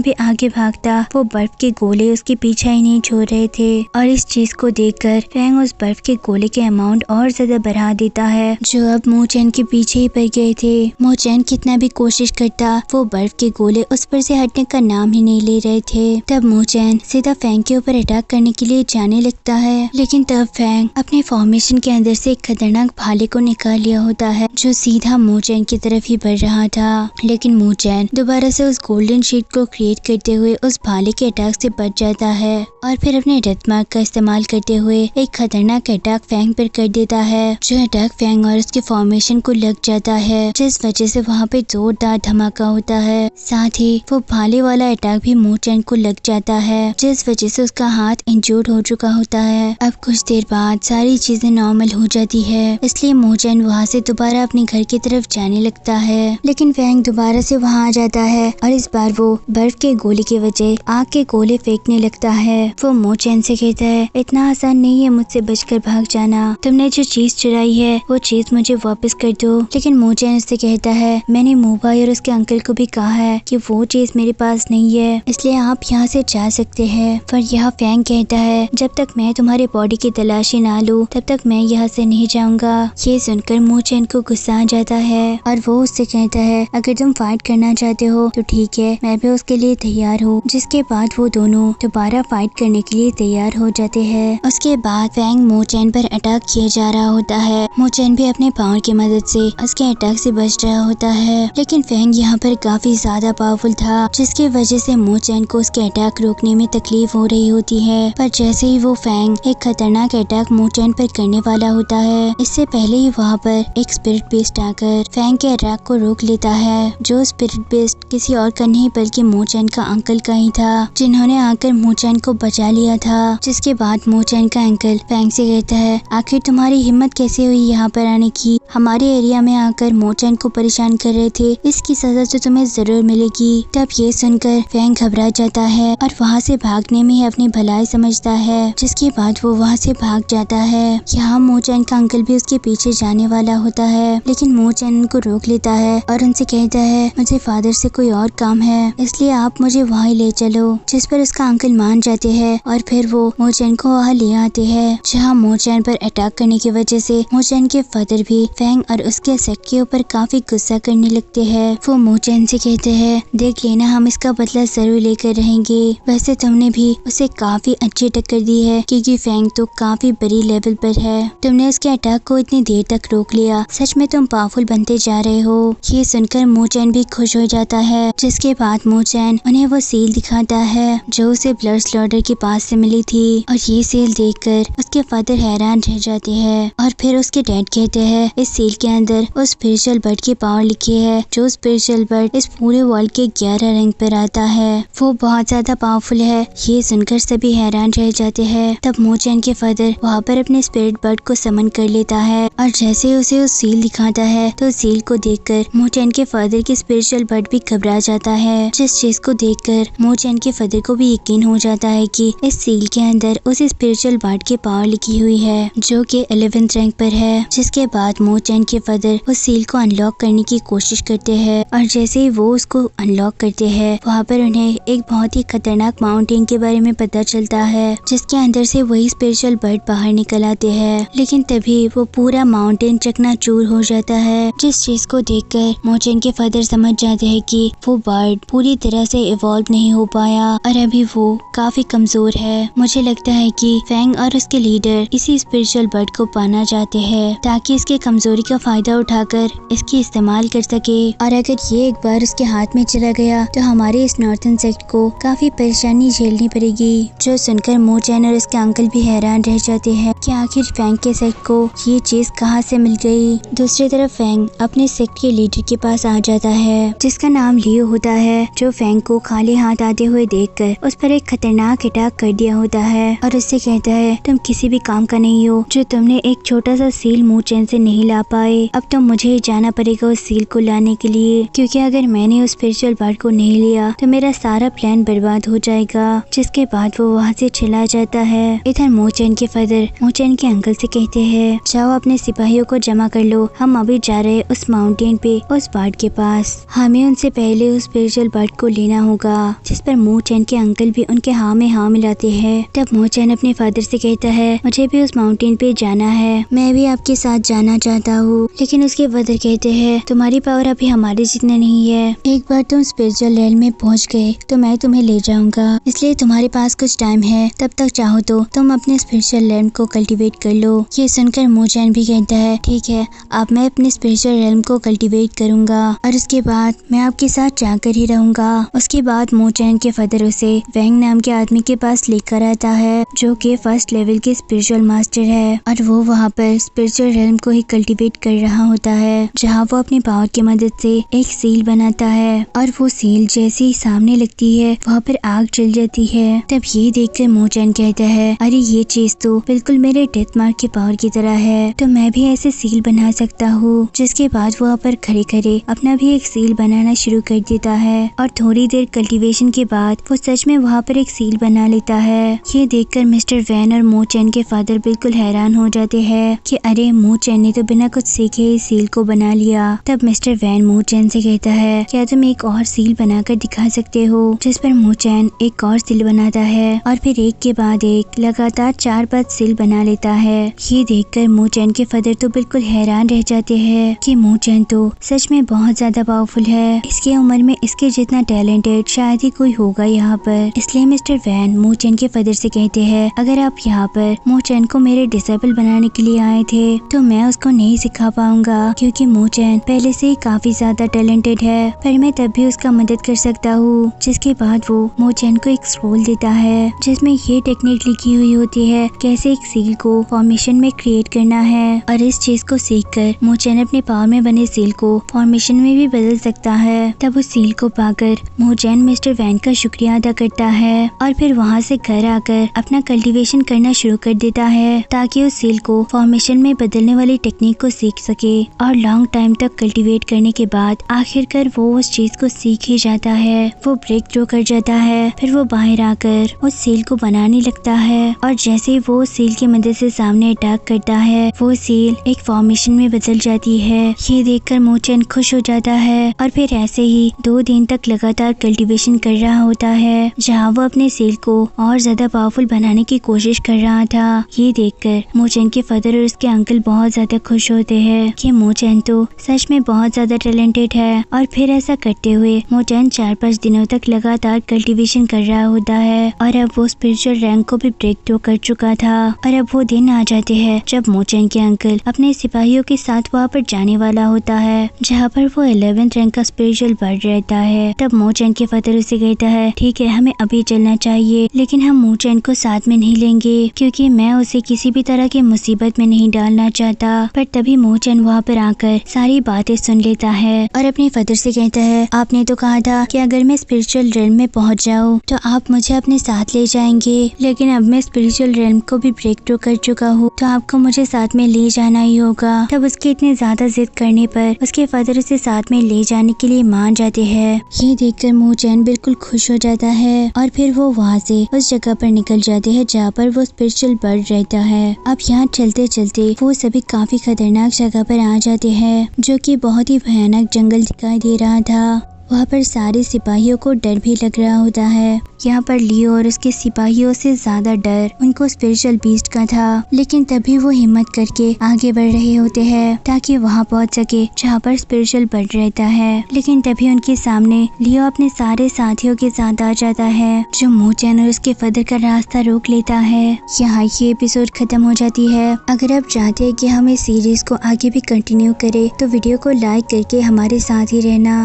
भी आगे भागता वो बर्फ के गोले उसके पीछा ही नहीं छोड़ रहे थे। और इस चीज को देखकर फैंग उस बर्फ के गोले के अमाउंट और ज्यादा बढ़ा देता है जो अब मोचैन के पीछे ही पड़ गए थे। मोचैन कितना भी कोशिश करता वो बर्फ के गोले उस पर से हटने का नाम ही नहीं ले रहे थे। तब मोचैन सीधा फैंग के ऊपर अटैक करने के लिए जाने लगता है, लेकिन तब फैंग अपने फॉर्मेशन के अंदर से एक खतरनाक भाले को निकाल लिया होता है जो सीधा मोचैन की तरफ ही बढ़ रहा था। लेकिन मोचैन दोबारा से उस गोल्डन शीट को क्रिएट करते हुए उस भाले के अटैक से बच जाता है और फिर अपने डेथ मार्क का इस्तेमाल करते हुए एक खतरनाक अटैक फैंग पर कर देता है, जो अटैक फैंग और उसके फॉर्मेशन को लग जाता है, जिस वजह से वहाँ पे जोरदार धमाका होता है। साथ ही वो भाले वाला अटैक भी मोचैन को लग जाता है, जिस वजह से उसका हाथ इंजर्ड हो चुका होता है। अब कुछ देर बाद सारी चीजें नॉर्मल हो जाती है, इसलिए मोचैन वहाँ से दोबारा अपने घर की तरफ जाने लगता है। लेकिन फैंग दोबारा से वहाँ आ जाता है और इस बार वो बर्फ के गोले की वजह आग के गोले फेंकने लगता है। वो मोचैन से कहता है इतना आसान नहीं है मुझसे बचकर भाग जाना, तुमने जो चीज चुराई है वो चीज मुझे वापस कर दो। लेकिन मोचैन उससे कहता है मैंने मोबाई और उसके अंकल को भी कहा है कि वो चीज मेरे पास नहीं है, इसलिए आप यहाँ से जा सकते हैं। पर यहाँ फैंग कहता है जब तक मैं तुम्हारे बॉडी की तलाशी ना लूं तब तक मैं यहाँ से नहीं जाऊंगा। ये सुनकर मोचैन को गुस्सा आ जाता है और वो उससे कहता है अगर तुम फाइट करना चाहते हो तो ठीक है, मैं भी उसके लिए तैयार हूँ। जिसके बाद वो दोनों दोबारा फाइट करने के लिए तैयार हो जाते हैं। उसके बाद फैंग मोचैन पर अटैक किया जा रहा होता है। मोचैन भी अपने पावर की मदद से उसके अटैक से बच रहा होता है, लेकिन फैंग यहाँ पर काफी ज्यादा पावरफुल था, जिसकी वजह से मोचैन को उसके अटैक रोकने में तकलीफ हो रही होती है। पर जैसे ही वो फैंग एक खतरनाक अटैक मोचैन पर करने वाला होता है, इससे पहले ही वहाँ पर एक स्पिरिट बेस्ट आकर फैंग के अटैक को रोक लेता है। जो स्पिरिट बेस्ट किसी और का नहीं बल्कि मोचैन का अंकल का ही था, जिन्होंने आकर मोचैन को बचा लिया था। जिसके बाद मोचैन का अंकल फैंग से कहता है आखिर तुम्हारी हिम्मत कैसे हुई यहाँ पर आने की, हमारे एरिया में आकर मोचैन को परेशान कर रहे थे, इसकी सजा तो तुम्हें जरूर मिलेगी। तब ये सुनकर फैंग घबरा जाता है और वहाँ से भागने में ही अपनी भलाई समझता है। जिसके बाद वो वहाँ से भाग जाता है। यहाँ मोचैन का अंकल भी उसके पीछे जाने वाला होता है, लेकिन मोचैन उनको रोक लेता है और उनसे कहता है मुझे फादर से कोई और काम है, इसलिए आप मुझे वहाँ ले चलो। जिस पर उसका अंकल मान जाते हैं और फिर वो मोचैन को वहाँ ले आते हैं, जहाँ मोचैन पर अटैक करने की वजह से मोचैन के फादर भी फैंग और उसके सेट के ऊपर काफी गुस्सा करने लगते हैं। वो मोचैन से कहते हैं देख लेना, हम इसका बदला जरूर लेकर रहेंगे। वैसे तुमने भी उसे काफी अच्छी टक्कर दी है, क्योंकि फैंग तो काफी बड़ी लेवल पर है। तुमने उसके अटैक को इतनी देर तक रोक लिया, सच में तुम पावरफुल बनते जा रहे हो। ये सुनकर मोचैन भी खुश हो जाता है। जिसके बाद मोचैन उन्हें वो सील दिखाता है जो उसे ब्लड स्लॉटर के पास से मिली थी, और ये सील देखकर उसके फादर हैरान रह जाते हैं। और फिर उसके डैड कहते हैं इस सील के अंदर उस स्पिरिचुअल बर्ड की पावर लिखी है, जो स्पिरिचुअल बर्ड इस पूरे वर्ल्ड के 11 रंग पर आता है। वो बहुत ज्यादा पावरफुल है। ये सुनकर सभी हैरान रह जाते हैं। तब मोचैन के फादर वहाँ पर अपने स्पिरिट बर्ड को समन कर लेता है, और जैसे ही उसे उस सील दिखाता है तो सील को देखकर मोचैन के फादर की स्पिरिचुअल बर्ड भी घबरा जाता है। जिस चीज को देखकर मोचैन के फादर को भी यकीन हो जाता है कि इस सील के अंदर उस स्पिरिचुअल बर्ड की पावर लिखी हुई है, जो कि 11th रैंक पर है। जिसके बाद मोचैन के फादर उस सील को अनलॉक करने की कोशिश करते हैं, और जैसे ही वो उसको अनलॉक करते हैं वहाँ पर उन्हें एक बहुत ही खतरनाक माउंटेन के बारे में पता चलता है, जिसके अंदर से वही स्पिरिचुअल बर्ड बाहर निकल आते हैं। लेकिन तभी वो पूरा माउंटेन चकनाचूर हो जाता है। जिस चीज को देखकर मोचैन के फादर समझ जाते हैं कि वो बर्ड पूरी तरह से इवॉल्व नहीं हो पाया और अभी वो काफी कमजोर है। मुझे लगता है कि फैंग और उसके लीडर इसी स्पिरिचुअल बर्ड को पाना चाहते हैं, ताकि इसके कमजोरी का फायदा उठाकर इसकी इस्तेमाल कर सके। और अगर ये एक बार उसके हाथ में चला गया तो हमारे इस नॉर्थन सेक्ट को काफी परेशानी झेलनी पड़ेगी। जो सुनकर मोचैन और उसके अंकल भी हैरान रह जाते हैं कि आखिर फैंग के सेक्ट को ये चीज कहाँ से मिल गई। दूसरी तरफ फैंग अपने सेक्ट के लीडर के पास आ जाता है, जिसका नाम लियो होता है, जो फैंग को खाली हाथ आते हुए देखकर उस पर एक खतरनाक अटैक कर दिया होता है, और उससे कहता है तुम किसी भी काम का नहीं हो, जो तुमने एक छोटा सा सील मोचैन से नहीं ला पाए। अब तो मुझे जाना पड़ेगा उस सील को लाने के लिए, क्योंकि अगर मैंने उस स्पिरिचुअल बर्ड को नहीं लिया तो मेरा सारा प्लान बर्बाद हो जाएगा। जिसके बाद वो वहाँ से चला जाता है। इधर मोचैन के फादर मोचैन के अंकल से कहते हैं जाओ अपने सिपाहियों को जमा कर लो, हम अभी जा रहे उस माउंटेन पे उस बर्ड के पास, हमें उनसे पहले उस स्पिरिचुअल बर्ड को लेना होगा। जिस पर मोचैन के अंकल भी उनके हाँ में हाँ मिलाते हैं। तब मोचैन अपने फादर से कहता है मुझे भी उस माउंटेन पे जाना है, मैं भी आपके साथ जाना चाहता हूँ। लेकिन उसके फादर कहते हैं तुम्हारी पावर अभी हमारे जितने नहीं है, एक बार तुम स्पिरिचुअल रेल में पहुँच गए तो मैं तुम्हें ले जाऊंगा, इसलिए तुम्हारे पास कुछ टाइम है, तब तक चाहो तो तुम अपने स्पिरिचुअल रेल को कल्टीवेट कर लो। ये सुनकर मोचैन भी कहता है ठीक है, अब मैं अपने स्पिरिचुअल रेल को कल्टीवेट करूंगा और उसके बाद मैं आपके साथ जाकर ही रहूंगा। उसके बाद मोचैन के फादर उसे वैंग नाम के आदमी के पास लेकर आता है, जो कि फर्स्ट लेवल के स्पिरिचुअल मास्टर है, और वो वहाँ पर स्पिरिचुअल रेल को ही कल्टीवेट कर रहा होता है, जहाँ वो अपनी पावर की मदद से एक सील बनाता है, और वो सील जैसे ही सामने लगती है वहाँ पर आग जल जाती है। तब ये देखकर मोचैन कहता है अरे ये चीज तो बिल्कुल मेरे डेथ मार्क की पावर की तरह है, तो मैं भी ऐसे सील बना सकता हूँ। जिसके बाद वहाँ पर खड़े खड़े अपना भी एक सील बनाना शुरू कर देता है, और थोड़ी देर कल्टीवेशन के बाद वो सच में वहाँ पर एक सील बना लेता है। ये देखकर मिस्टर वैन और मोचैन के फादर बिल्कुल हैरान हो जाते हैं कि अरे अरे मू चैन ने तो बिना कुछ सीखे ही सील को बना लिया। तब मिस्टर वैन मू चैन से कहता है, क्या तुम एक और सील बनाकर दिखा सकते हो? जिस पर मू चैन एक और सील बनाता है और फिर एक के बाद एक लगातार 4-5 सील बना लेता है। ये देखकर मू चैन के फादर तो बिल्कुल हैरान रह जाते हैं कि मू चैन तो सच में बहुत ज्यादा पावरफुल है। इसकी उम्र में इसके जितना टैलेंटेड शायद ही कोई होगा यहाँ पर। इसलिए मिस्टर वैन मू चैन के फादर से कहते हैं, अगर आप यहाँ पर मू चैन को मेरे डिसेबल बनाने के लिए आए थे तो मैं उसको नहीं सिखा पाऊंगा, क्योंकि मू चैन पहले से ही काफी ज्यादा टैलेंटेड है, पर मैं तब भी उसका मदद कर सकता हूँ। जिसके बाद वो मू चैन को एक स्क्रोल देता है जिसमें ये टेक्निक लिखी हुई होती है कैसे एक सील को फॉर्मेशन में क्रिएट करना है, और इस चीज को सीखकर मू चैन अपने पावर में बने सील को फॉर्मेशन में भी बदल सकता है। तब उस सील को पाकर मू चैन मिस्टर वैन का शुक्रिया अदा करता है और फिर वहाँ से घर आकर अपना कल्टीवेशन करना शुरू कर देता है ताकि उस सील को फॉर्मेशन में बदलने वाली टेक्निक को सीख सके। और लॉन्ग टाइम तक कल्टीवेट करने के बाद आखिरकार वो उस चीज को सीख ही जाता है। वो ब्रेक थ्रू कर जाता है। फिर वो बाहर आकर उस सील को बनाने लगता है और जैसे वो उस सील की मदद से सामने अटैक करता है वो सील एक फॉर्मेशन में बदल जाती है। ये देखकर मू चैन खुश हो जाता है और फिर ऐसे ही 2 दिन तक लगातार कल्टीवेशन कर रहा होता है जहाँ वो अपने सील को और ज्यादा पावरफुल बनाने की कोशिश कर रहा था। ये देखकर मू चैन के फादर और उसके अंकल बहुत ज्यादा खुश होते हैं कि मू चैन तो सच में बहुत ज्यादा टैलेंटेड है। और फिर ऐसा करते हुए मू चैन 4-5 दिनों तक लगातार कल्टीवेशन कर रहा होता है और अब वो स्पिरिचुअल रैंक को भी ब्रेक थ्रू कर चुका था। और अब वो दिन आ जाते हैं जब मू चैन के अंकल अपने सिपाहियों के साथ वहाँ पर जाने वाला होता है जहाँ पर वो 11th रैंक का स्पिरिचुअल बर्ड रहता है। तब मू चैन के फादर उसे कहता है, ठीक है हमें अभी चलना चाहिए, लेकिन हम मू चैन को साथ में नहीं लेंगे क्योंकि मैं उसे किसी भी तरह की मुसीबत में नहीं डालना चाहता। पर तभी मू चैन वहाँ पर आकर सारी बातें सुन लेता है और अपने फादर से कहता है, आपने तो कहा था कि अगर मैं स्पिरिचुअल रेल्म में पहुँच जाऊँ तो आप मुझे अपने साथ ले जाएंगे, लेकिन अब मैं स्पिरिचुअल रेल्म को भी ब्रेक थ्रू कर चुका हूँ तो आपको मुझे साथ में ले जाना ही होगा। तब उसके इतने ज्यादा जिद करने पर उसके फादर उसे साथ में ले जाने के लिए मान जाते हैं। ये देखकर मू चैन बिल्कुल खुश हो जाता है और फिर वो वहाँ से उस जगह पर निकल जाते हैं जहाँ पर वो स्पिरिचुअल बर्ड रहता है। अब यहाँ चलते चलते वो सभी काफी खतरनाक जगह पर आ जाते हैं जो कि बहुत ही भयानक जंगल दिखाई दे रहा था। वहाँ पर सारे सिपाहियों को डर भी लग रहा होता है। यहाँ पर लियो और उसके सिपाहियों से ज्यादा डर उनको स्पिरिचुअल बीस्ट का था, लेकिन तभी वो हिम्मत करके आगे बढ़ रहे होते हैं ताकि वहाँ पहुँच सके जहाँ पर स्पिरिचुअल बर्ड रहता है। लेकिन तभी उनके सामने लियो अपने सारे साथियों के साथ आ जाता है जो मू चैन और उसके फादर का रास्ता रोक लेता है। यहाँ ये एपिसोड खत्म हो जाती है। अगर आप चाहते हैं कि हम इस सीरीज को आगे भी कंटिन्यू करें तो वीडियो को लाइक करके हमारे साथ ही रहना।